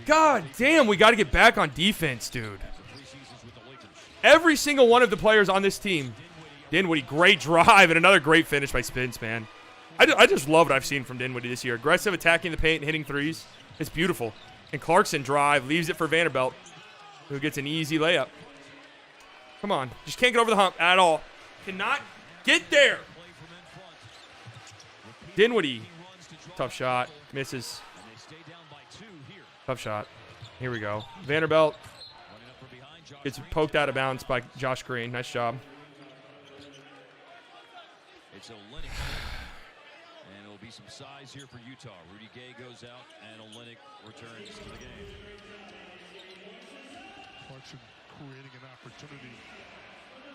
God damn, we got to get back on defense, dude. 3 seasons with the Lakers. Every single one of the players on this team. Dinwiddie, great drive and another great finish by Spence, man. I just love what I've seen from Dinwiddie this year. Aggressive, attacking the paint and hitting threes. It's beautiful. And Clarkson drive, leaves it for Vanderbilt, who gets an easy layup. Come on. Just can't get over the hump at all. Cannot get there. Play from in front. Dinwiddie. Runs to draw Tough shot. Misses. and they stay down by 2 here. Tough shot. Here we go. Vanderbilt Running up from behind. Josh gets Green. poked out of bounds by Josh Green. Nice job. It's Olynyk. And it'll be some size here for Utah. Rudy Gay goes out, and Olynyk returns to the game. Clarkson creating an opportunity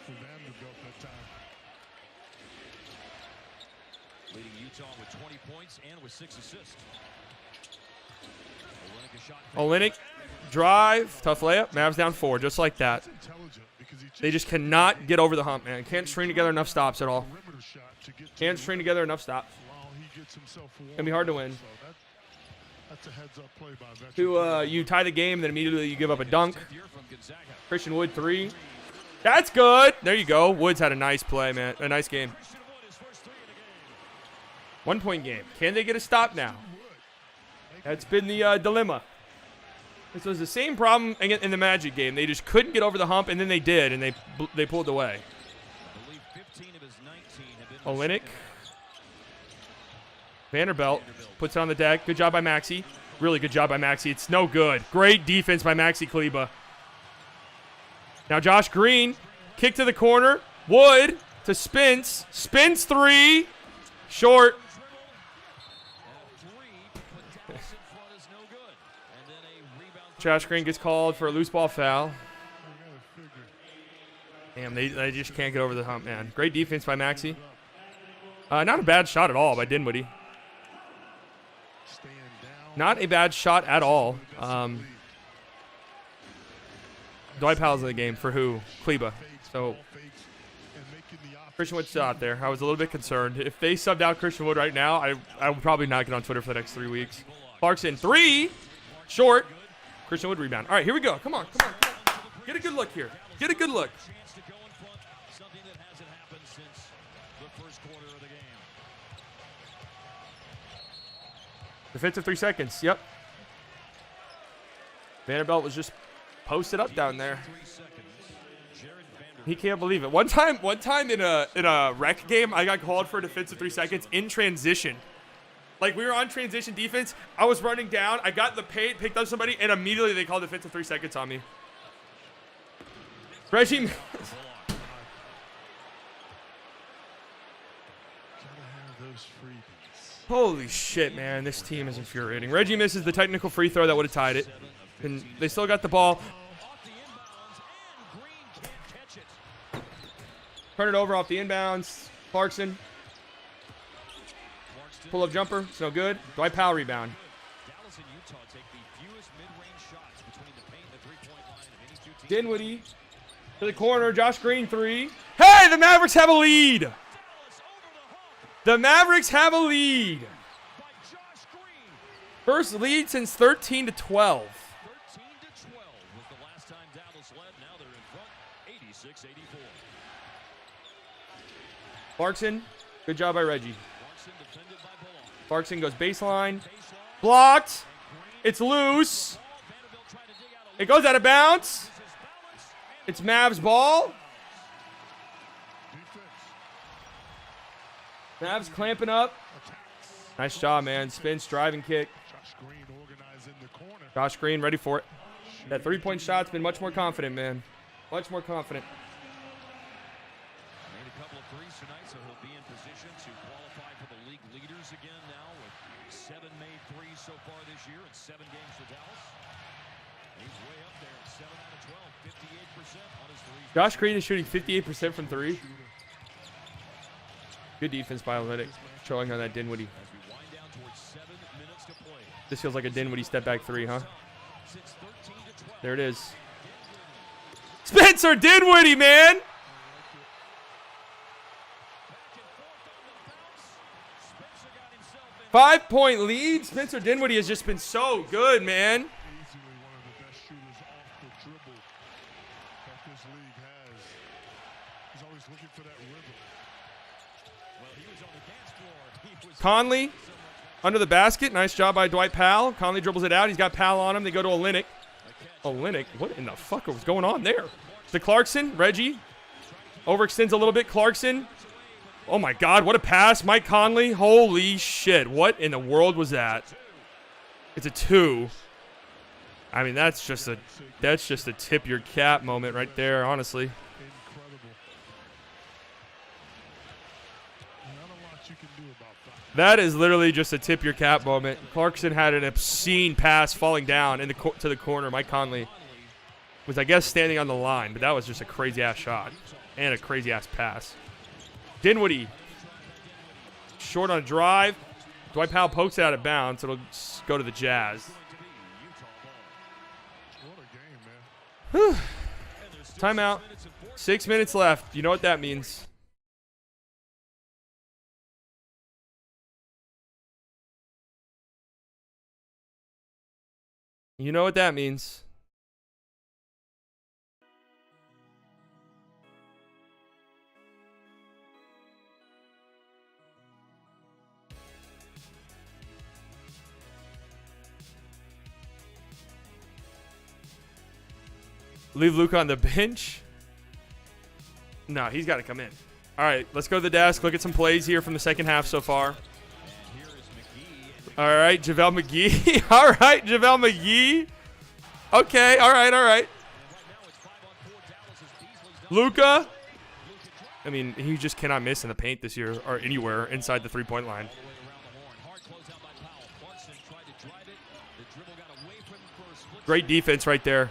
for Vanderbilt that time. Leading Utah with 20 points and with 6 assists. Olynyk is Olynyk, drive, tough layup. Mavs down 4, just like that. They just cannot get over the hump, man. Can't string together enough stops at all. Can't string together enough stops. Gonna be hard to win. You tie the game, then immediately you give up a dunk. Christian Wood 3. That's good. There you go. Woods had a nice play, man. A nice game. 1-point game. Can they get a stop now? That's been the dilemma. This was the same problem in the Magic game. They just couldn't get over the hump, and then they did, and they pulled away. Olynyk. Vanderbilt puts it on the deck. Good job by Maxey. Really good job by Maxey. It's no good. Great defense by Maxey Kleber. Now Josh Green. Kick to the corner. Wood to Spence. Spence 3. Short. Josh Green gets called for a loose ball foul. Damn, they just can't get over the hump, man. Great defense by Maxey. Not a bad shot at all by Dinwiddie. Not a bad shot at all. Dwight Powell's in the game for who? Kleber. So Christian Wood's still out there. I was a little bit concerned. If they subbed out Christian Wood right now, I would probably not get on Twitter for the next 3 weeks. Clarkson 3. Short. Christian Wood rebound. All right, here we go. Come on. Get a good look here. Get a good look. Defensive 3 seconds. Yep. Vanderbilt was just posted up down there. He can't believe it. One time in a rec game, I got called for a defensive 3 seconds in transition. Like, we were on transition defense. I was running down. I got the paint, picked up somebody, and immediately they called defensive 3 seconds on me. Reggie. Holy shit, man. This team is infuriating. Reggie misses the technical free throw that would have tied it. And they still got the ball. Turn it over off the inbounds. Clarkson. Pull-up jumper. It's no good. Dwight Powell rebound. Dinwiddie to the corner. Josh Green 3. Hey, the Mavericks have a lead. The Mavericks have a lead. First lead since 13 to 12. 13 to 12 was the last time Dallas led. Now they're in front, 86-84. Clarkson, good job by Reggie. Clarkson goes baseline. Blocked. It's loose. It goes out of bounds. It's Mavs ball. Mavs clamping up. Nice job, man. Spins, driving kick. Josh Green ready for it. That 3-point shot's been much more confident, man. Much more confident. Made a couple of threes tonight, so he'll be in position to qualify for the league leaders again now with 7 made threes so far this year in 7 games for Dallas. He's way up there at 7 out of 12, 58% on his threes. Josh Green is shooting 58% from 3. Good defense by Olynyk, showing on that Dinwiddie. This feels like a Dinwiddie step back 3, huh? There it is. Spencer Dinwiddie, man! Five-point lead. Spencer Dinwiddie has just been so good, man. Conley under the basket. Nice job by Dwight Powell. Conley dribbles it out. He's got Powell on him. They go to Olynyk. Olynyk, what in the fuck was going on there? To Clarkson. Reggie overextends a little bit. Clarkson. Oh my God, what a pass. Mike Conley. Holy shit. What in the world was that? It's a 2. I mean, that's just a tip your cap moment right there, honestly. That is literally just a tip your cap moment. Clarkson had an obscene pass falling down to the corner. Mike Conley was, I guess, standing on the line, but that was just a crazy-ass shot and a crazy-ass pass. Dinwiddie, short on a drive. Dwight Powell pokes it out of bounds. It'll go to the Jazz. Whew. Timeout. 6 minutes left. You know what that means. You know what that means. Leave Luka on the bench? No, he's got to come in. All right, let's go to the desk. Look at some plays here from the second half so far. All right, JaVale McGee. All right, JaVale McGee. Okay, all right, all right. Luka. I mean, he just cannot miss in the paint this year or anywhere inside the three-point line. Great defense right there.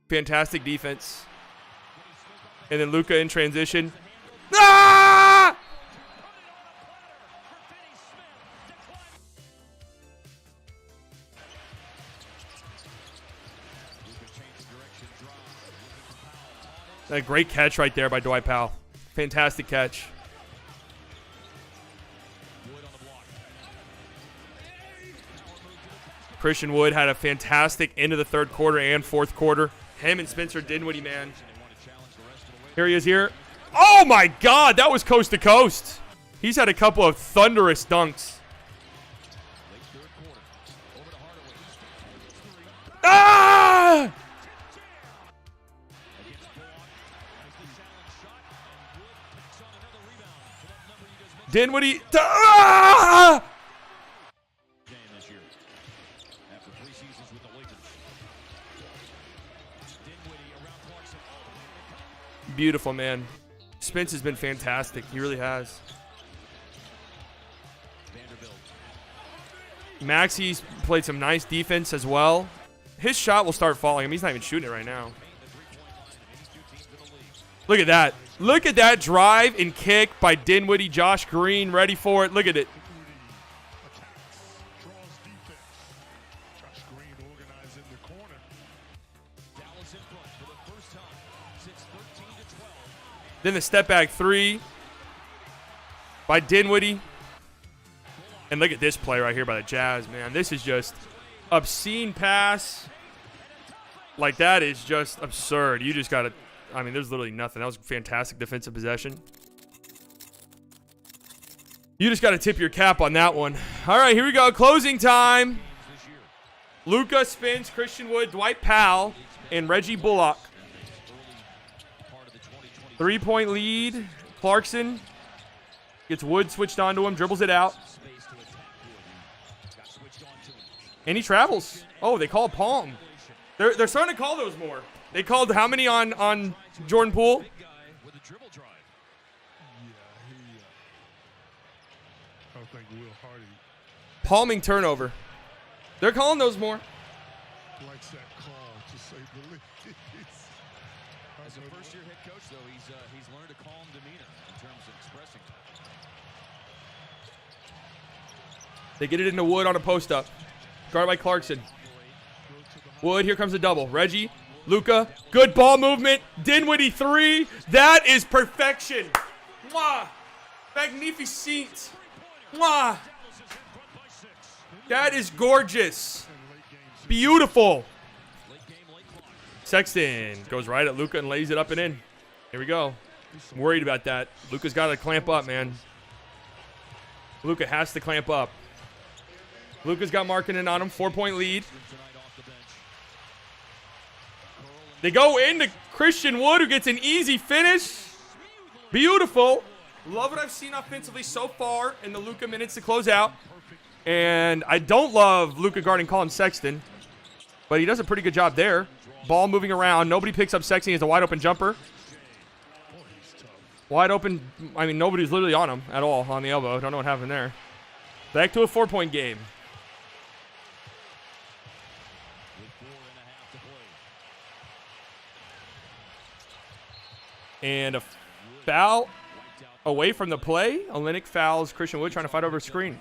Fantastic defense. And then Luka in transition. Ah! A great catch right there by Dwight Powell. Fantastic catch. Christian Wood had a fantastic end of the third quarter and fourth quarter. Him and Spencer Dinwiddie, man. Here he is here. Oh, my God. That was coast to coast. He's had a couple of thunderous dunks. Ah! Dinwiddie. Ah! Beautiful, man. Spence has been fantastic. He really has. Maxi's played some nice defense as well. His shot will start falling. I mean, he's not even shooting it right now. Look at that. Look at that drive and kick by Dinwiddie. Josh Green ready for it. Look at it. Then the step back three by Dinwiddie. And look at this play right here by the Jazz, man. This is just obscene pass. Like, that is just absurd. You just got to, I mean, there's literally nothing. That was fantastic defensive possession. You just got to tip your cap on that one. All right, here we go. Closing time. Luka, Spence, Christian Wood, Dwight Powell, and Reggie Bullock. 3-point lead. Clarkson gets Wood switched onto him, dribbles it out. And he travels. Oh, they call palm. They're starting to call those more. They called how many on Jordan Poole? Palming turnover. They're calling those more. Likes that call, to say the least. As a first-year head coach, though, he's learned a calm demeanor in terms of expressing. They get it into Wood on a post-up. Guarded by Clarkson. Wood, here comes a double. Reggie, Luka, good ball movement. Dinwiddie three. That is perfection. Mwah. Magnificent. Mwah. That is gorgeous. Beautiful. Sexton goes right at Luka and lays it up and in. Here we go. I'm worried about that. Luka's got to clamp up, man. Luka has to clamp up. Luka's got Markkanen on him. 4-point lead. They go into Christian Wood, who gets an easy finish. Beautiful. Love what I've seen offensively so far in the Luka minutes to close out. And I don't love Luka guarding Colin Sexton, but he does a pretty good job there. Ball moving around. Nobody picks up Sexton. He has a wide open jumper. Wide open. I mean, nobody's literally on him at all on the elbow. Don't know what happened there. Back to a 4-point game. And a foul away from the play. Olynyk fouls Christian Wood trying to fight over a screen.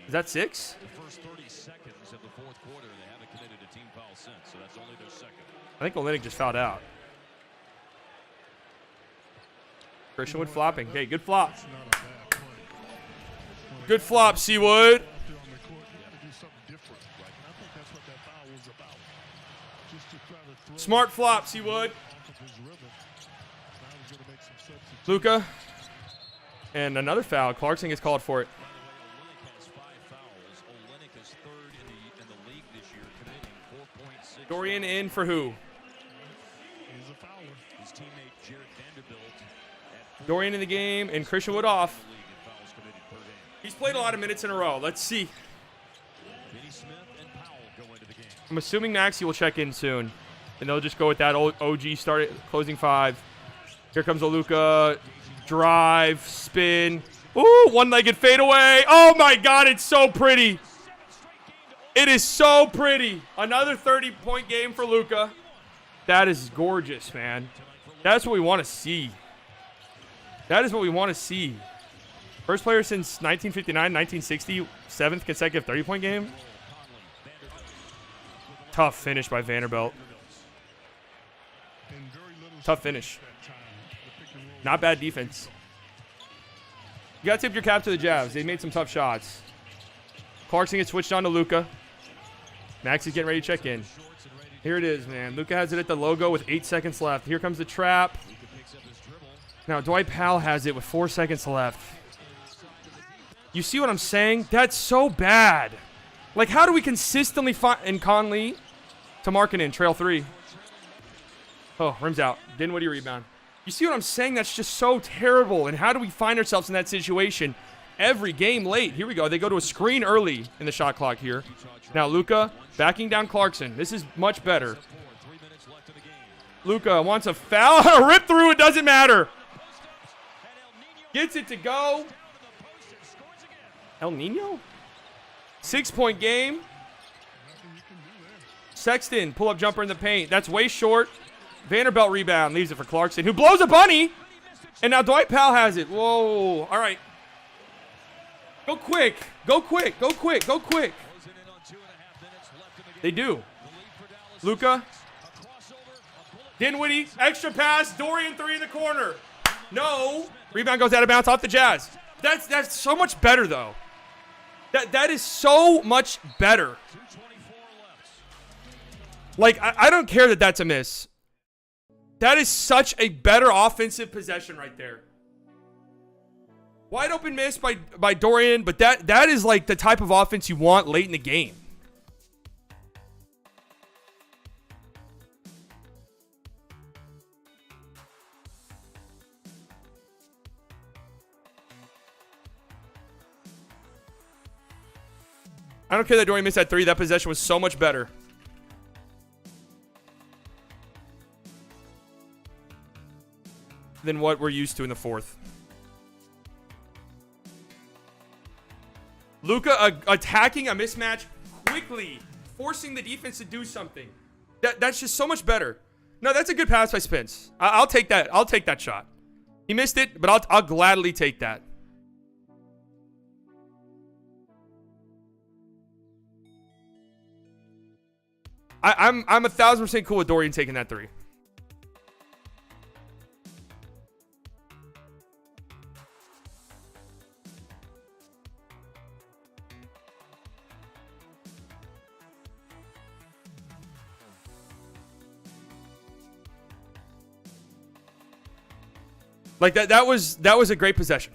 Is that 6? The first 30 seconds of the fourth quarter, they haven't committed a team foul foul since, so that's only their second. I think Olenek just fouled out. Christian Wood flopping. Okay, good flop. It's not a bad play. Good flop, Seawood. Out there on the court, you got to do something different, right? And I think that's what that foul was about. Just to try to throw Smart flop, Seawood. off of his rhythm. Now he's going to make some substitutions. Luka. And another foul. Clarkson gets called for it. By the way, Olenek has 5 fouls. Olenek is third in the league this year, committing 4.6. Dorian in for who? He's a fouler. His teammate Jared Vanderbilt at Dorian in the game and Christian Wood off. league in fouls committed per game. He's played a lot of minutes in a row. Let's see. Vinny Smith and Powell go into the game. I'm assuming Maxey will check in soon. And they'll just go with that old OG start closing 5. Here comes a Luka. Drive, spin. Ooh, one-legged fadeaway. Oh my God, it's so pretty. It is so pretty. Another 30-point game for Luka. That is gorgeous, man. That's what we want to see. That is what we want to see. First player since 1959, 1960, 7th consecutive 30-point game. Tough finish by Vanderbilt. And very little Tough finish. that time. The pick and roll. Not bad defense. You got to tip your cap to the Javs. They made some tough shots. Clarkson gets switched on to Luka. Max is getting ready to check in. Here it is, man. Luka has it at the logo with 8 seconds left. Here comes the trap. Now Dwight Powell has it with 4 seconds left. You see what I'm saying? That's so bad. Like, how do we consistently find... And Conley to Markkanen, trail 3. Oh, rims out. Dinwiddie rebound. You see what I'm saying? That's just so terrible. And how do we find ourselves in that situation every game late? Here we go. They go to a screen early in the shot clock here. Now Luka backing down Clarkson. This is much better. Luka wants a foul. A rip through. It doesn't matter. Gets it to go. El Nino? 6-point game. Sexton, pull-up jumper in the paint. That's way short. Vanderbilt rebound. Leaves it for Clarkson, who blows a bunny. And now Dwight Powell has it. Whoa. All right. Go quick. Go quick. Go quick. Go quick. They do. Luka. Dinwiddie. Extra pass. Dorian 3 in the corner. No. Rebound goes out of bounds off the Jazz. That's so much better, though. That is so much better. Like, I don't care that that's a miss. That is such a better offensive possession right there. Wide open miss by Dorian, but that is like the type of offense you want late in the game. I don't care that Dorian missed that 3. That possession was so much better. Than what we're used to in the 4th. Luka attacking a mismatch quickly, forcing the defense to do something. That's just so much better. No, that's a good pass by Spence. I'll take that. I'll take that shot. He missed it, but I'll gladly take that. I'm 1,000% cool with Dorian taking that 3. Like that was a great possession.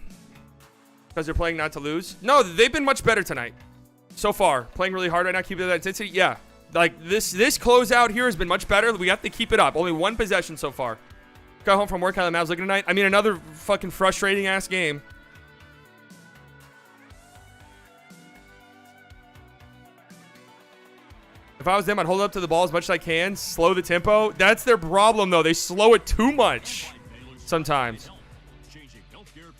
Because they're playing not to lose. No, they've been much better tonight. So far. Playing really hard right now, keeping that intensity. Yeah. Like this closeout here has been much better. We have to keep it up. Only 1 possession so far. Got home from work, how the Mavs looking tonight. I mean, another fucking frustrating ass game. If I was them, I'd hold up to the ball as much as I can. Slow the tempo. That's their problem, though. They slow it too much sometimes.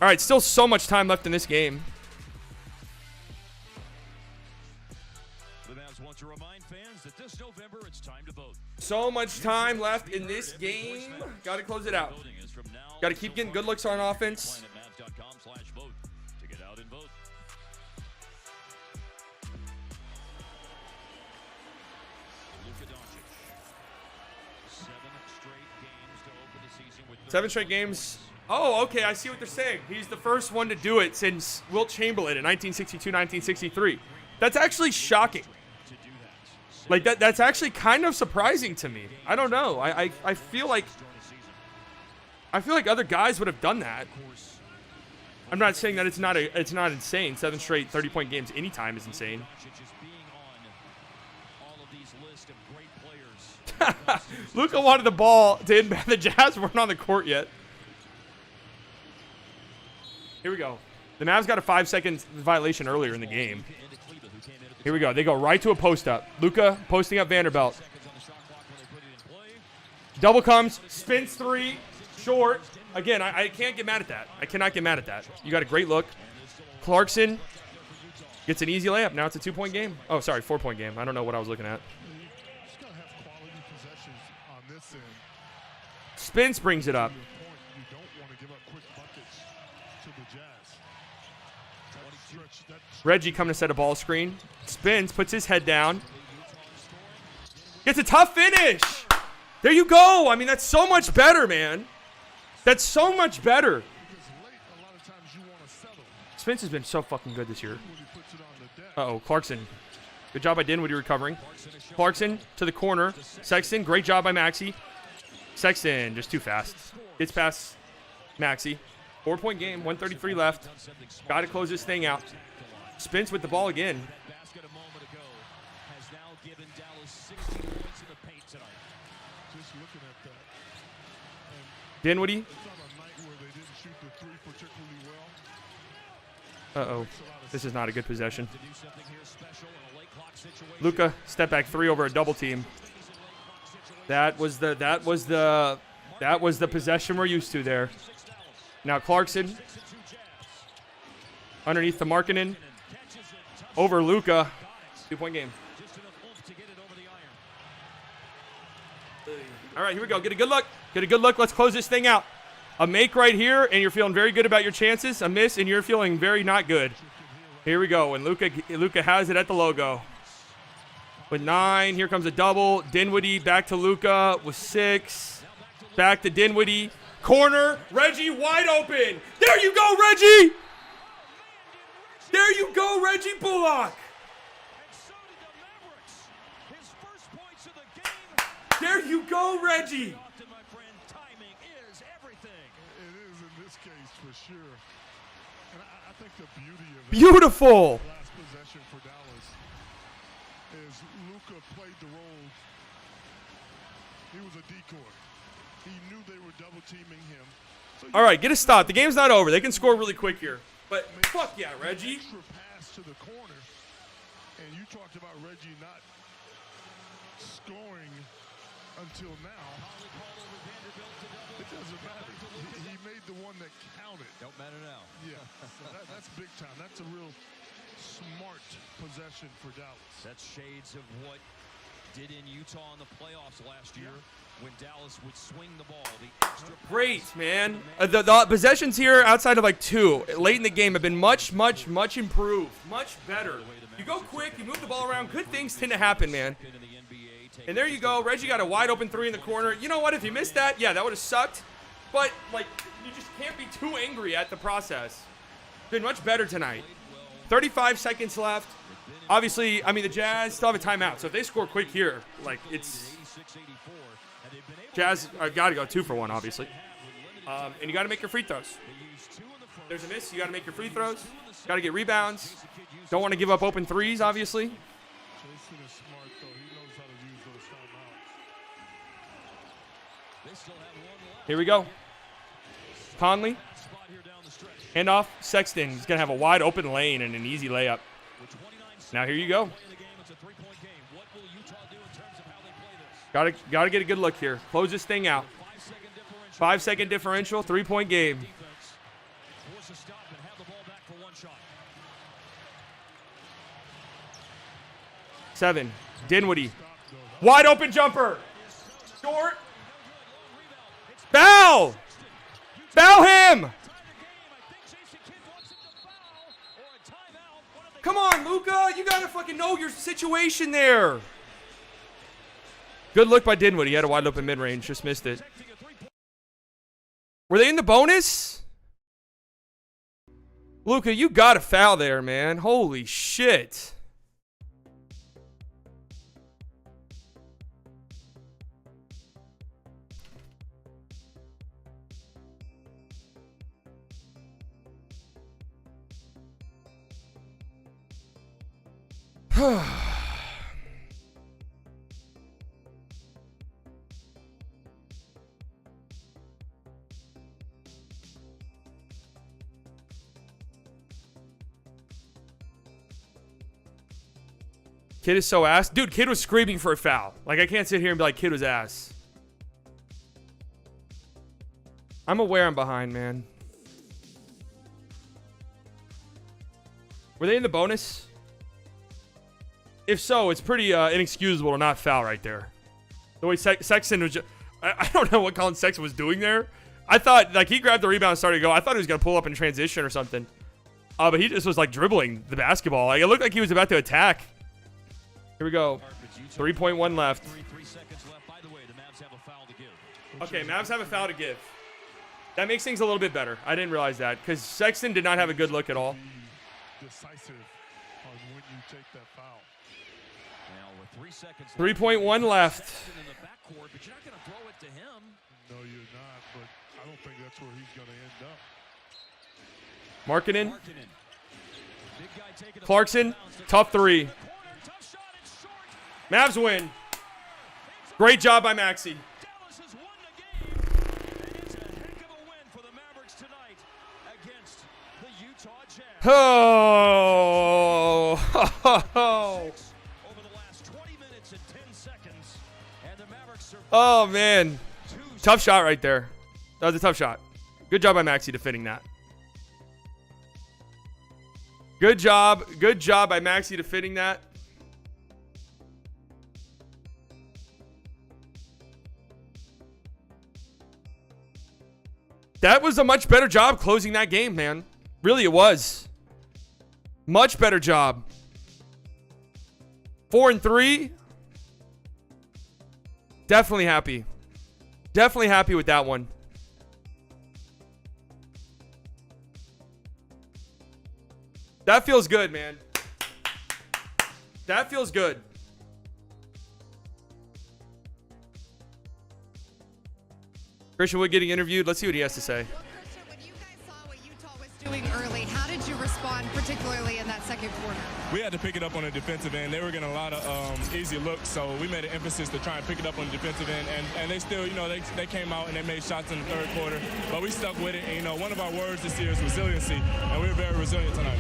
All right, still so much time left in this game. The Mavs want to remind fans that this November it's time to vote. So much time left in this game. Got to close it out. Got to keep getting good looks on offense. Planetmavs.com/vote to get out and vote. Luka Doncic 7 straight games. Oh, okay, I see what they're saying. He's the first one to do it since Wilt Chamberlain in 1962, 1963. That's actually shocking. Like, that's actually kind of surprising to me. I don't know. I feel like other guys would have done that. I'm not saying that it's not insane. 7 straight 30-point games anytime is insane. Luka wanted the ball to inbound. The Jazz weren't on the court yet. Here we go. The Mavs got a 5-second violation earlier in the game. Here we go. They go right to a post up. Luka posting up Vanderbilt. Double comes, spins 3, short. Again, I can't get mad at that. I cannot get mad at that. You got a great look. Clarkson gets an easy layup. Now it's a 2-point game. Oh, sorry, 4-point game. I don't know what I was looking at. Spence brings it up. Reggie coming to set a ball screen. Spins, puts his head down. Gets a tough finish. There you go. I mean, that's so much better, man. That's so much better. Spence has been so fucking good this year. Uh-oh, Clarkson. Good job by Dinwiddie recovering. Clarkson to the corner. Sexton, great job by Maxey. Sexton, just too fast. Gets past Maxey. 4-point game, 133 left. Got to close this thing out. Spence with the ball again. Dinwiddie. Uh-oh. This is not a good possession. Luka, step back 3 over a double team. That was the possession we're used to there. Now Clarkson. Underneath the Markkanen. Over Luka. 2-point game. All right, here we go. Get a good look. Get a good look. Let's close this thing out. A make right here, and you're feeling very good about your chances. A miss, and you're feeling very not good. Here we go. And Luka has it at the logo. With 9, here comes a double. Dinwiddie back to Luka with 6. Back to Dinwiddie. Corner. Reggie wide open. There you go, Reggie. There you go, Reggie Bullock. There you go, Reggie. It is in this case for sure. And I think the beauty of Beautiful. last possession for Dallas is Luka played the role. He was a decoy. He knew they were double teaming him. So All right, get a stop. The game's not over. They can score really quick here. But fuck yeah, Reggie. extra pass to the corner. And you talked about Reggie not scoring until now. It doesn't matter. He made the one that counted. Don't matter now. Yeah, that's big time. That's a real smart possession for Dallas. That's shades of what did in Utah in the playoffs last year when Dallas would swing the ball. The extra Great, man. The possessions here outside of like 2 late in the game have been much improved. Much better. You go quick, you move the ball around. Good things tend to happen, man. in the NBA. And there you go. Reggie got a wide open 3 in the corner. You know what? If you missed that, yeah, that would have sucked. But, like, you just can't be too angry at the process. Been much better tonight. 35 seconds left. Obviously, I mean, the Jazz still have a timeout. So if they score quick here, like, it's... Jazz got to go 2 for 1, obviously. And you got to make your free throws. There's a miss. You got to make your free throws. Got to get rebounds. Don't want to give up open 3s, obviously. Jason is smart, though. He knows how to use those timeouts. Here we go. Conley. Handoff. Sexton. He's going to have a wide open lane and an easy layup. Now here you go. Got to get a good look here. Close this thing out. 5-second differential, 3-point game. 7. Dinwiddie. Wide open jumper. Short. Foul. Foul him. Come on, Luka. You got to fucking know your situation there. Good look by Dinwiddie. He had a wide open mid-range. Just missed it. Were they in the bonus? Luka, you got a foul there, man. Holy shit. Kid is so ass. Dude, Kid was screaming for a foul. Like, I can't sit here and be like, Kid was ass. I'm aware I'm behind, man. Were they in the bonus? If so, it's pretty inexcusable to not foul right there. The way Sexton was just... I don't know what Colin Sexton was doing there. I thought, like, he grabbed the rebound and started to go. I thought he was going to pull up in transition or something. But he just was, like, dribbling the basketball. Like, it looked like he was about to attack. Here we go. 3.1 left. 3 seconds left. By the way, the Mavs have a foul to give. Okay, Mavs have a foul to give. That makes things a little bit better. I didn't realize that because Sexton did not have a good look at all. Decisive on when you take that foul. Now with 3 seconds 3.1 left. Sexton in the backcourt, but you're not going to throw it to him. No, you're not, but I don't think that's where he's going to end up. Markkanen. Big guy taking a Clarkson. bounce to Tough three. corner. Tough shot. It's short. Mavs win. Great job by Maxey. Dallas has won the game. And it's a heck of a win for the Mavericks tonight against the Utah Jazz. Oh. Over the last 20 minutes and 10 seconds, and the Mavericks survive. Oh, man. Tough shot right there. That was a tough shot. Good job by Maxey defending that. Good job. Good job by Maxey defending that. That was a much better job closing that game, man. Really, it was. Much better job. 4-3. Definitely happy. Definitely happy with that one. That feels good, man. That feels good. Christian Wood getting interviewed. Let's see what he has to say. Well, Christian, when you guys saw what Utah was doing early, how did you respond, particularly in that second quarter? We had to pick it up on the defensive end. They were getting a lot of easy looks, so we made an emphasis to try and pick it up on the defensive end. And they still, they came out and they made shots in the third quarter, but we stuck with it. And, one of our words this year is resiliency, and we were very resilient tonight.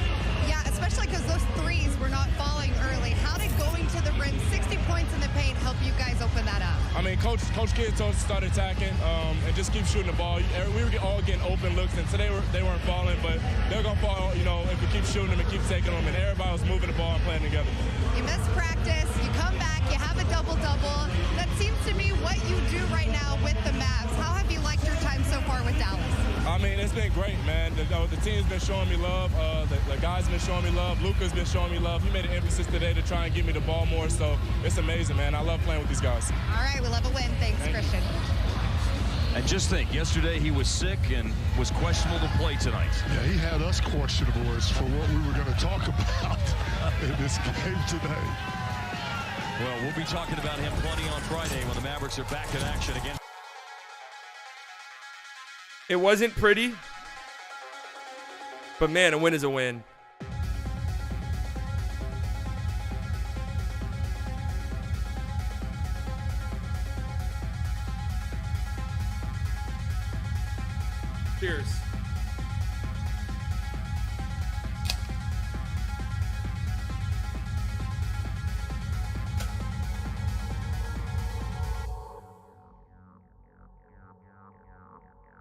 Yeah, especially because those threes were not falling early. How did going to the rim, 60 points in the paint, help you guys open that up? I mean, Coach Kidd told us to start attacking and just keep shooting the ball. We were all getting open looks, and today they weren't falling, but they're going to fall, if we keep shooting them and keep taking them, and everybody was moving the ball and playing together. You miss practice, you come back, you have a double-double. That seems to be what you do right now with the Mavs. How have you liked your time so far with Dallas? I mean, it's been great, man. The team's been showing me love. The guys have been showing me love. Luka's been showing me love. He made an emphasis today to try and give me the ball more, so it's amazing, man. I love playing with these guys. All right, we love a win. Thanks, Christian. And just think, yesterday he was sick and was questionable to play tonight. Yeah, he had us questionable as for what we were going to talk about in this game today. Well, we'll be talking about him plenty on Friday when the Mavericks are back in action again. It wasn't pretty, but man, a win is a win. Cheers.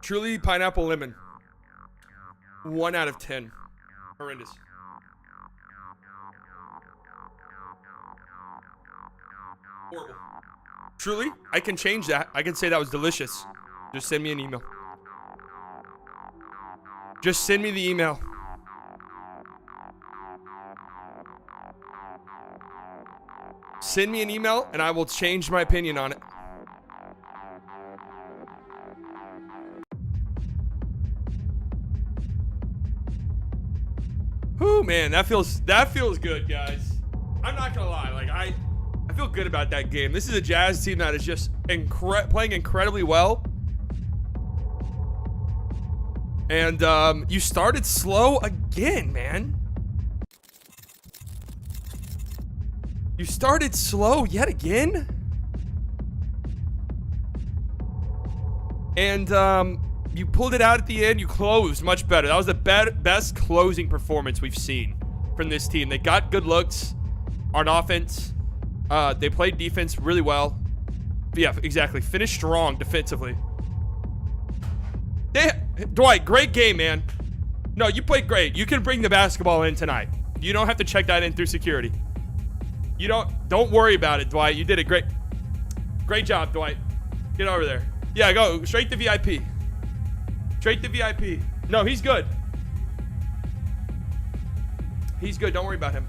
Truly pineapple lemon. 1 out of 10. Horrendous. Horrible. Truly, I can change that. I can say that was delicious. Just send me an email. Just send me the email. Send me an email and I will change my opinion on it. man, that feels good, guys. I'm not gonna lie, like I feel good about that game. This is a Jazz team that is just playing incredibly well. And you started slow again, man. You started slow yet again. And you pulled it out at the end. You closed much better. That was the best closing performance we've seen from this team. They got good looks on offense. They played defense really well. Yeah, exactly. Finished strong defensively. Dwight, great game, man. No, you played great. You can bring the basketball in tonight. You don't have to check that in through security. You don't worry about it, Dwight. You did a great job, Dwight. Get over there. Yeah, go straight to VIP. Straight to VIP. No, he's good. He's good. Don't worry about him.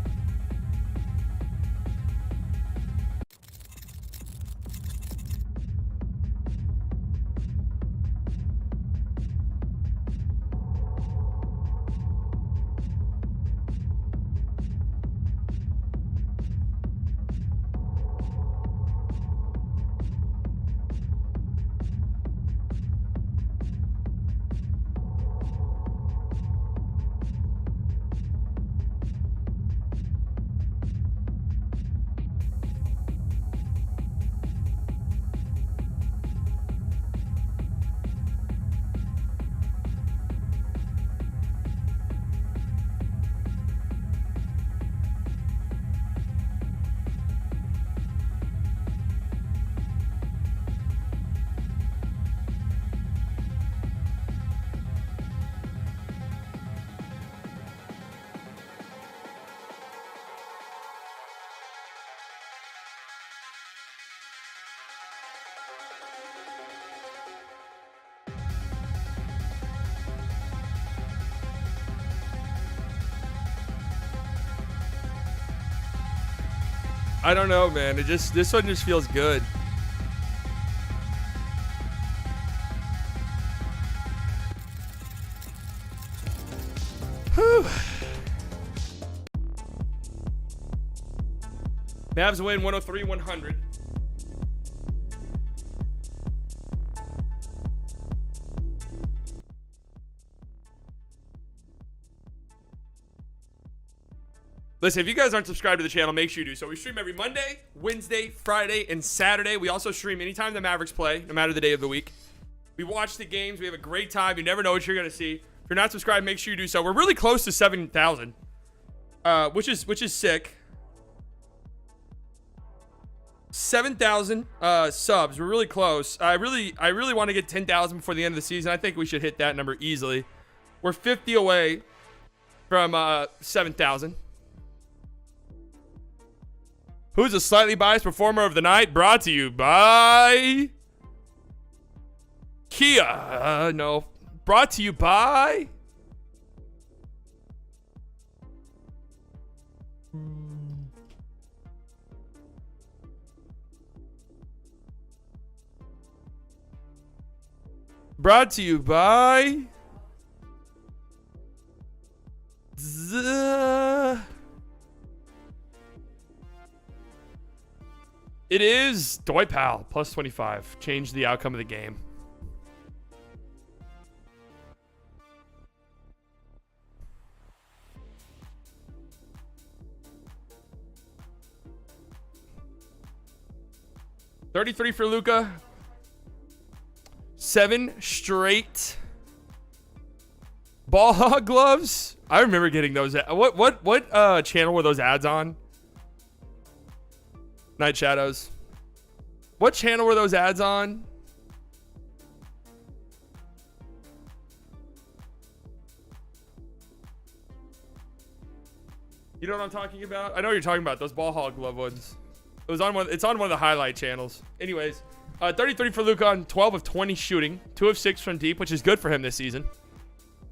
I don't know, man. This one just feels good. Whew. Mavs win 103-100. Listen, if you guys aren't subscribed to the channel, make sure you do so. We stream every Monday, Wednesday, Friday, and Saturday. We also stream anytime the Mavericks play, no matter the day of the week. We watch the games. We have a great time. You never know what you're going to see. If you're not subscribed, make sure you do so. We're really close to 7,000, which is sick. 7,000 subs. We're really close. I really want to get 10,000 before the end of the season. I think we should hit that number easily. We're 50 away from 7,000. Who's a slightly biased performer of the night? Brought to you by Kia. No. Brought to you by It is Dwight Powell, plus 25. Changed the outcome of the game. $33 for Luka. 7 straight ball hog gloves. I remember getting those. What channel were those ads on? Night Shadows. What channel were those ads on? You know what I'm talking about? I know what you're talking about. Those ball hog glove ones. It was on one. It's on one of the highlight channels. Anyways, 33 for Luka on 12 of 20 shooting, 2 of 6 from deep, which is good for him this season.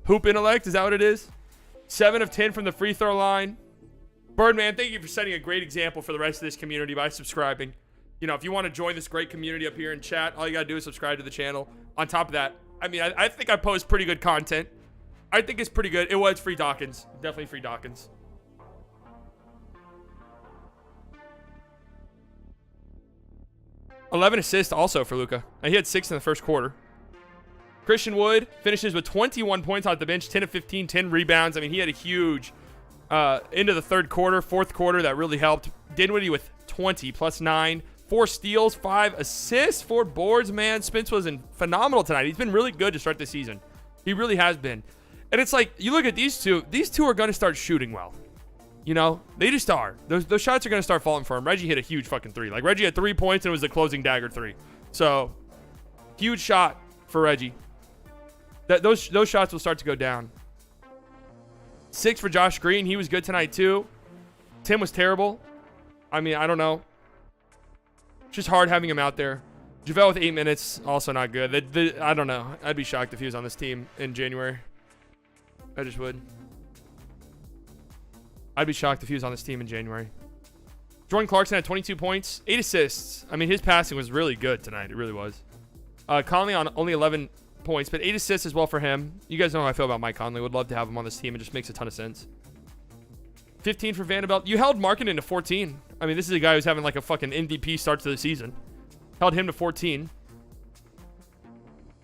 Hoop intellect, is that what it is? 7 of 10 from the free throw line. Birdman, thank you for setting a great example for the rest of this community by subscribing. You know, if you want to join this great community up here in chat, all you got to do is subscribe to the channel. On top of that, I mean, I think I post pretty good content. I think it's pretty good. It was free Dawkins. Definitely free Dawkins. $11 assists also for Luka. And he had 6 in the first quarter. Christian Wood finishes with 21 points off the bench, 10 of 15, 10 rebounds. I mean, he had a huge into the third quarter, fourth quarter that really helped. Dinwiddie with 20 plus 9, 4 steals, 5 assists, 4 boards, man. Spence was phenomenal tonight. He's been really good to start the season. He really has been. And it's like, you look at these two are going to start shooting well. You know, they just are. Those shots are going to start falling for him. Reggie hit a huge fucking 3. Like, Reggie had 3 points and it was the closing dagger 3. So, huge shot for Reggie. Those shots will start to go down. 6 for Josh Green. He was good tonight, too. Tim was terrible. I mean, I don't know. Just hard having him out there. JaVale with 8 minutes, also not good. I don't know. I'd be shocked if he was on this team in January. I just would. I'd be shocked if he was on this team in January. Jordan Clarkson had 22 points, 8 assists. I mean, his passing was really good tonight. It really was. Conley on only 11 points, but 8 assists as well for him. You guys know how I feel about Mike Conley. Would love to have him on this team. It just makes a ton of sense. 15 for Vanderbilt. You held Markkanen to 14. I mean, this is a guy who's having like a fucking MVP start to the season. Held him to 14.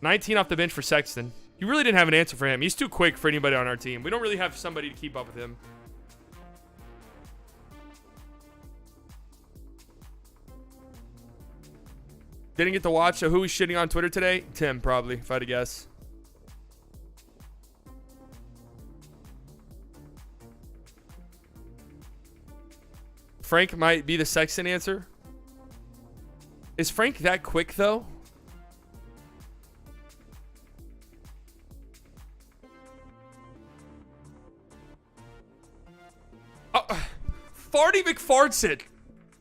19 off the bench for Sexton. You really didn't have an answer for him. He's too quick for anybody on our team. We don't really have somebody to keep up with him. Didn't get to watch. So who was shitting on Twitter today? Tim, probably, if I had to guess. Frank might be the Sexton answer. Is Frank that quick, though? Farty McFartson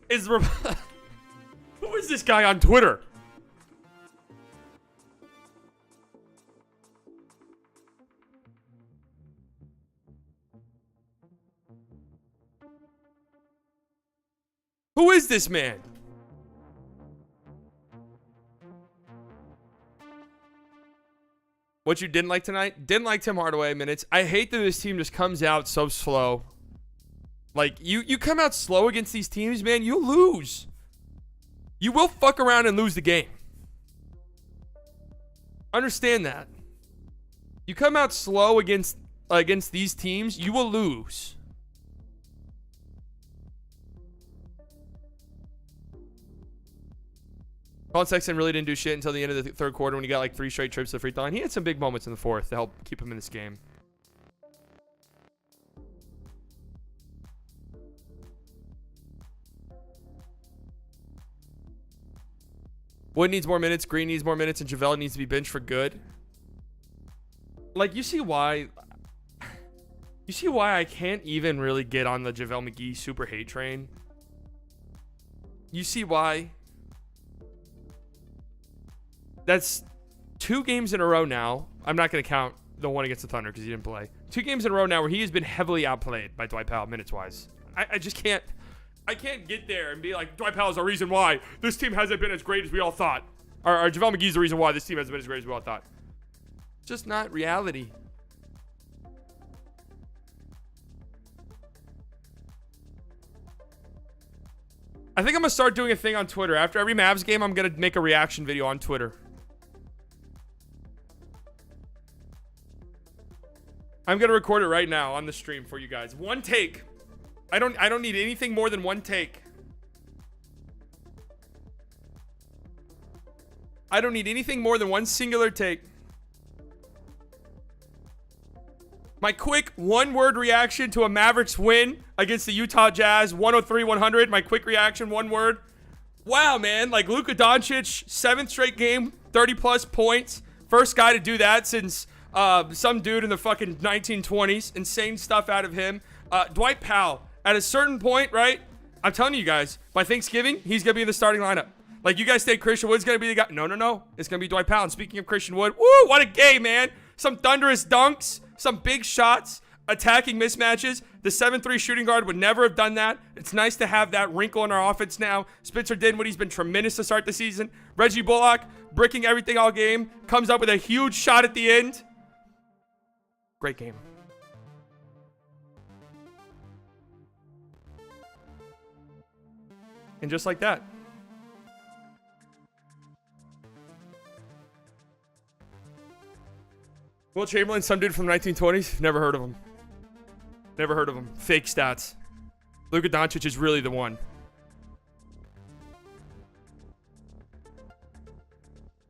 is... Who is this guy on Twitter? Who is this man? What you didn't like tonight? Didn't like Tim Hardaway minutes. I hate that this team just comes out so slow. Like, you come out slow against these teams, man, you lose. You will fuck around and lose the game. Understand that. You come out slow against these teams, you will lose. Colin Sexton really didn't do shit until the end of the third quarter when he got like 3 straight trips to the free throw line. He had some big moments in the fourth to help keep him in this game. Wood needs more minutes. Green needs more minutes. And JaVale needs to be benched for good. Like, you see why I can't even really get on the JaVale McGee super hate train? You see why? That's 2 games in a row now. I'm not going to count the one against the Thunder because he didn't play. 2 games in a row now where he has been heavily outplayed by Dwight Powell minutes-wise. I just can't. I can't get there and be like, Dwight Powell is the reason why this team hasn't been as great as we all thought. Or JaVale McGee is the reason why this team hasn't been as great as we all thought. Just not reality. I think I'm going to start doing a thing on Twitter. After every Mavs game, I'm going to make a reaction video on Twitter. I'm going to record it right now on the stream for you guys. One take. I don't need anything more than one take. I don't need anything more than one singular take. My quick one-word reaction to a Mavericks win against the Utah Jazz, 103-100. My quick reaction, one word. Wow, man. Like, Luka Doncic, 7th straight game, 30-plus points. First guy to do that since some dude in the fucking 1920s. Insane stuff out of him. Dwight Powell. At a certain point, right? I'm telling you guys, by Thanksgiving, he's going to be in the starting lineup. Like, you guys think Christian Wood's going to be the guy? No. It's going to be Dwight Powell. And speaking of Christian Wood, woo, what a game, man. Some thunderous dunks, some big shots, attacking mismatches. The 7-3 shooting guard would never have done that. It's nice to have that wrinkle in our offense now. Spencer Dinwiddie's been tremendous to start the season. Reggie Bullock, bricking everything all game, comes up with a huge shot at the end. Great game. And just like that. Will Chamberlain, some dude from the 1920s? Never heard of him. Never heard of him. Fake stats. Luka Doncic is really the one.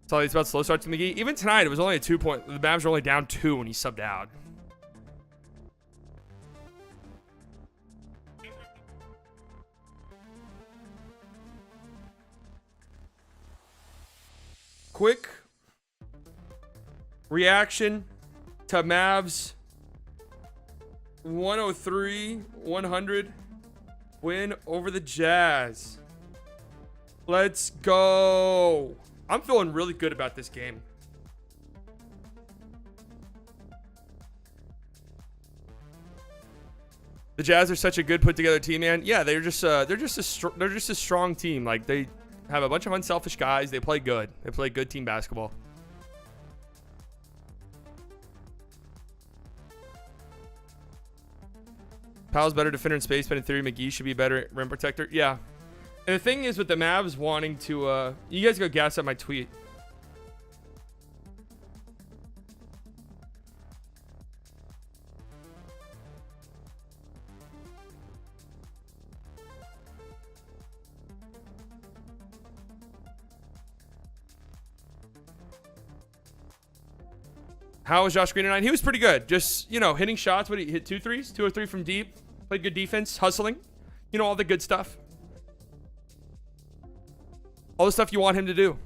That's all he's about slow starts to McGee. Even tonight, it was only a 2-point. The Mavs were only down 2 when he subbed out. Quick reaction to Mavs 103-100 win over the Jazz. Let's go. I'm feeling really good about this game. The Jazz are such a good put together team, man. Yeah, they're just a strong team. Like, they have a bunch of unselfish guys. They play good. They play good team basketball. Powell's better defender in space, but in theory, McGee should be better rim protector. Yeah. And the thing is with the Mavs wanting to, you guys go gas up my tweet. How was Josh Green tonight? He was pretty good. Just, you know, hitting shots. What did he hit? 2 threes? 2 or 3 from deep. Played good defense. Hustling. You know, all the good stuff. All the stuff you want him to do.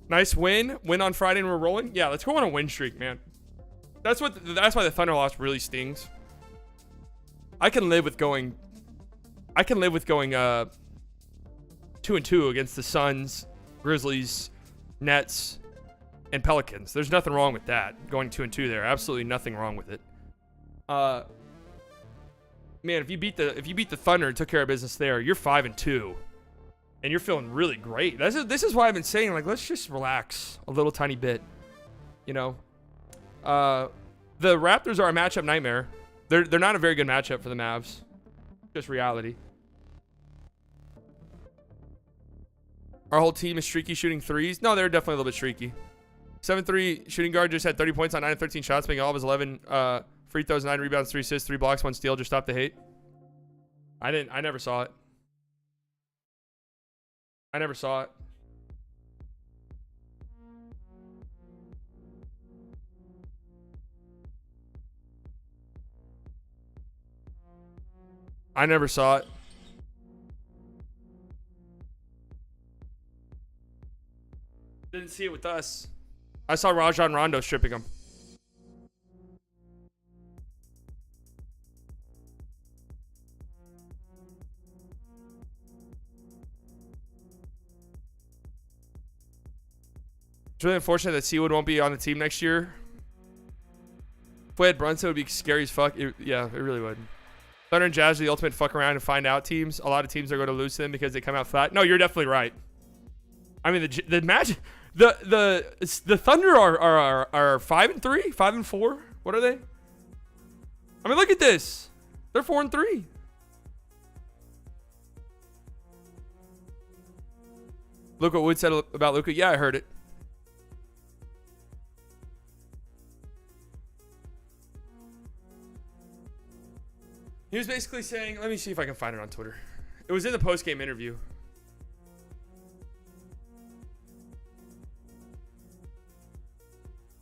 Nice win. Win on Friday and we're rolling. Yeah, let's go on a win streak, man. That's why the Thunder loss really stings. I can live with going 2-2 against the Suns, Grizzlies, Nets, and Pelicans. There's nothing wrong with that. Going 2-2 there. Absolutely nothing wrong with it. Man, if you beat the Thunder and took care of business there, you're 5-2, and you're feeling really great. This is why I've been saying, like, let's just relax a little tiny bit. You know, the Raptors are a matchup nightmare. They're not a very good matchup for the Mavs. Just reality. Our whole team is streaky shooting threes. No, they're definitely a little bit streaky. 7-3 shooting guard just had 30 points on 9 of 13 shots, making all of his 11 free throws, 9 rebounds, 3 assists, 3 blocks, 1 steal. Just stop the hate. I never saw it. I never saw it. I never saw it. Didn't see it with us. I saw Rajon Rondo stripping him. It's really unfortunate that Seawood won't be on the team next year. If we had Brunson, it would be scary as fuck. Yeah, it really would. Thunder and Jazz are the ultimate fuck around and find out teams. A lot of teams are going to lose to them because they come out flat. No, you're definitely right. I mean, the match, the Thunder are 5-3, 5-4. What are they? I mean, look at this. They're 4-3. Look what Wood said about Luka. Yeah, I heard it. He was basically saying, let me see if I can find it on Twitter. It was in the post-game interview.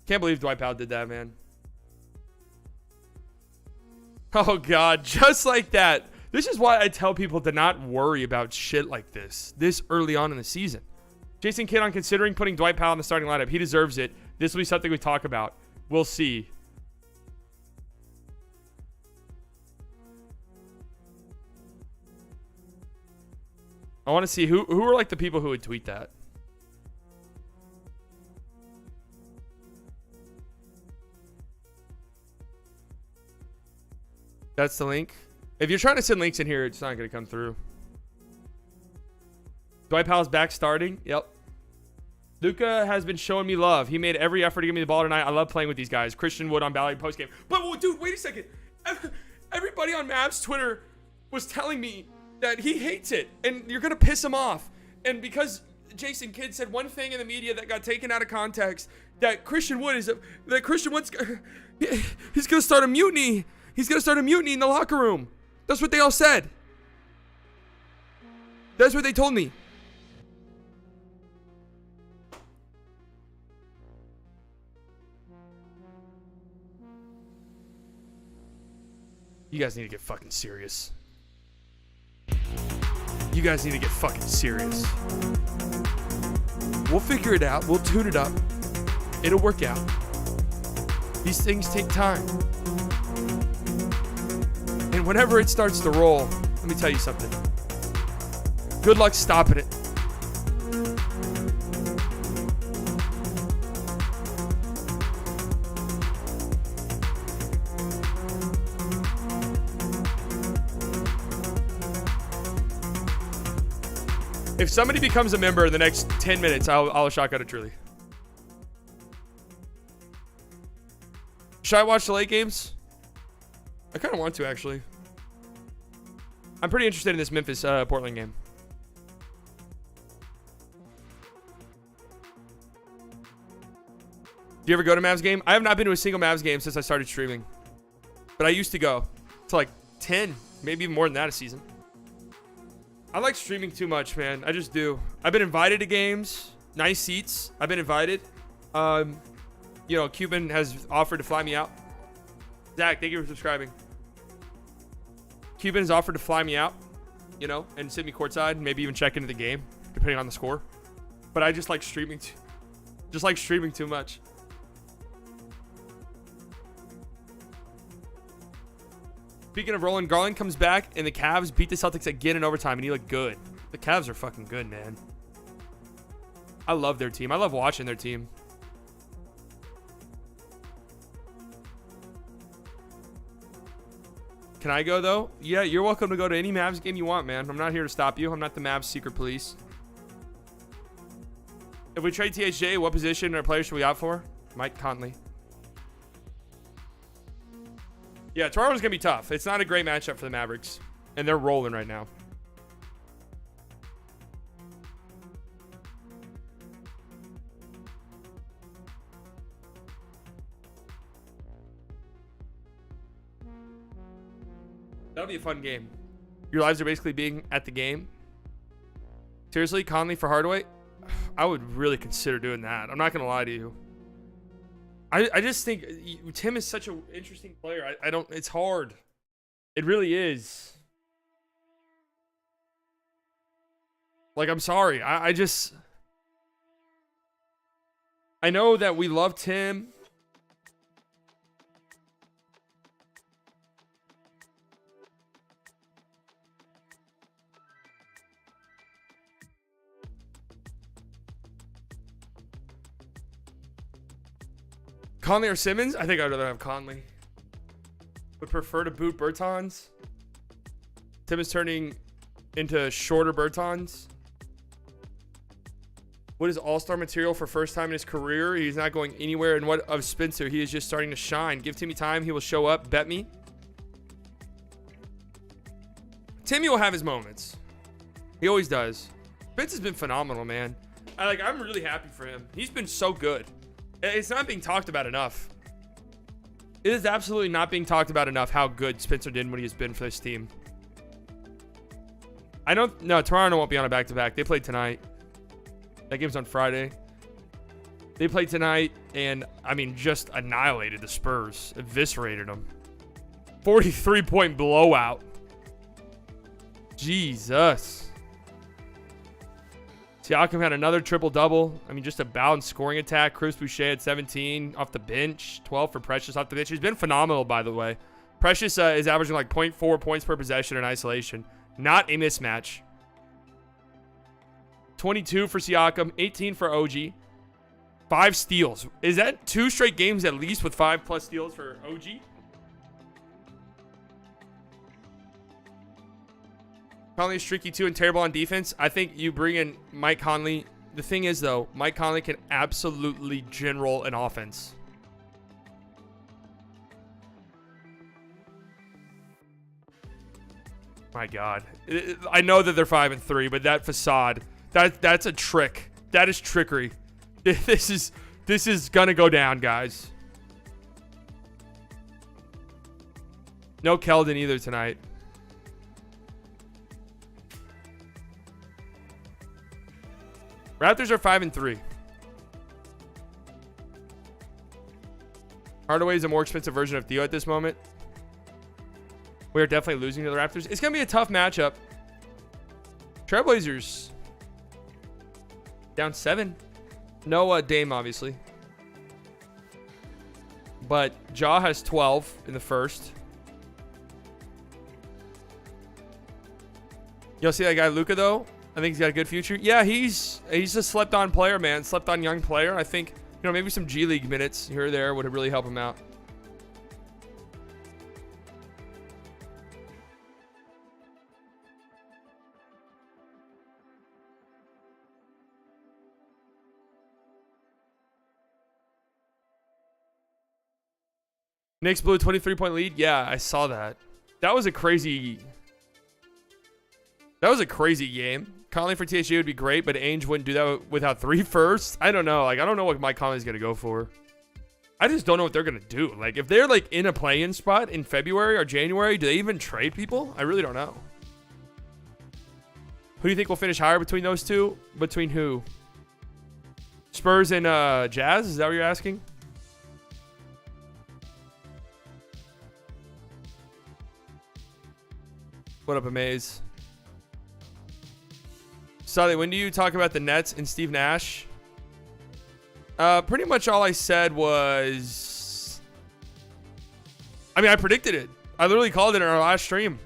Can't believe Dwight Powell did that, man. Oh, God. Just like that. This is why I tell people to not worry about shit like this early on in the season. Jason Kidd on considering putting Dwight Powell in the starting lineup. He deserves it. This will be something we talk about. We'll see. I want to see who are like the people who would tweet that. That's the link. If you're trying to send links in here, it's not going to come through. Dwight Powell's back starting. Yep. Luka has been showing me love. He made every effort to give me the ball tonight. I love playing with these guys. Christian Wood on Bally postgame. But, well, dude, wait a second. Everybody on Mavs Twitter was telling me that he hates it, and you're going to piss him off. And because Jason Kidd said one thing in the media that got taken out of context, that Christian Wood is that Christian Wood's he's going to start a mutiny. He's going to start a mutiny in the locker room. That's what they all said. That's what they told me. You guys need to get fucking serious. You guys need to get fucking serious. We'll figure it out. We'll tune it up. It'll work out. These things take time. And whenever it starts to roll, let me tell you something. Good luck stopping it. If somebody becomes a member in the next 10 minutes, I'll shotgun it truly. Should I watch the late games? I kind of want to, actually. I'm pretty interested in this Memphis Portland game. Do you ever go to Mavs game? I have not been to a single Mavs game since I started streaming. But I used to go to like 10, maybe even more than that a season. I like streaming too much, man. I just do. I've been invited to games. Nice seats. I've been invited. You know, Cuban has offered to fly me out. Zach, thank you for subscribing. Cuban has offered to fly me out, you know, and sit me courtside, maybe even check into the game, depending on the score. But I just like streaming. Just like streaming too much. Speaking of Roland, Garland comes back, and the Cavs beat the Celtics again in overtime, and he looked good. The Cavs are fucking good, man. I love their team. I love watching their team. Can I go, though? Yeah, you're welcome to go to any Mavs game you want, man. I'm not here to stop you. I'm not the Mavs secret police. If we trade THJ, what position or player should we opt for? Mike Conley. Yeah, Toronto's going to be tough. It's not a great matchup for the Mavericks. And they're rolling right now. That'll be a fun game. Your lives are basically being at the game. Seriously, Conley for Hardaway? I would really consider doing that. I'm not going to lie to you. I just think Tim is such an interesting player. I don't, it's hard. It really is. Like, I'm sorry. I know that we love Tim. Conley or Simmons? I think I'd rather have Conley. Would prefer to boot Bertans. Tim is turning into shorter Bertans. What is all-star material for first time in his career? He's not going anywhere. And what of Spencer? He is just starting to shine. Give Timmy time. He will show up. Bet me. Timmy will have his moments. He always does. Spence has been phenomenal, man. I'm really happy for him. He's been so good. It's not being talked about enough. It is absolutely not being talked about enough how good Spencer Dinwiddie has been for this team. No, Toronto won't be on a back-to-back. They played tonight. That game's on Friday. They played tonight and, just annihilated the Spurs. Eviscerated them. 43-point blowout. Jesus. Siakam had another triple-double. Just a balanced scoring attack. Chris Boucher had 17 off the bench. 12 for Precious off the bench. He's been phenomenal, by the way. Precious is averaging 0.4 points per possession in isolation. Not a mismatch. 22 for Siakam. 18 for OG. 5 steals. Is that 2 straight games at least with 5+ steals for OG? Conley is streaky too and terrible on defense. I think you bring in Mike Conley The thing is, though, Mike Conley can absolutely general an offense. My God. I know that they're 5-3, but that facade, that's a trick. That is trickery. This is gonna go down, guys. No Keldon either tonight. Raptors are 5-3. Hardaway is a more expensive version of Theo at this moment. We are definitely losing to the Raptors. It's going to be a tough matchup. Trailblazers down 7. No Dame, obviously. But Ja has 12 in the first. You'll see that guy Luka, though. I think he's got a good future. Yeah, he's a slept-on player, man. Slept-on young player. I think, maybe some G League minutes here or there would really help him out. Knicks blew a 23-point lead. Yeah, I saw that. That was a crazy game. Conley for TSU would be great, but Ainge wouldn't do that without 3 firsts. I don't know. I don't know what Mike Conley's going to go for. I just don't know what they're going to do. If they're, in a play-in spot in February or January, do they even trade people? I really don't know. Who do you think will finish higher between those two? Between who? Spurs and Jazz? Is that what you're asking? What up, Amaze? Sully, when do you talk about the Nets and Steve Nash? Pretty much all I said was... I predicted it. I literally called it in our last stream.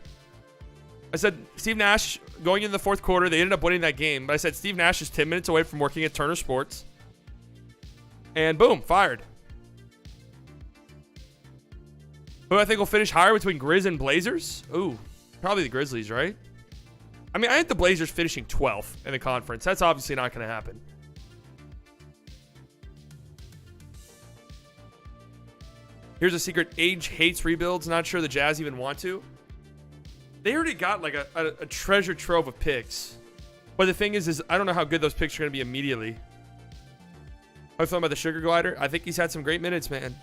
I said Steve Nash going into the fourth quarter. They ended up winning that game. But I said Steve Nash is 10 minutes away from working at Turner Sports. And boom, fired. Who I think will finish higher between Grizz and Blazers? Ooh, probably the Grizzlies, right? I think the Blazers finishing 12th in the conference. That's obviously not going to happen. Here's a secret. Age hates rebuilds. Not sure the Jazz even want to. They already got a treasure trove of picks. But the thing is I don't know how good those picks are going to be immediately. I was talking about the Sugar Glider. I think he's had some great minutes, man.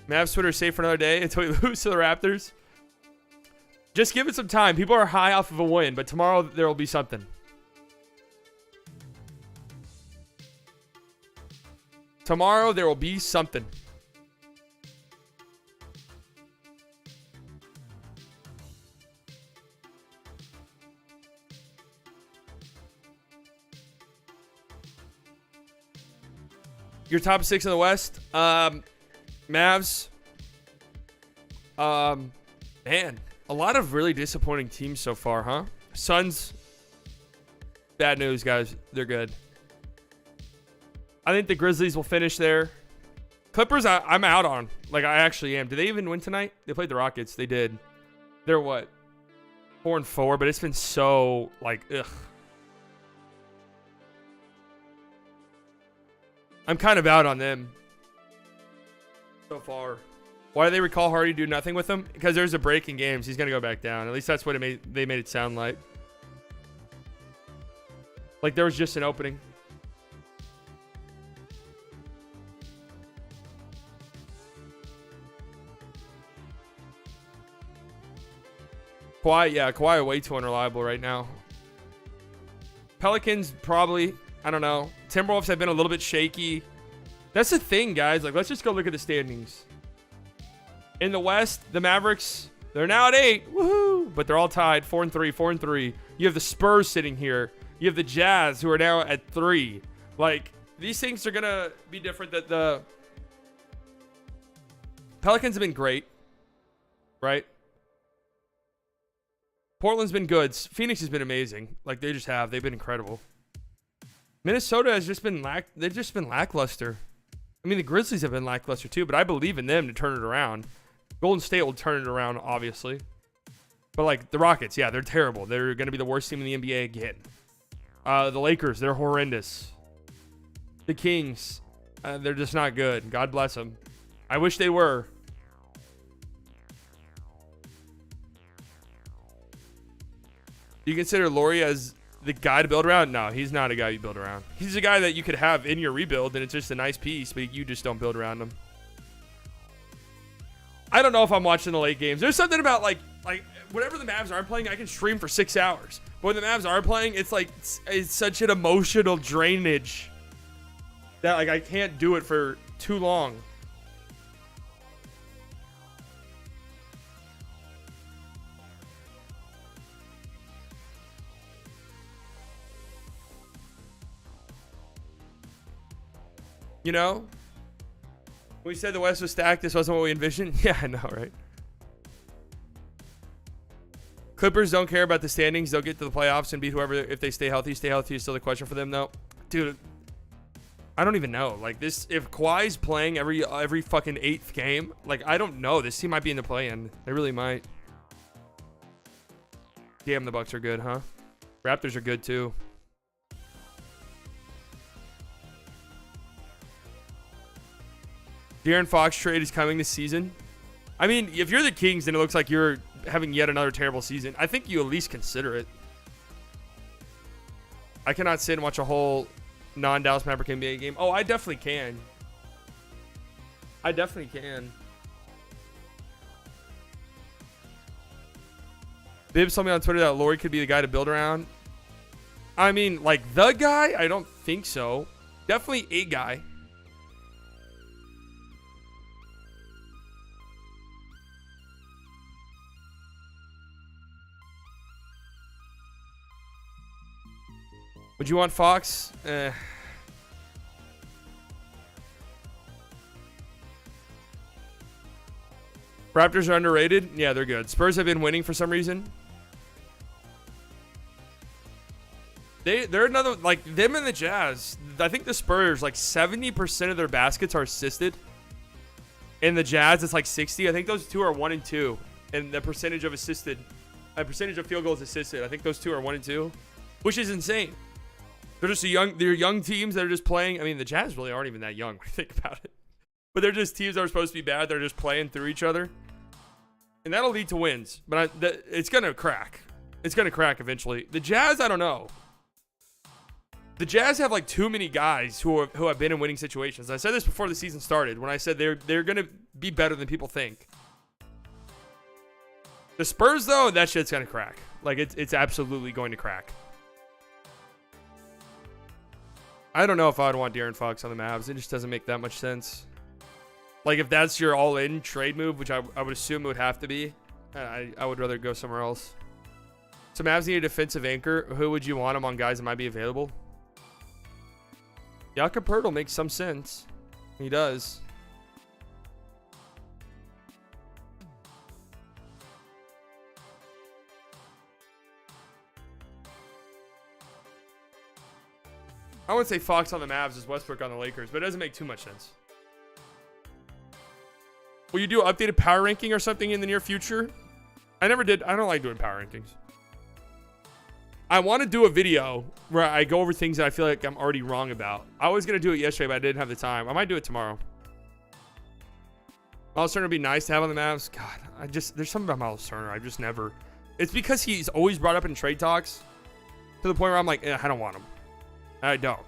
Mavs Twitter is safe for another day until we lose to the Raptors. Just give it some time. People are high off of a win, but tomorrow there will be something. Tomorrow there will be something. Your top 6 in the West? Mavs. Man. A lot of really disappointing teams so far, huh? Suns. Bad news, guys. They're good. I think the Grizzlies will finish there. Clippers, I'm out on. I actually am. Did they even win tonight? They played the Rockets. They did. They're what? 4-4, but it's been so, ugh. I'm kind of out on them so far. Why do they recall Hardy do nothing with him? Because there's a break in games. He's going to go back down. At least that's what they made it sound like. There was just an opening. Kawhi way too unreliable right now. Pelicans probably, I don't know. Timberwolves have been a little bit shaky. That's the thing, guys. Let's just go look at the standings. In the West, the Mavericks, they're now at 8. Woohoo! But they're all tied. 4-3, 4-3. You have the Spurs sitting here. You have the Jazz, who are now at 3. These things are going to be different. That the Pelicans have been great, right? Portland's been good. Phoenix has been amazing. They just have. They've been incredible. Minnesota has just been they've just been lackluster. The Grizzlies have been lackluster too, but I believe in them to turn it around. Golden State will turn it around, obviously. But the Rockets, yeah, they're terrible. They're going to be the worst team in the NBA again. The Lakers, they're horrendous. The Kings, they're just not good. God bless them. I wish they were. Do you consider Laurie as the guy to build around? No, he's not a guy you build around. He's a guy that you could have in your rebuild, and it's just a nice piece, but you just don't build around him. I don't know if I'm watching the late games. There's something about like whenever the Mavs aren't playing, I can stream for 6 hours. But when the Mavs are playing, it's like it's such an emotional drainage that like I can't do it for too long. You know? We said the West was stacked. This wasn't what we envisioned. Yeah, I know, right? Clippers don't care about the standings. They'll get to the playoffs and beat whoever if they stay healthy. Stay healthy is still the question for them, though. Dude, I don't even know. Like this, if Kawhi's playing every fucking 8th game, like I don't know. This team might be in the play-in. They really might. Damn, the Bucks are good, huh? Raptors are good too. De'Aaron Fox trade is coming this season. I mean, if you're the Kings and it looks like you're having yet another terrible season, I think you at least consider it. I cannot sit and watch a whole non-Dallas Maverick NBA game. Oh, I definitely can. I definitely can. Bibbs told me on Twitter that Laurie could be the guy to build around. I mean, like the guy? I don't think so. Definitely a guy. Would you want Fox? Raptors are underrated. Yeah, they're good. Spurs have been winning for some reason. They're another, like them and the Jazz. I think the Spurs, like 70% of their baskets are assisted. In the Jazz, it's like 60. I think those two are 1 and 2. And the percentage of assisted, percentage of field goals assisted, I think those two are 1 and 2, which is insane. They're just they're young teams that are just playing. I mean, the Jazz really aren't even that young when you think about it. But they're just teams that are supposed to be bad. They're just playing through each other. And that'll lead to wins. But it's going to crack. It's going to crack eventually. The Jazz, I don't know. The Jazz have like too many guys who have been in winning situations. I said this before the season started when I said they're going to be better than people think. The Spurs, though, that shit's going to crack. Like, it's absolutely going to crack. I don't know if I'd want De'Aaron Fox on the Mavs. It just doesn't make that much sense. Like, if that's your all-in trade move, which I would assume it would have to be, I would rather go somewhere else. So Mavs need a defensive anchor. Who would you want among guys that might be available? Jakob Poeltl makes some sense. He does. I wouldn't say Fox on the Mavs is Westbrook on the Lakers, but it doesn't make too much sense. Will you do an updated power ranking or something in the near future? I never did. I don't like doing power rankings. I want to do a video where I go over things that I feel like I'm already wrong about. I was going to do it yesterday, but I didn't have the time. I might do it tomorrow. Miles Turner would be nice to have on the Mavs. God, there's something about Miles Turner. I just never. It's because he's always brought up in trade talks to the point where I'm like, I don't want him. I don't.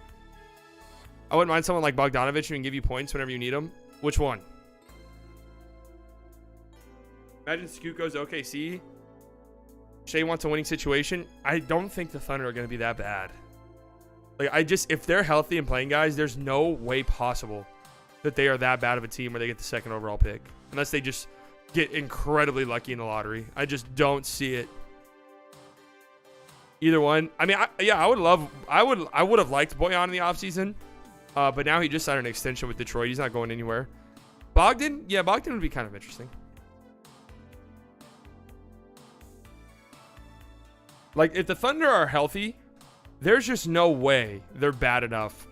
I wouldn't mind someone like Bogdanovich who can give you points whenever you need them. Which one? Imagine Scoot goes to OKC. Shea wants a winning situation. I don't think the Thunder are going to be that bad. Like, if they're healthy and playing guys, there's no way possible that they are that bad of a team where they get the 2nd overall pick. Unless they just get incredibly lucky in the lottery. I just don't see it. Either one. I mean, I would have liked Boyan in the offseason. But now he just signed an extension with Detroit. He's not going anywhere. Bogdan? Yeah, Bogdan would be kind of interesting. Like, if the Thunder are healthy, there's just no way they're bad enough.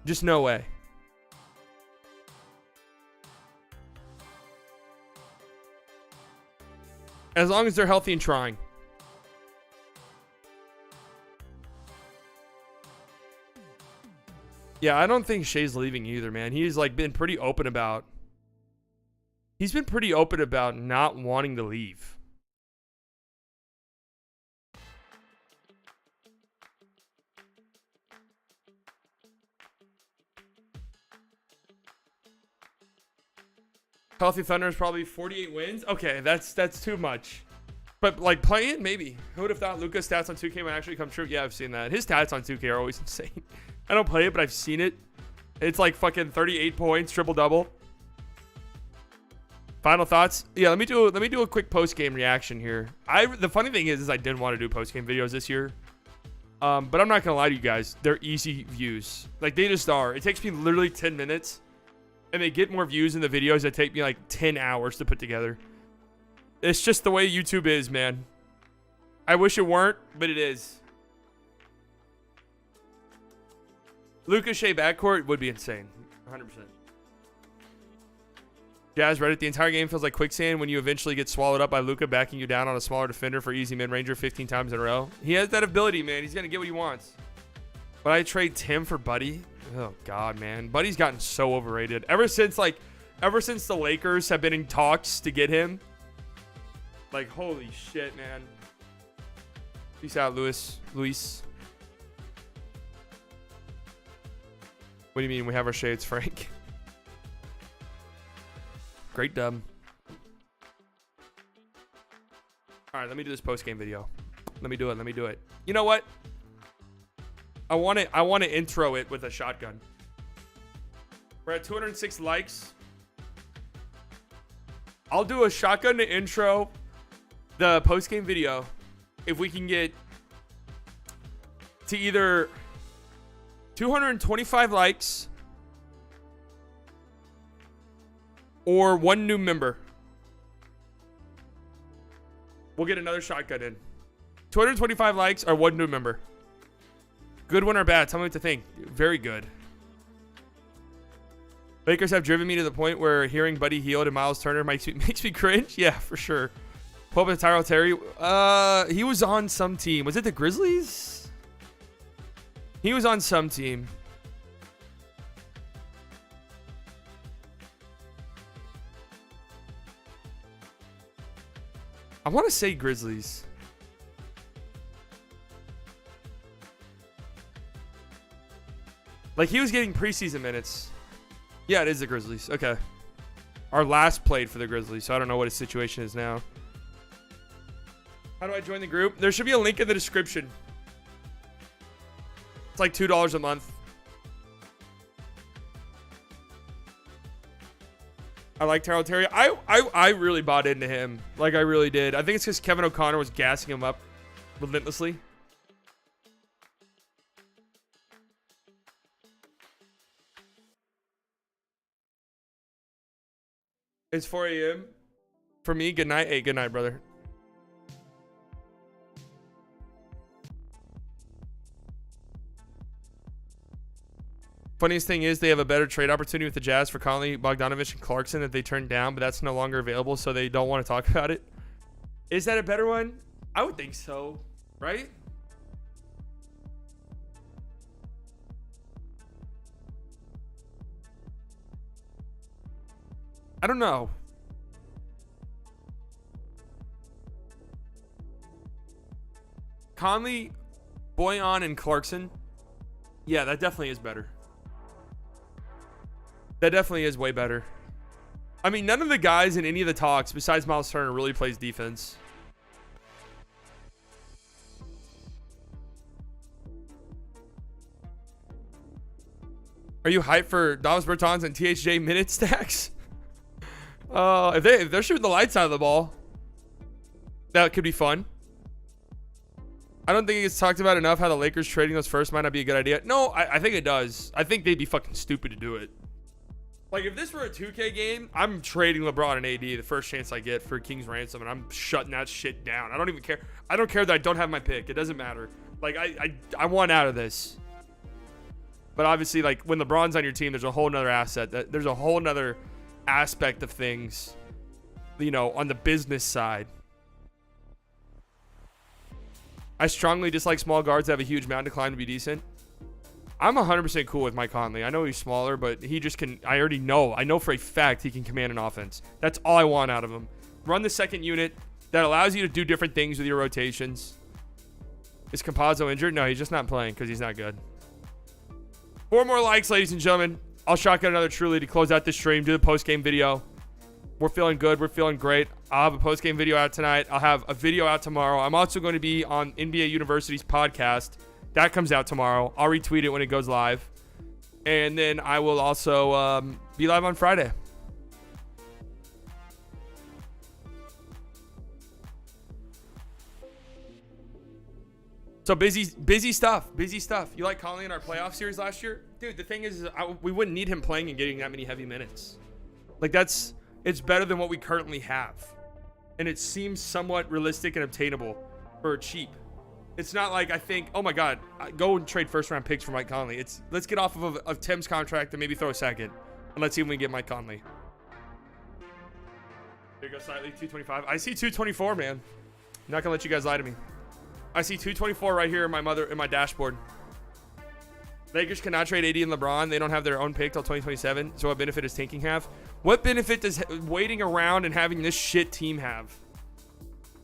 Just no way. As long as they're healthy and trying. Yeah, I don't think Shea's leaving either, man. He's like been pretty open about. He's been pretty open about not wanting to leave. Healthy Thunder is probably 48 wins. Okay, that's too much. But like playing, maybe. Who would have thought Luka's stats on 2K might actually come true? Yeah, I've seen that. His stats on 2K are always insane. I don't play it, but I've seen it. It's like fucking 38 points, triple double. Final thoughts? Yeah, let me do a quick post game reaction here. The funny thing is I didn't want to do post game videos this year. But I'm not gonna lie to you guys. They're easy views. Like they just are. It takes me literally 10 minutes. And they get more views in the videos that take me like 10 hours to put together. It's just the way YouTube is, man. I wish it weren't, but it is. Luka Shea backcourt would be insane. 100%. Jazz Reddit, the entire game feels like quicksand when you eventually get swallowed up by Luka backing you down on a smaller defender for easy mid-ranger 15 times in a row. He has that ability, man. He's going to get what he wants. But I trade Tim for Buddy. Oh, God, man. Buddy's gotten so overrated. Ever since the Lakers have been in talks to get him. Like, holy shit, man. Peace out, Luis. What do you mean we have our shades, Frank? Great dub. All right, let me do this post-game video. Let me do it. You know what? I want to intro it with a shotgun. We're at 206 likes. I'll do a shotgun to intro the post-game video if we can get to either 225 likes or 1 new member. We'll get another shotgun in. 225 likes or 1 new member. Good one or bad? Tell me what to think. Very good. Lakers have driven me to the point where hearing Buddy Hield and Miles Turner makes me cringe. Yeah, for sure. Pull up with Tyrell Terry. He was on some team. Was it the Grizzlies? He was on some team. I want to say Grizzlies. Like, he was getting preseason minutes. Yeah, it is the Grizzlies. Okay. Our last played for the Grizzlies, so I don't know what his situation is now. How do I join the group? There should be a link in the description. It's like $2 a month. I like Tyrell Terry. I really bought into him. Like, I really did. I think it's because Kevin O'Connor was gassing him up relentlessly. It's 4 a.m. For me, good night. Hey, good night, brother. Funniest thing is they have a better trade opportunity with the Jazz for Conley, Bogdanovich, and Clarkson that they turned down, but that's no longer available, so they don't want to talk about it. Is that a better one? I would think so, right? I don't know. Conley, Boyan, and Clarkson. Yeah, that definitely is better. That definitely is way better. I mean, none of the guys in any of the talks besides Miles Turner really plays defense. Are you hyped for Davis Bertans and THJ minute stacks? If they're shooting the lights out of the ball, that could be fun. I don't think it gets talked about enough how the Lakers trading those first might not be a good idea. No, I think it does. I think they'd be fucking stupid to do it. Like, if this were a 2K game, I'm trading LeBron and AD the first chance I get for King's Ransom, and I'm shutting that shit down. I don't even care. I don't care that I don't have my pick. It doesn't matter. Like, I want out of this. But obviously, like, when LeBron's on your team, there's a whole nother asset. There's a whole nother aspect of things, you know, on the business side. I strongly dislike small guards that have a huge mountain to climb to be decent. I'm 100% cool with Mike Conley. I know he's smaller, but he just can. I already know. I know for a fact he can command an offense. That's all I want out of him. Run the second unit that allows you to do different things with your rotations. Is Campazzo injured? No, he's just not playing because he's not good. 4 more likes, ladies and gentlemen. I'll shotgun another Truly to close out the stream, do the post-game video. We're feeling good. We're feeling great. I'll have a post-game video out tonight. I'll have a video out tomorrow. I'm also going to be on NBA University's podcast. That comes out tomorrow. I'll retweet it when it goes live. And then I will also be live on Friday. So busy stuff. Busy stuff. You like Conley in our playoff series last year? Dude, the thing is we wouldn't need him playing and getting that many heavy minutes. Like, it's better than what we currently have. And it seems somewhat realistic and obtainable for cheap. It's not like I think, oh my God, go and trade first round picks for Mike Conley. Let's get off of Tim's contract and maybe throw a second. And let's see if we can get Mike Conley. There you go, slightly 225. I see 224, man. I'm not gonna let you guys lie to me. I see 224 right here in my dashboard. Lakers cannot trade AD and LeBron. They don't have their own pick till 2027. So what benefit does tanking have? What benefit does waiting around and having this shit team have?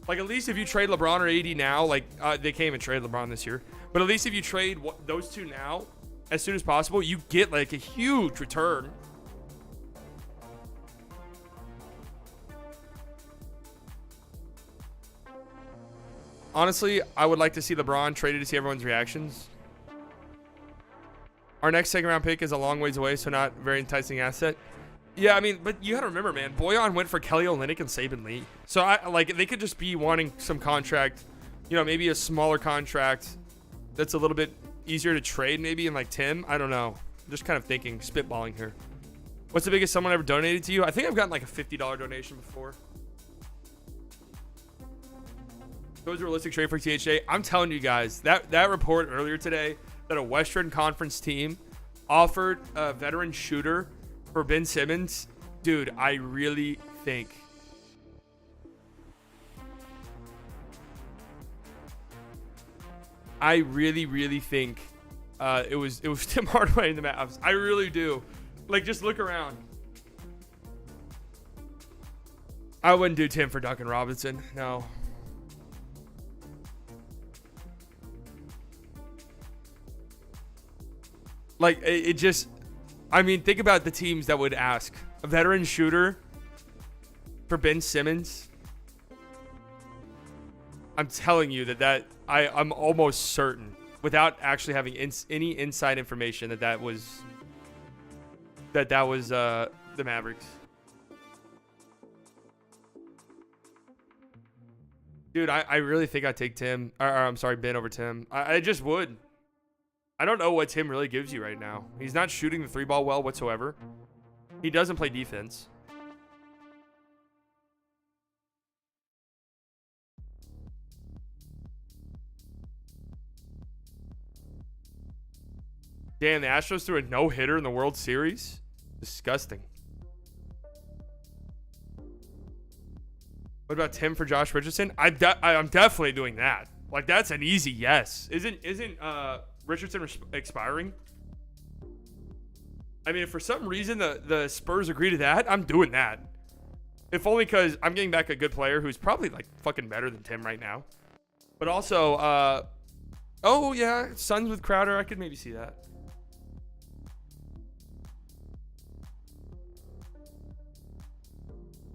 Like, at least if you trade LeBron or AD now, like, they can't even trade LeBron this year. But at least if you trade those two now, as soon as possible, you get, like, a huge return. Honestly, I would like to see LeBron traded to see everyone's reactions. Our next second round pick is a long ways away, so not very enticing asset. Yeah, I mean, but you got to remember, man, Boyan went for Kelly Olynyk and Saban Lee. So, they could just be wanting some contract, maybe a smaller contract that's a little bit easier to trade, maybe, in, like, Tim. I don't know. I'm just kind of thinking, spitballing here. What's the biggest someone ever donated to you? I think I've gotten, like, a $50 donation before. Those realistic trade for THA. I'm telling you guys, that report earlier today that a Western Conference team offered a veteran shooter for Ben Simmons, dude, I really think it was Tim Hardaway in the Mavs. I really do. Like, just look around. I wouldn't do Tim for Duncan Robinson. No. Like, it just, I mean, think about the teams that would ask a veteran shooter for Ben Simmons. I'm telling you I'm almost certain, without actually having any inside information, that was the Mavericks. Dude, I really think I'd take Ben over Tim. I just would. I don't know what Tim really gives you right now. He's not shooting the 3-ball well whatsoever. He doesn't play defense. Damn, the Astros threw a no-hitter in the World Series? Disgusting. What about Tim for Josh Richardson? I'm definitely doing that. Like, that's an easy yes. Isn't Richardson expiring? I mean, if for some reason the Spurs agree to that, I'm doing that. If only because I'm getting back a good player who's probably, like, fucking better than Tim right now. But also, oh yeah, Suns with Crowder, I could maybe see that.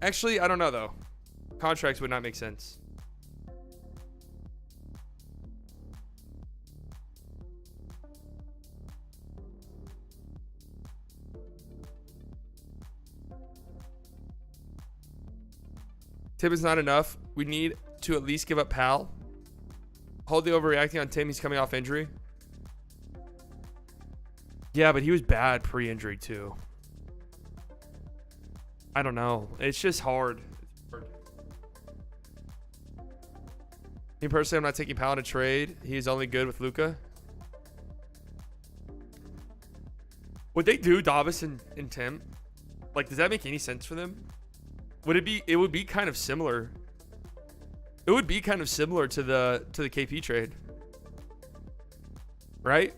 Actually, I don't know though. Contracts would not make sense. Tim is not enough. We need to at least give up Pal. Hold the overreacting on Tim. He's coming off injury. Yeah, but he was bad pre-injury too. I don't know. It's just hard. Me personally, I'm not taking Pal in a trade. He's only good with Luka. Would they do Davis and Tim? Like, does that make any sense for them? It would be kind of similar. It would be kind of similar to the KP trade. Right?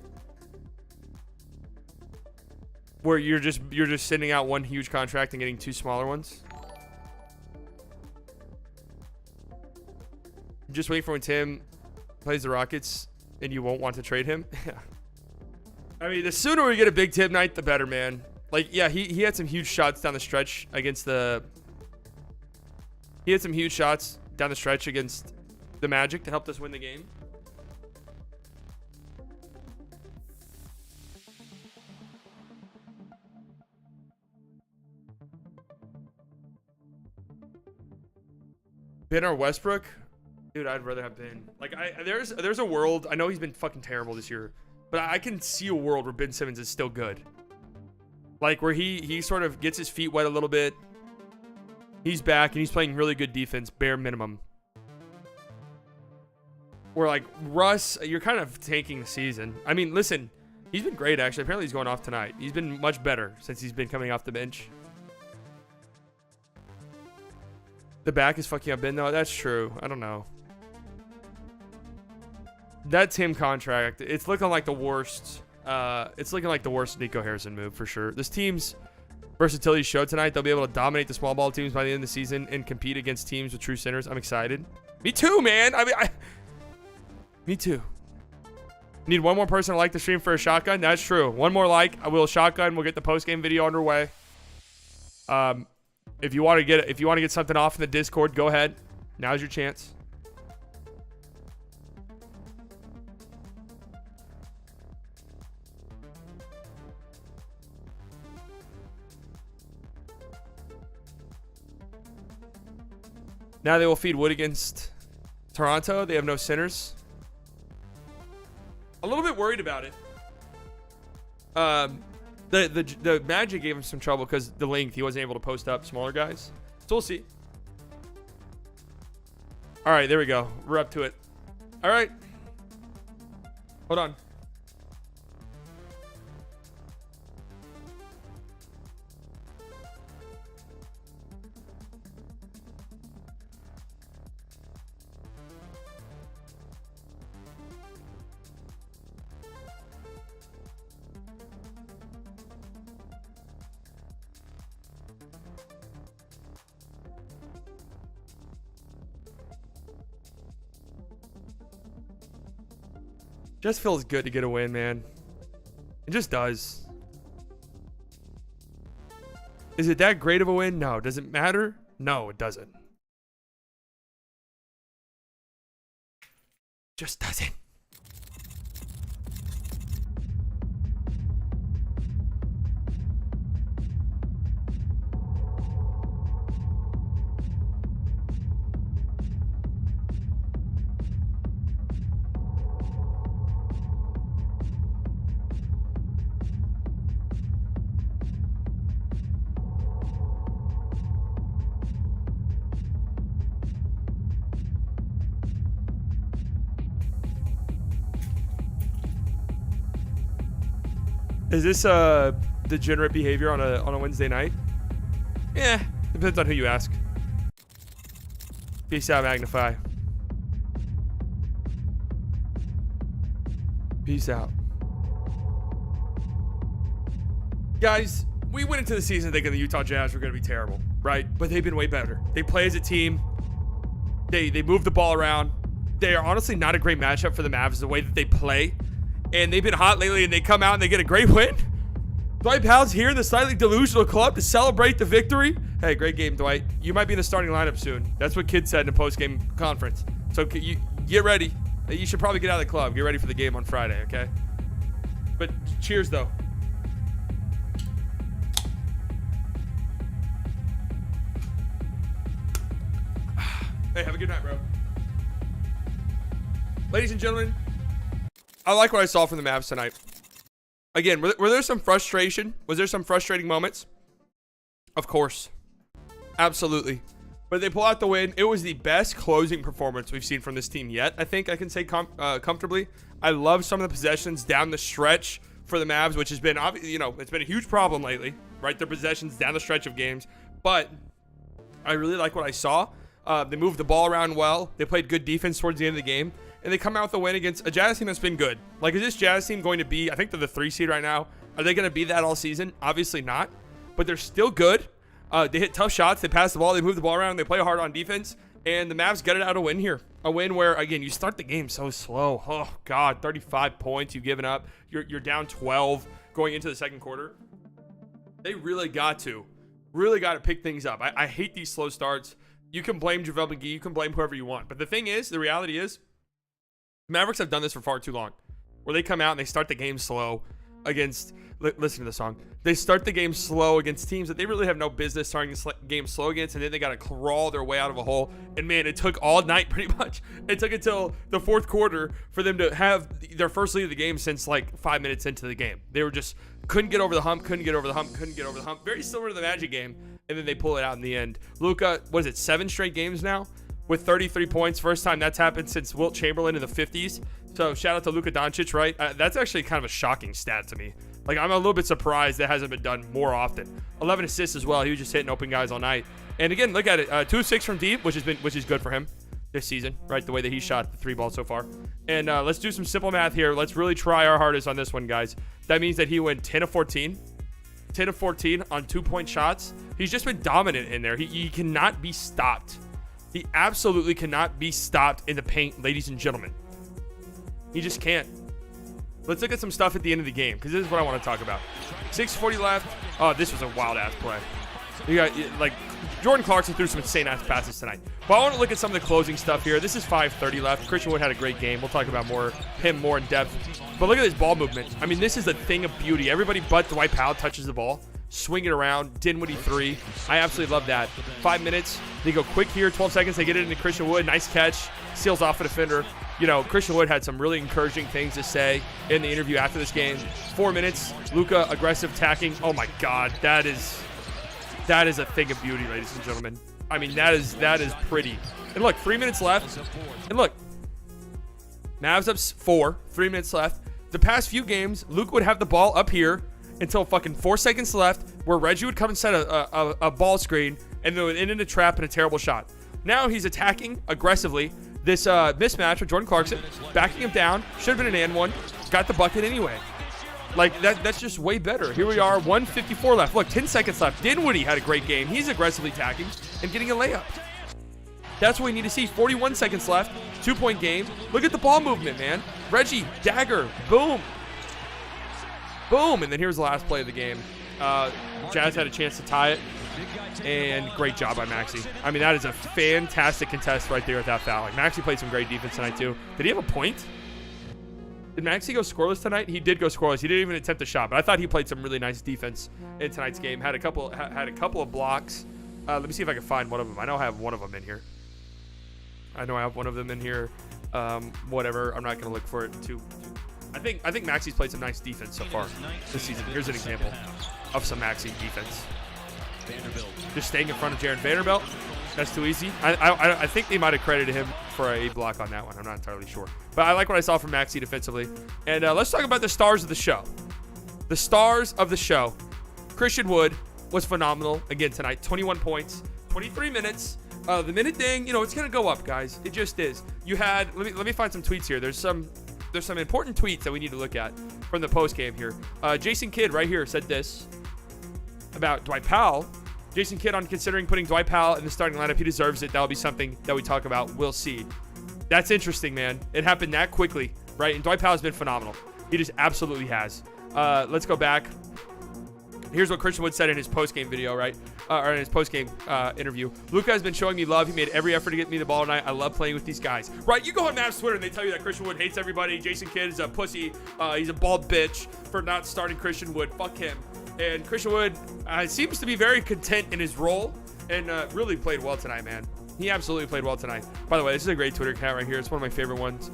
where you're just sending out one huge contract and getting two smaller ones. Just wait for when Tim plays the Rockets and you won't want to trade him. Yeah. I mean, the sooner we get a big Tim night, the better, man. Like, yeah, he had some huge shots down the stretch against the... He had some huge shots down the stretch against the Magic to help us win the game. Ben or Westbrook? Dude, I'd rather have Ben. Like, there's a world... I know he's been fucking terrible this year, but I can see a world where Ben Simmons is still good. Like, where he sort of gets his feet wet a little bit. He's back, and he's playing really good defense, bare minimum. Where, like, Russ, you're kind of tanking the season. I mean, listen, he's been great, actually. Apparently, he's going off tonight. He's been much better since he's been coming off the bench. The back is fucking up Ben, though. That's true. I don't know. That Tim contract, it's looking like the worst. It's looking like the worst Nico Harrison move for sure. This team's versatility showed tonight. They'll be able to dominate the small ball teams by the end of the season and compete against teams with true centers. I'm excited. Me too, man. Me too. Need one more person to like the stream for a shotgun. That's true. One more like, I will shotgun. We'll get the post game video underway. If you want to get something off in the Discord, go ahead. Now's your chance. Now they will feed Wood against Toronto. They have no centers. A little bit worried about it. The Magic gave him some trouble because the length. He wasn't able to post up smaller guys. So we'll see. All right, there we go. We're up to it. All right. Hold on. Just feels good to get a win, man. It just does. Is it that great of a win? No. Does it matter? No, it doesn't. Just doesn't. Is this degenerate behavior on a Wednesday night? Yeah, depends on who you ask. Peace out, Magnify. Peace out. Guys, we went into the season thinking the Utah Jazz were going to be terrible, right? But they've been way better. They play as a team. They move the ball around. They are honestly not a great matchup for the Mavs the way that they play. And they've been hot lately, and they come out and they get a great win. Dwight Powell's here in the slightly delusional club to celebrate the victory. Hey, great game, Dwight. You might be in the starting lineup soon. That's what Kid said in a post-game conference. So you get ready. You should probably get out of the club. Get ready for the game on Friday, okay? But cheers, though. Hey, have a good night, bro. Ladies and gentlemen, I like what I saw from the Mavs tonight. Again, were there some frustration? Was there some frustrating moments? Of course. Absolutely. But they pull out the win. It was the best closing performance we've seen from this team yet. I think I can say comfortably. I love some of the possessions down the stretch for the Mavs, which has been, it's been a huge problem lately, right? Their possessions down the stretch of games. But I really like what I saw. They moved the ball around well. They played good defense towards the end of the game. And they come out with a win against a Jazz team that's been good. Like, is this Jazz team going to be, I think they're the 3 seed right now. Are they going to be that all season? Obviously not. But they're still good. They hit tough shots. They pass the ball. They move the ball around. They play hard on defense. And the Mavs get it out a win here. A win where, again, you start the game so slow. Oh, God, 35 points you've given up. You're down 12 going into the second quarter. They really got to pick things up. I hate these slow starts. You can blame JaVale McGee. You can blame whoever you want. But the thing is, the reality is, Mavericks have done this for far too long. Where they come out and they start the game slow against, listen to the song. They start the game slow against teams that they really have no business starting the game slow against, and then they got to crawl their way out of a hole. And man, it took all night pretty much. It took until the fourth quarter for them to have their first lead of the game since like 5 minutes into the game. They were just couldn't get over the hump. Very similar to the Magic game, and then they pull it out in the end. Luka, what is it, 7 straight games now with 33 points. First time that's happened since Wilt Chamberlain in the 50s. So shout out to Luka Doncic, right? That's actually kind of a shocking stat to me. Like, I'm a little bit surprised that hasn't been done more often. 11 assists as well. He was just hitting open guys all night. And again, look at it. 2 of 6 from deep, which is good for him this season, right? The way that he shot the 3 ball so far. And let's do some simple math here. Let's really try our hardest on this one, guys. That means that he went 10 of 14. 10 of 14 on 2-point shots. He's just been dominant in there. He cannot be stopped. He absolutely cannot be stopped in the paint, ladies and gentlemen. He just can't. Let's look at some stuff at the end of the game, because this is what I want to talk about. 6:40 left. Oh, this was a wild-ass play. You got, like, Jordan Clarkson threw some insane-ass passes tonight. But I want to look at some of the closing stuff here. This is 5:30 left. Christian Wood had a great game. We'll talk about him more in depth. But look at this ball movement. I mean, this is a thing of beauty. Everybody but Dwight Powell touches the ball. Swing it around. Dinwiddie 3. I absolutely love that. 5 minutes. They go quick here. 12 seconds. They get it into Christian Wood. Nice catch. Seals off a defender. You know, Christian Wood had some really encouraging things to say in the interview after this game. 4 minutes. Luka aggressive tacking. Oh my God, that is a thing of beauty, ladies and gentlemen. I mean, that is pretty. And look, 3 minutes left. And look, Mavs up 4. 3 minutes left. The past few games, Luka would have the ball up here until fucking 4 seconds left, where Reggie would come and set a ball screen, and then would end in a trap and a terrible shot. Now he's attacking aggressively. This mismatch with Jordan Clarkson, backing him down, should have been an and one, got the bucket anyway. Like, that's just way better. Here we are, 1:54 left. Look, 10 seconds left. Dinwiddie had a great game. He's aggressively attacking and getting a layup. That's what we need to see. 41 seconds left, 2-point game. Look at the ball movement, man. Reggie, dagger, boom. Boom, and then here's the last play of the game. Jazz had a chance to tie it. And great job by Maxey. I mean, that is a fantastic contest right there with that foul. Like, Maxey played some great defense tonight, too. Did he have a point? Did Maxey go scoreless tonight? He did go scoreless. He didn't even attempt a shot, but I thought he played some really nice defense in tonight's game. Had a couple of blocks. Let me see if I can find one of them. I know I have one of them in here. Whatever. I'm not going to look for it too. I think Maxey's played some nice defense so far this season. Here's an example of some Maxey defense. Vanderbilt. Just staying in front of Jared Vanderbilt. That's too easy. I think they might have credited him for a block on that one. I'm not entirely sure. But I like what I saw from Maxey defensively. And let's talk about the stars of the show. The stars of the show. Christian Wood was phenomenal again tonight. 21 points, 23 minutes. The minute thing, it's going to go up, guys. It just is. You had, let me find some tweets here. There's some important tweets that we need to look at from the post game here. Jason Kidd right here said this about Dwight Powell. Jason Kidd on considering putting Dwight Powell in the starting lineup. He deserves it. That'll be something that we talk about. We'll see. That's interesting, man. It happened that quickly, right? And Dwight Powell's been phenomenal. He just absolutely has. Let's go back. Here's what Christian Wood said in his post-game video, right? Or in his post-game interview. Luka has been showing me love. He made every effort to get me the ball tonight. I love playing with these guys. Right, you go on Mavs Twitter and they tell you that Christian Wood hates everybody. Jason Kidd is a pussy. He's a bald bitch for not starting Christian Wood. Fuck him. And Christian Wood seems to be very content in his role and really played well tonight, man. He absolutely played well tonight. By the way, this is a great Twitter account right here. It's one of my favorite ones.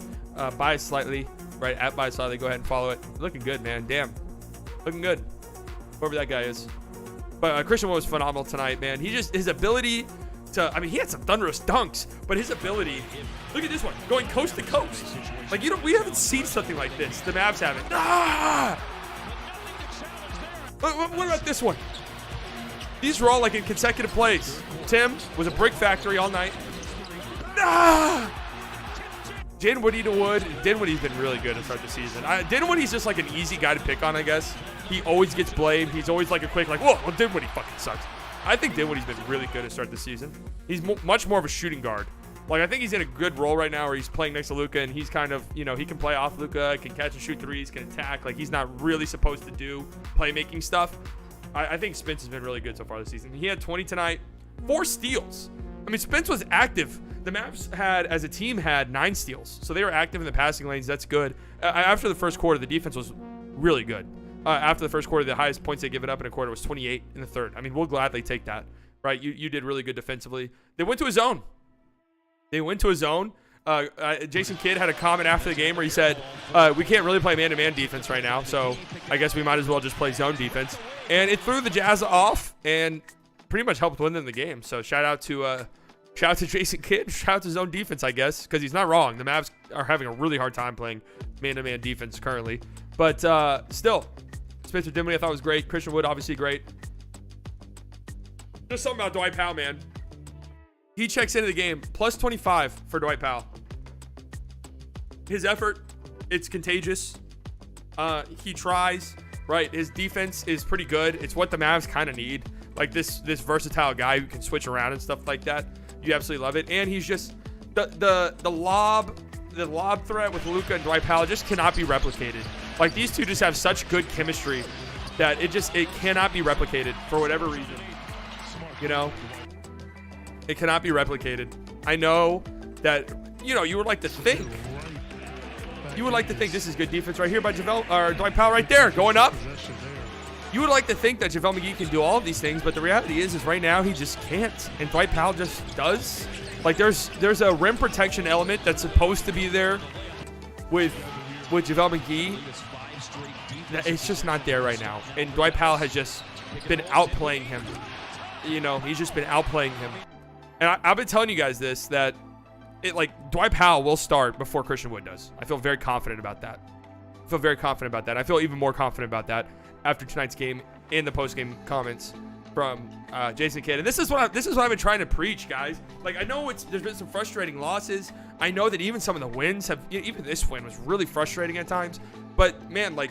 Bias Slightly, right? At Bias Slightly. Go ahead and follow it. Looking good, man. Damn. Looking good. Whoever that guy is. But Christian Wood was phenomenal tonight, man. His ability to, he had some thunderous dunks, but his ability, look at this one, going coast to coast. Like, we haven't seen something like this. The Mavs haven't. What about this one? These were all like in consecutive plays. Tim was a brick factory all night. Dinwiddie's been really good to start the season. Dinwiddie's just like an easy guy to pick on, I guess. He always gets blamed. He's always like a quick, like, whoa, well, Dinwiddie fucking sucks. I think Dinwiddie's been really good to start the season. He's much more of a shooting guard. Like, I think he's in a good role right now where he's playing next to Luka, and he's kind of, he can play off Luka, can catch and shoot threes, can attack. Like, he's not really supposed to do playmaking stuff. I think Spence has been really good so far this season. He had 20 tonight, 4 steals. I mean, Spence was active. The Mavs as a team, had 9 steals. So they were active in the passing lanes. That's good. After the first quarter, the defense was really good. After the first quarter, the highest points they given up in a quarter was 28 in the third. I mean, we'll gladly take that, right? You did really good defensively. They went to a zone. Jason Kidd had a comment after the game where he said, we can't really play man-to-man defense right now, so I guess we might as well just play zone defense. And it threw the Jazz off and pretty much helped win them the game. So shout out to Jason Kidd. Shout out to zone defense, I guess, because he's not wrong. The Mavs are having a really hard time playing man-to-man defense currently. But still, Spencer Dinwiddie I thought was great. Christian Wood, obviously great. Just something about Dwight Powell, man. He checks into the game. Plus 25 for Dwight Powell. His effort, it's contagious. He tries, right? His defense is pretty good. It's what the Mavs kind of need. Like this versatile guy who can switch around and stuff like that. You absolutely love it. And he's just the lob threat with Luka and Dwight Powell just cannot be replicated. Like, these two just have such good chemistry that it cannot be replicated for whatever reason. It cannot be replicated. I know that, you would like to think. You would like to think this is good defense right here by Dwight Powell right there going up. You would like to think that JaVale McGee can do all of these things, but the reality is right now he just can't. And Dwight Powell just does. Like, there's a rim protection element that's supposed to be there with JaVale McGee. It's just not there right now. And Dwight Powell has just been outplaying him. He's just been outplaying him. And I've been telling you guys this, that Dwight Powell will start before Christian Wood does. I feel very confident about that. I feel even more confident about that after tonight's game and the post-game comments from Jason Kidd. And this is what I've been trying to preach, guys. Like, I know there's been some frustrating losses. I know that even some of the wins even this win was really frustrating at times. But man, like,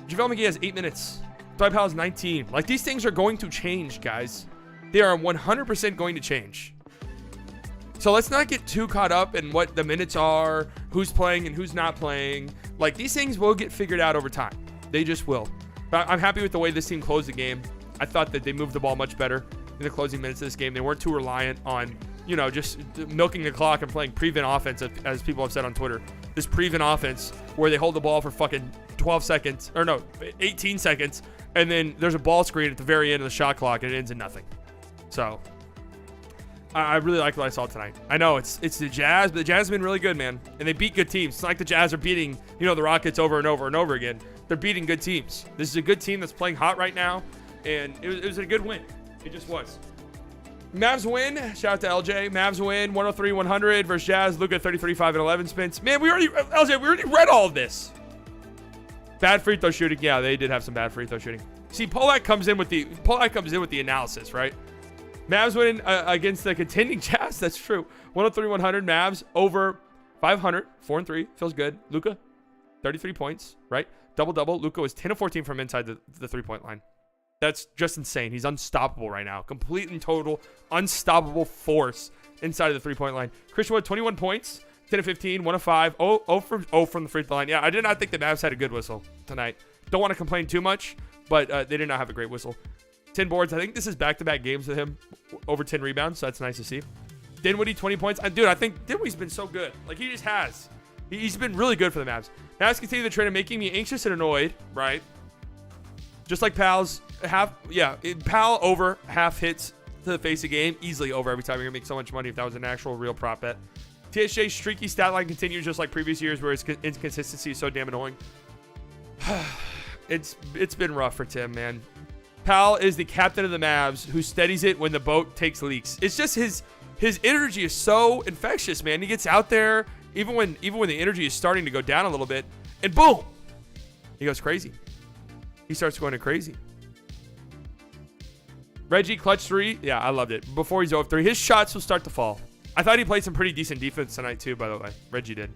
JaVale McGee has 8 minutes. Dwight Powell has 19. Like, these things are going to change, guys. They are 100% going to change. So let's not get too caught up in what the minutes are, who's playing and who's not playing. Like, these things will get figured out over time. They just will. But I'm happy with the way this team closed the game. I thought that they moved the ball much better in the closing minutes of this game. They weren't too reliant on, just milking the clock and playing prevent offense, as people have said on Twitter. This prevent offense where they hold the ball for fucking 18 seconds, and then there's a ball screen at the very end of the shot clock, and it ends in nothing. So I really like what I saw tonight. I know it's the Jazz, but the Jazz have been really good, man. And they beat good teams. It's not like the Jazz are beating, the Rockets over and over and over again. They're beating good teams. This is a good team that's playing hot right now, and it was a good win. It just was. Mavs win. Shout out to LJ. Mavs win 103-100 versus Jazz. Luka 33-5-11 Spence. Man, we already read all of this. Bad free throw shooting. Yeah, they did have some bad free throw shooting. See, Polak comes in with the analysis, right? Mavs winning against the contending Jazz. That's true. 103-100. Mavs over 500. 4-3. Feels good. Luka, 33 points, right? Double-double. Luka was 10 of 14 from inside the three-point line. That's just insane. He's unstoppable right now. Complete and total unstoppable force inside of the three-point line. Christian Wood, 21 points. 10 of 15. 1 of 5. 0 from the free throw line. Yeah, I did not think the Mavs had a good whistle tonight. Don't want to complain too much, but they did not have a great whistle. 10 boards. I think this is back-to-back games with him. Over 10 rebounds, so that's nice to see. Dinwiddie, 20 points. Dude, I think Dinwiddie's been so good. Like, he just has. He's been really good for the Mavs. Mavs continue the trend of making me anxious and annoyed, right? Just like Powell's Powell over half hits to the face of game. Easily over every time. You're going to make so much money if that was an actual real prop bet. TSJ's streaky stat line continues just like previous years where his inconsistency is so damn annoying. It's been rough for Tim, man. Powell is the captain of the Mavs who steadies it when the boat takes leaks. It's just his energy is so infectious, man. He gets out there even when the energy is starting to go down a little bit, and boom, he goes crazy. He starts going crazy. Reggie clutch 3. Yeah, I loved it. Before he's 0-3, his shots will start to fall. I thought he played some pretty decent defense tonight too, by the way. Reggie did.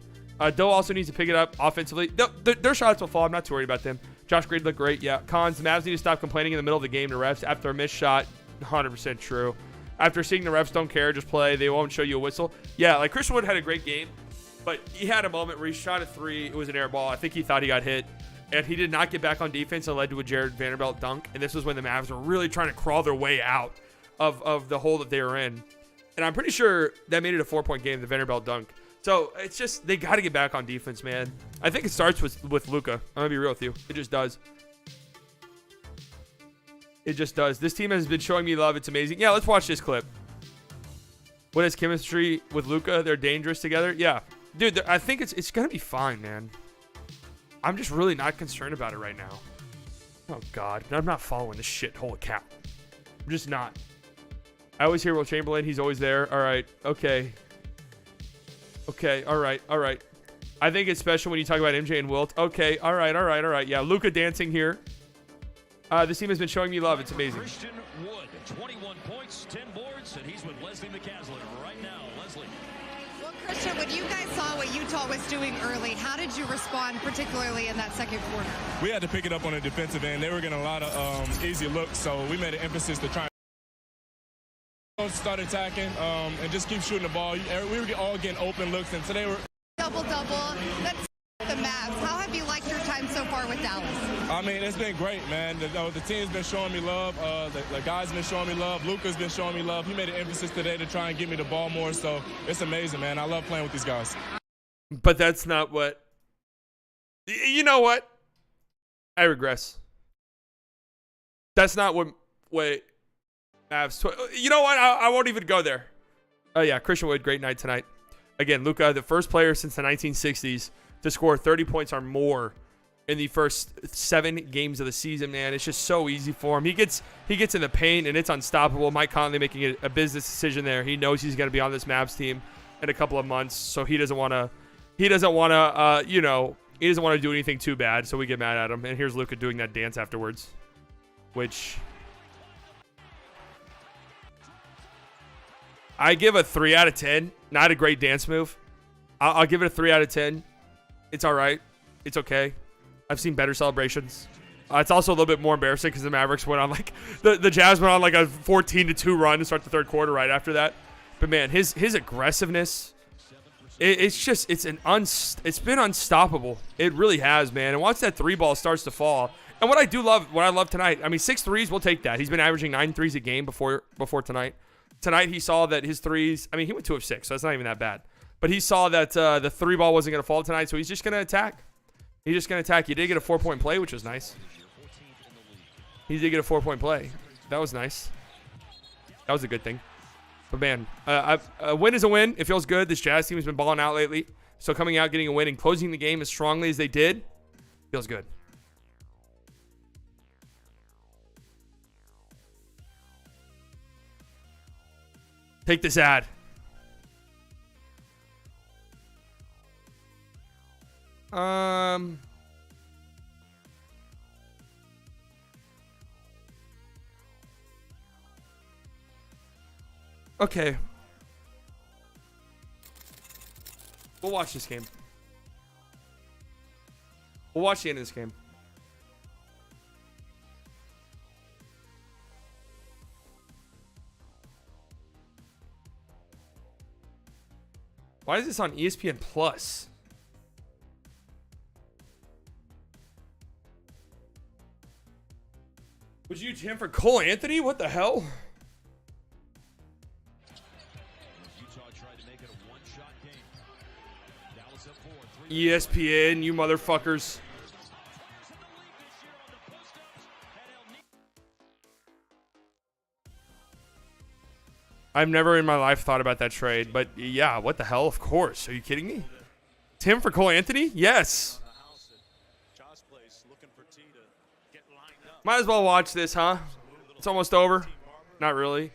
Doe also needs to pick it up offensively. Their shots will fall. I'm not too worried about them. Josh Green looked great. Yeah. Cons, the Mavs need to stop complaining in the middle of the game to refs after a missed shot. 100% true. After seeing the refs don't care, just play. They won't show you a whistle. Yeah, like Christian Wood had a great game, but he had a moment where he shot a 3. It was an air ball. I think he thought he got hit, and he did not get back on defense. It led to a Jared Vanderbilt dunk, and this was when the Mavs were really trying to crawl their way out of the hole that they were in. And I'm pretty sure that made it a 4-point game, the Vanderbilt dunk. So it's just, they got to get back on defense, man. I think it starts with Luka. I'm going to be real with you. It just does. It just does. This team has been showing me love. It's amazing. Yeah, let's watch this clip. What is chemistry with Luka? They're dangerous together. Yeah. Dude, I think it's going to be fine, man. I'm just really not concerned about it right now. Oh, God. I'm not following this shithole account. I'm just not. I always hear Will Chamberlain. He's always there. All right. Okay. Okay. All right. All right. I think it's special when you talk about MJ and Wilt. Okay. All right. All right. All right. Yeah. Luka dancing here. This team has been showing me love. It's amazing. Christian Wood, 21 points, 10 boards, and he's with Leslie McCaslin right now. Leslie. Well, Christian, when you guys saw what Utah was doing early, how did you respond, particularly in that second quarter? We had to pick it up on the defensive end. They were getting a lot of easy looks, so we made an emphasis to try and start attacking and just keep shooting the ball. We were all getting open looks, and today we're Double-double. That's the Mavs. How have you liked your time so far with Dallas? I mean, it's been great, man. The team's been showing me love. The guys been showing me love. Luka's been showing me love. He made an emphasis today to try and give me the ball more, so it's amazing, man. I love playing with these guys. But that's not what... You know what? I regress. That's not what... Wait. Mavs... You know what? I won't even go there. Oh, yeah. Christian Wood, great night tonight. Again, Luka, the first player since the 1960s to score 30 points or more in the first 7 games of the season, man. It's just so easy for him. He gets in the paint, and it's unstoppable. Mike Conley making a business decision there. He knows he's going to be on this Mavs team in a couple of months, so he doesn't want to do anything too bad, so we get mad at him. And here's Luka doing that dance afterwards, which I give a 3 out of 10. Not a great dance move. I'll give it a 3 out of 10. It's all right. It's okay. I've seen better celebrations. It's also a little bit more embarrassing because the Mavericks went on like the Jazz went on like a 14-2 run to start the third quarter right after that. But man, his aggressiveness, it's been unstoppable. It really has, man. And once that 3 ball starts to fall, and what I love tonight, I mean, 6 threes, we'll take that. He's been averaging 9 threes a game before tonight. Tonight he saw that his threes, I mean, he went 2 of 6, so that's not even that bad. But he saw that the 3 ball wasn't going to fall tonight, so he's just going to attack. He's just going to attack. He did get a 4-point play, which was nice. He did get a 4-point play. That was nice. That was a good thing. But, man, a win is a win. It feels good. This Jazz team has been balling out lately. So coming out, getting a win, and closing the game as strongly as they did feels good. Take this ad. Okay. We'll watch this game. We'll watch the end of this game. Why is this on ESPN Plus? Would you jam for Cole Anthony? What the hell? Utah tried to make it a one-shot game. Dallas up 4, 3. ESPN, you motherfuckers. I've never in my life thought about that trade, but yeah, what the hell? Of course. Are you kidding me? Tim for Cole Anthony? Yes. Might as well watch this, huh? It's almost over. Not really.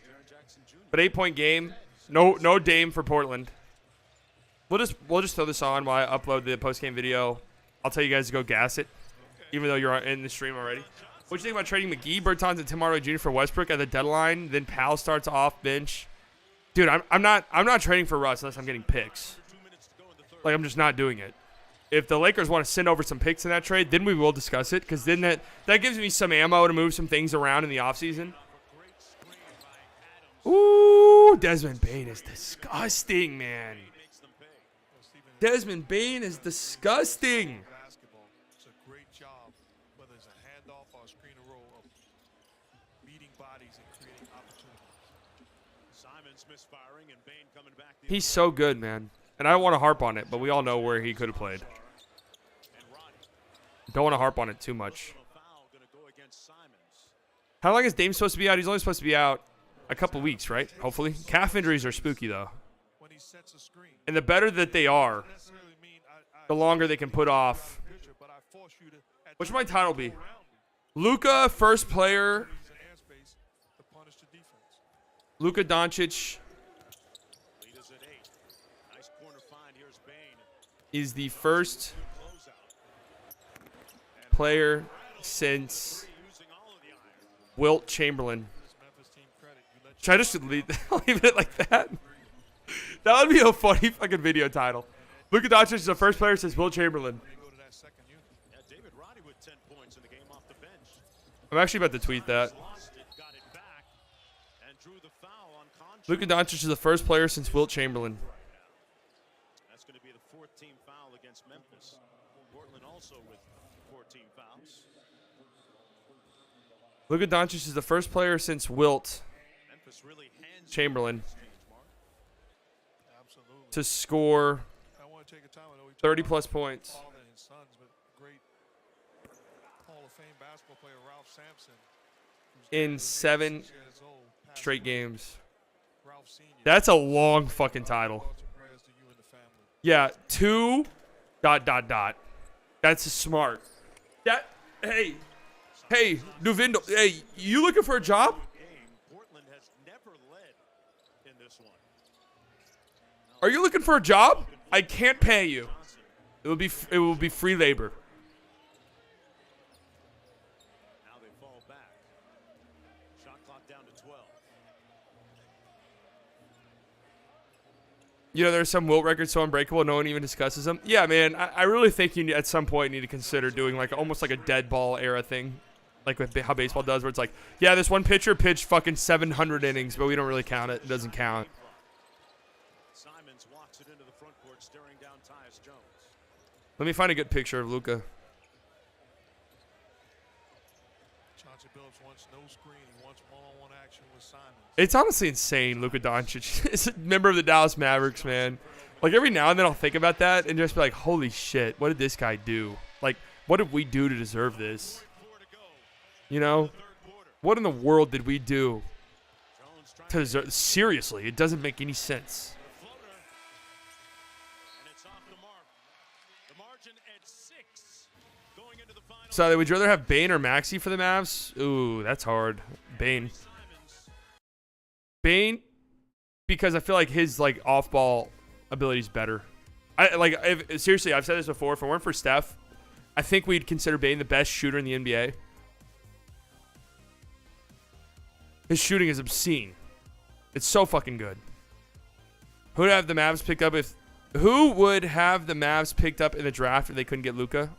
But 8-point game. No Dame for Portland. We'll just throw this on while I upload the post-game video. I'll tell you guys to go gas it, even though you're in the stream already. What do you think about trading McGee, Bertans, and Tim Hardaway Jr. for Westbrook at the deadline? Then Powell starts off bench. Dude, I'm not trading for Russ unless I'm getting picks. Like, I'm just not doing it. If the Lakers want to send over some picks in that trade, then we will discuss it, because then that gives me some ammo to move some things around in the offseason. Ooh, Desmond Bane is disgusting, man. Desmond Bane is disgusting. Basketball. It's a great job, whether it's a handoff or a screen and roll, of beating bodies and creating opportunities. Simons misfiring and Bane coming back. He's so good, man. And I don't want to harp on it, but we all know where he could have played. Don't want to harp on it too much. How long is Dame supposed to be out? He's only supposed to be out a couple weeks, right? Hopefully. Calf injuries are spooky, though. When he sets a screen, And the better that they are, necessarily mean the longer they can put off. but I force you to What should my title be? Luka, first player. airspace to punish the defense. Luka Doncic Lead is at 8. Nice corner find. Here's Bane. is the first player since Using all of the iron. Wilt Chamberlain. This Memphis team credit, you let Should I just leave it like that? That would be a funny fucking video title. Luka Doncic is the first player since Wilt Chamberlain. go to that second unit. Yeah, David Roddy with 10 points in the game off the bench. I'm actually about to tweet that. Lost it, got it back, and drew the foul on Concha. Luka Doncic is the first player since Wilt Chamberlain. That's going to be the 4th team foul against Memphis. Portland also with 14 fouls. Luka Doncic is the first player since Wilt Memphis really hands Chamberlain Absolutely. to score I want to take a time. I know we 30 plus points father and his sons, but great Hall of Fame basketball player Ralph Sampson, who's in 7 years old, passed straight away. games. Ralph Sr. That's a long fucking title. Thoughts and prayers to you and the family. Yeah, 2 ... That's smart. That hey, Nuvindo, hey, you looking for a job? game. Portland has never led in this one. Are you looking for a job? I can't pay you. It will be free labor. Now they fall back. Shot clock down to 12. You know, there's some Wilt records so unbreakable, no one even discusses them. Yeah, man, I really think you at some point need to consider doing like almost like a dead ball era thing, like with how baseball does, where it's like, yeah, this one pitcher pitched fucking 700 innings, but we don't really count it. It doesn't count. Simons walks it into the front court, staring down Tyus Jones. Let me find a good picture of Luka. Chauncey Billups wants no screen. He wants one-on-one action with Simons. It's honestly insane. Luka Doncic is a member of the Dallas Mavericks, man. Like every now and then I'll think about that and just be like, holy shit, what did this guy do? Like, what did we do to deserve this? You know, what in the world did we do to deserve? Seriously, it doesn't make any sense. Floater. And it's off the mark. The margin at 6 going into the final. So would you rather have Bane or Maxey for the Mavs? Ooh, that's hard. Bane. Bane, because I feel like his like off-ball ability is better. Seriously, I've said this before. If it weren't for Steph, I think we'd consider Bane the best shooter in the NBA. His shooting is obscene. It's so fucking good. Who would have the Mavs picked up in the draft if they couldn't get Luka?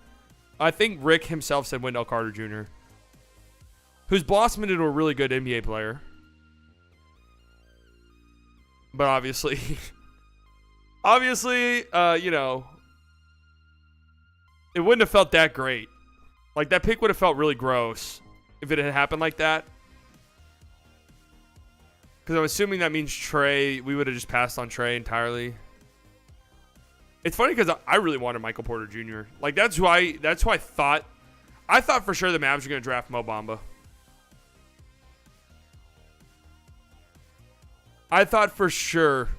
I think Rick himself said Wendell Carter Jr., who's blossomed into a really good NBA player. But obviously, you know, it wouldn't have felt that great. Like, that pick would have felt really gross if it had happened like that. Because I'm assuming that means Trey, we would have just passed on Trey entirely. It's funny because I really wanted Michael Porter Jr. Like, that's who I thought. I thought for sure the Mavs were going to draft Mo Bamba. I thought for sure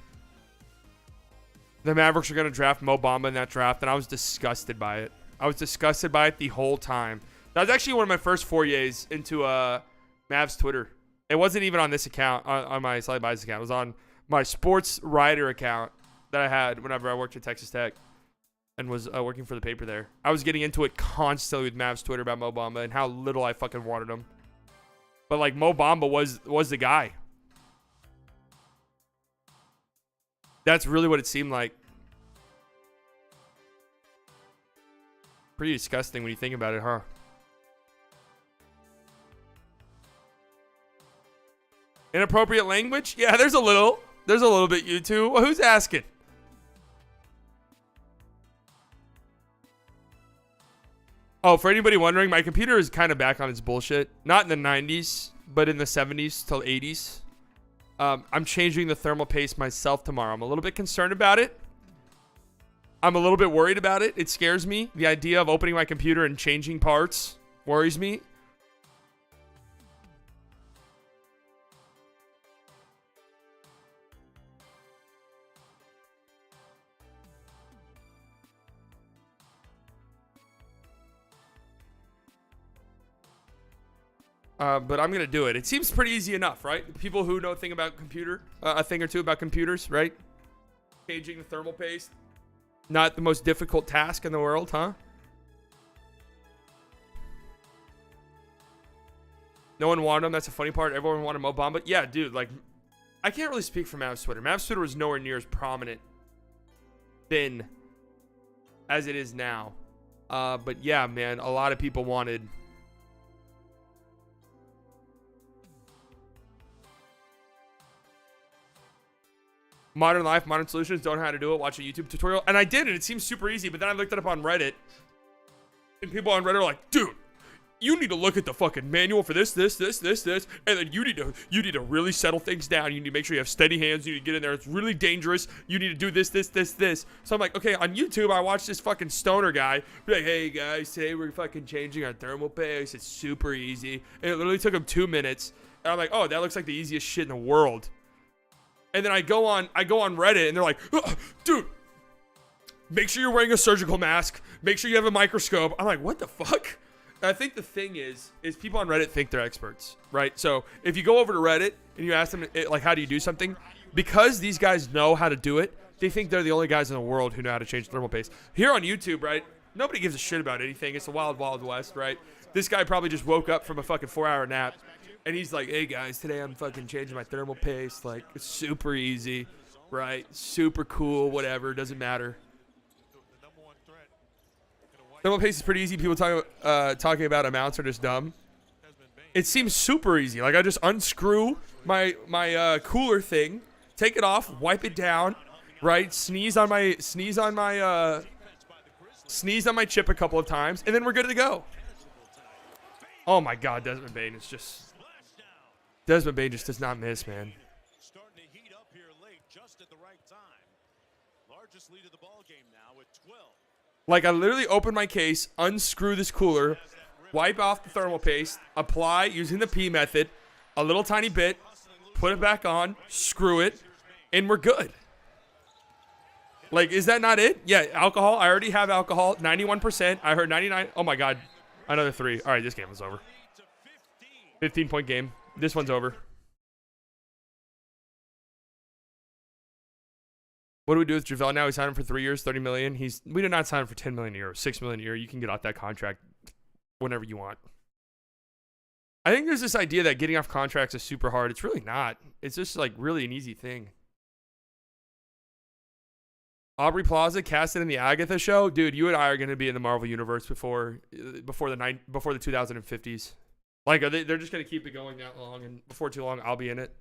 the Mavericks were going to draft Mo Bamba in that draft, and I was disgusted by it. I was disgusted by it the whole time. That was actually one of my first forays into Mavs Twitter. It wasn't even on this account, on my Slide Buys account. It was on my Sports Writer account that I had whenever I worked at Texas Tech and was working for the paper there. I was getting into it constantly with Mavs Twitter about Mo Bamba and how little I fucking wanted him. But, like, Mo Bamba was the guy. That's really what it seemed like. Pretty disgusting when you think about it, huh? Inappropriate language? Yeah, there's a little. There's a little bit, you two. Well, who's asking? Oh, for anybody wondering, my computer is kind of back on its bullshit. Not in the 90s, but in the 70s till 80s. I'm changing the thermal paste myself tomorrow. I'm a little bit concerned about it. I'm a little bit worried about it. It scares me. The idea of opening my computer and changing parts worries me. But I'm gonna do it. It seems pretty easy enough, right? People who know a thing about a thing or two about computers, right? Changing the thermal paste, not the most difficult task in the world, huh? No one wanted him. That's the funny part. Everyone wanted Mo Bamba. Yeah, dude. Like, I can't really speak for Mavs Twitter. Mavs Twitter was nowhere near as prominent then as it is now. But yeah, man, a lot of people wanted. Modern life, modern solutions, don't know how to do it. Watch a YouTube tutorial. And I did, and it seems super easy. But then I looked it up on Reddit. And people on Reddit are like, dude, you need to look at the fucking manual for this. And then you need to really settle things down. You need to make sure you have steady hands. You need to get in there. It's really dangerous. You need to do this. So I'm like, okay, on YouTube, I watched this fucking stoner guy be like, hey guys, today we're fucking changing our thermal paste. It's super easy. And it literally took him 2 minutes. And I'm like, oh, that looks like the easiest shit in the world. And then I go on Reddit and they're like, oh, dude, make sure you're wearing a surgical mask. Make sure you have a microscope. I'm like, what the fuck? And I think the thing is people on Reddit think they're experts, right? So if you go over to Reddit and you ask them, like, how do you do something? Because these guys know how to do it, they think they're the only guys in the world who know how to change thermal paste. Here on YouTube, right? Nobody gives a shit about anything. It's the wild, wild west, right? This guy probably just woke up from a fucking 4-hour nap. And he's like, hey, guys, today I'm fucking changing my thermal paste. Like, it's super easy, right? Super cool, whatever. Doesn't matter. Thermal paste is pretty easy. People talking about amounts are just dumb. It seems super easy. Like, I just unscrew my cooler thing, take it off, wipe it down, right? Sneeze on my chip a couple of times, and then we're good to go. Oh, my God, Desmond Bane is just... Desmond Bane just does not miss, man. Starting to heat up here late, just at the right time. Largest lead of the ball game now at 12. Like, I literally open my case, unscrew this cooler, wipe off the thermal paste, apply using the P method, a little tiny bit, put it back on, screw it, and we're good. Like, is that not it? Yeah, alcohol. I already have alcohol. 91%. I heard 99. Oh, my God. Another 3. All right, this game is over. 15-point game. This one's over. What do we do with JaVale now? We signed him for 3 years, 30 million. We did not sign him for 10 million a year, 6 million a year. You can get off that contract whenever you want. I think there's this idea that getting off contracts is super hard. It's really not. It's just like really an easy thing. Aubrey Plaza casted in the Agatha show. Dude, you and I are going to be in the Marvel universe before the 2050s. Like, they're just going to keep it going that long, and before too long, I'll be in it.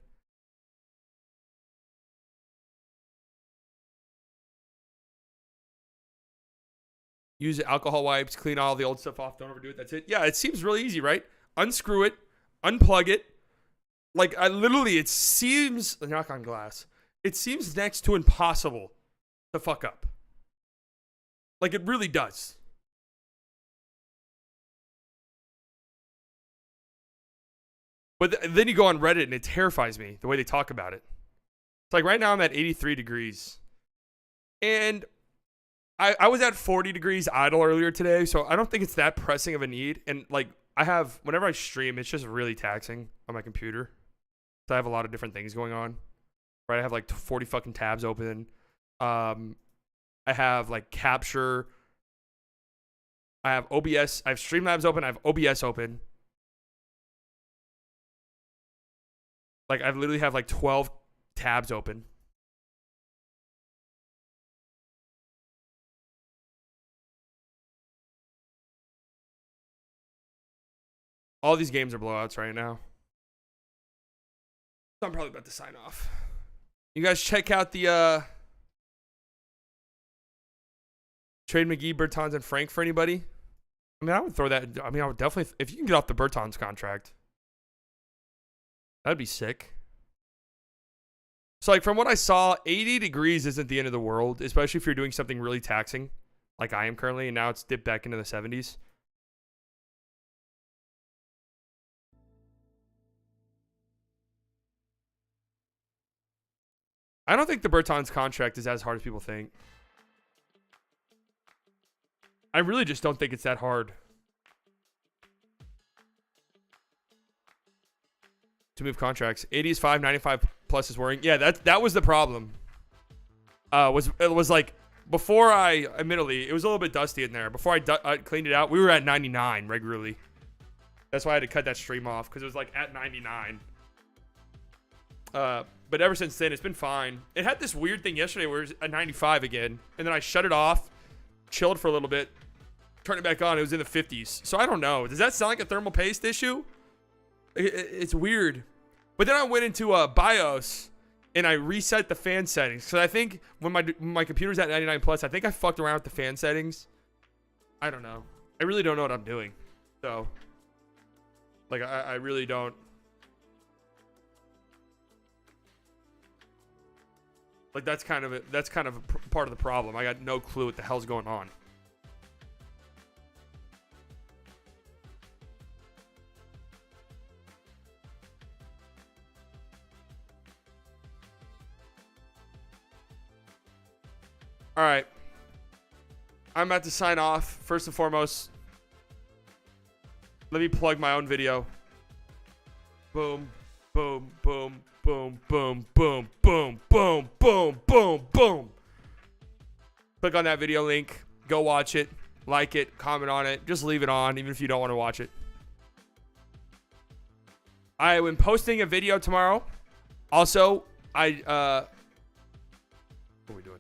Use alcohol wipes, clean all the old stuff off, don't overdo it, that's it. Yeah, it seems really easy, right? Unscrew it, unplug it. Like, it seems, knock on glass, it seems next to impossible to fuck up. Like, it really does. But then you go on Reddit and it terrifies me, the way they talk about it. It's like right now I'm at 83 degrees. And I was at 40 degrees idle earlier today, so I don't think it's that pressing of a need. And like whenever I stream, it's just really taxing on my computer. So I have a lot of different things going on. Right? I have like 40 fucking tabs open. I have like Capture. I have OBS. I have Streamlabs open. I have OBS open. Like, I literally have like 12 tabs open. All these games are blowouts right now. So I'm probably about to sign off. You guys check out the trade McGee, Bertans, and Frank for anybody. I mean, I would throw that. I mean, I would definitely, if you can get off the Bertans contract, that'd be sick. So, like, from what I saw, 80 degrees isn't the end of the world, especially if you're doing something really taxing, like I am currently, and now it's dipped back into the 70s. I don't think the Bertans contract is as hard as people think. I really just don't think it's that hard to move contracts. 80 is 5, 95 plus is worrying. Yeah, that was the problem. It was like before admittedly, it was a little bit dusty in there. Before I cleaned it out, we were at 99 regularly. That's why I had to cut that stream off because it was like at 99. But ever since then, it's been fine. It had this weird thing yesterday where it was at 95 again, and then I shut it off, chilled for a little bit, turned it back on. It was in the 50s. So I don't know. Does that sound like a thermal paste issue? It's weird. But then I went into BIOS and I reset the fan settings. So I think when my computer's at 99 plus, I think I fucked around with the fan settings. I don't know. I really don't know what I'm doing. So, like, I really don't. Like, that's kind of a part of the problem. I got no clue what the hell's going on. All right. I'm about to sign off. First and foremost, let me plug my own video. Boom, boom, boom, boom, boom, boom, boom, boom, boom, boom, boom. Click on that video link. Go watch it. Like it. Comment on it. Just leave it on, even if you don't want to watch it. I am posting a video tomorrow. Also, what are we doing?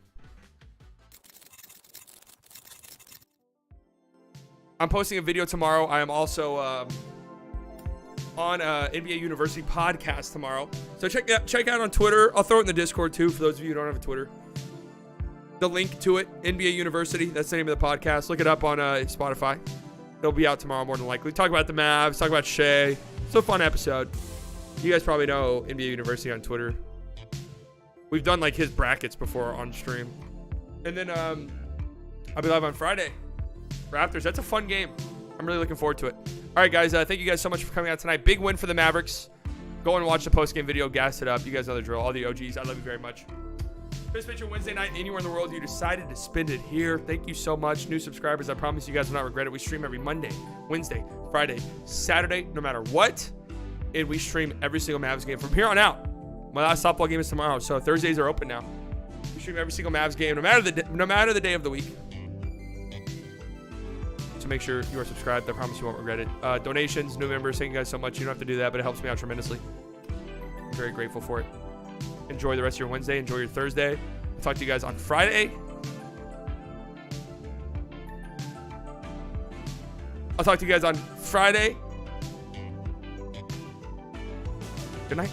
I'm posting a video tomorrow. I am also on NBA University podcast tomorrow. So check out on Twitter. I'll throw it in the Discord too for those of you who don't have a Twitter. The link to it, NBA University. That's the name of the podcast. Look it up on Spotify. It'll be out tomorrow more than likely. Talk about the Mavs. Talk about Shea. It's a fun episode. You guys probably know NBA University on Twitter. We've done like his brackets before on stream. And then I'll be live on Friday. Raptors. That's a fun game. I'm really looking forward to it. All right, guys. Thank you guys so much for coming out tonight. Big win for the Mavericks. Go and watch the post-game video. Gas it up. You guys know the drill. All the OGs. I love you very much. Best picture Wednesday night anywhere in the world. You decided to spend it here. Thank you so much. New subscribers. I promise you guys will not regret it. We stream every Monday, Wednesday, Friday, Saturday, no matter what. And we stream every single Mavs game from here on out. My last softball game is tomorrow, so Thursdays are open now. We stream every single Mavs game, no matter the day of the week. So make sure you are subscribed. I promise you won't regret it. Donations, new members, thank you guys so much. You don't have to do that, but it helps me out tremendously. I'm very grateful for it. Enjoy the rest of your Wednesday. Enjoy your Thursday. I'll talk to you guys on Friday. Good night.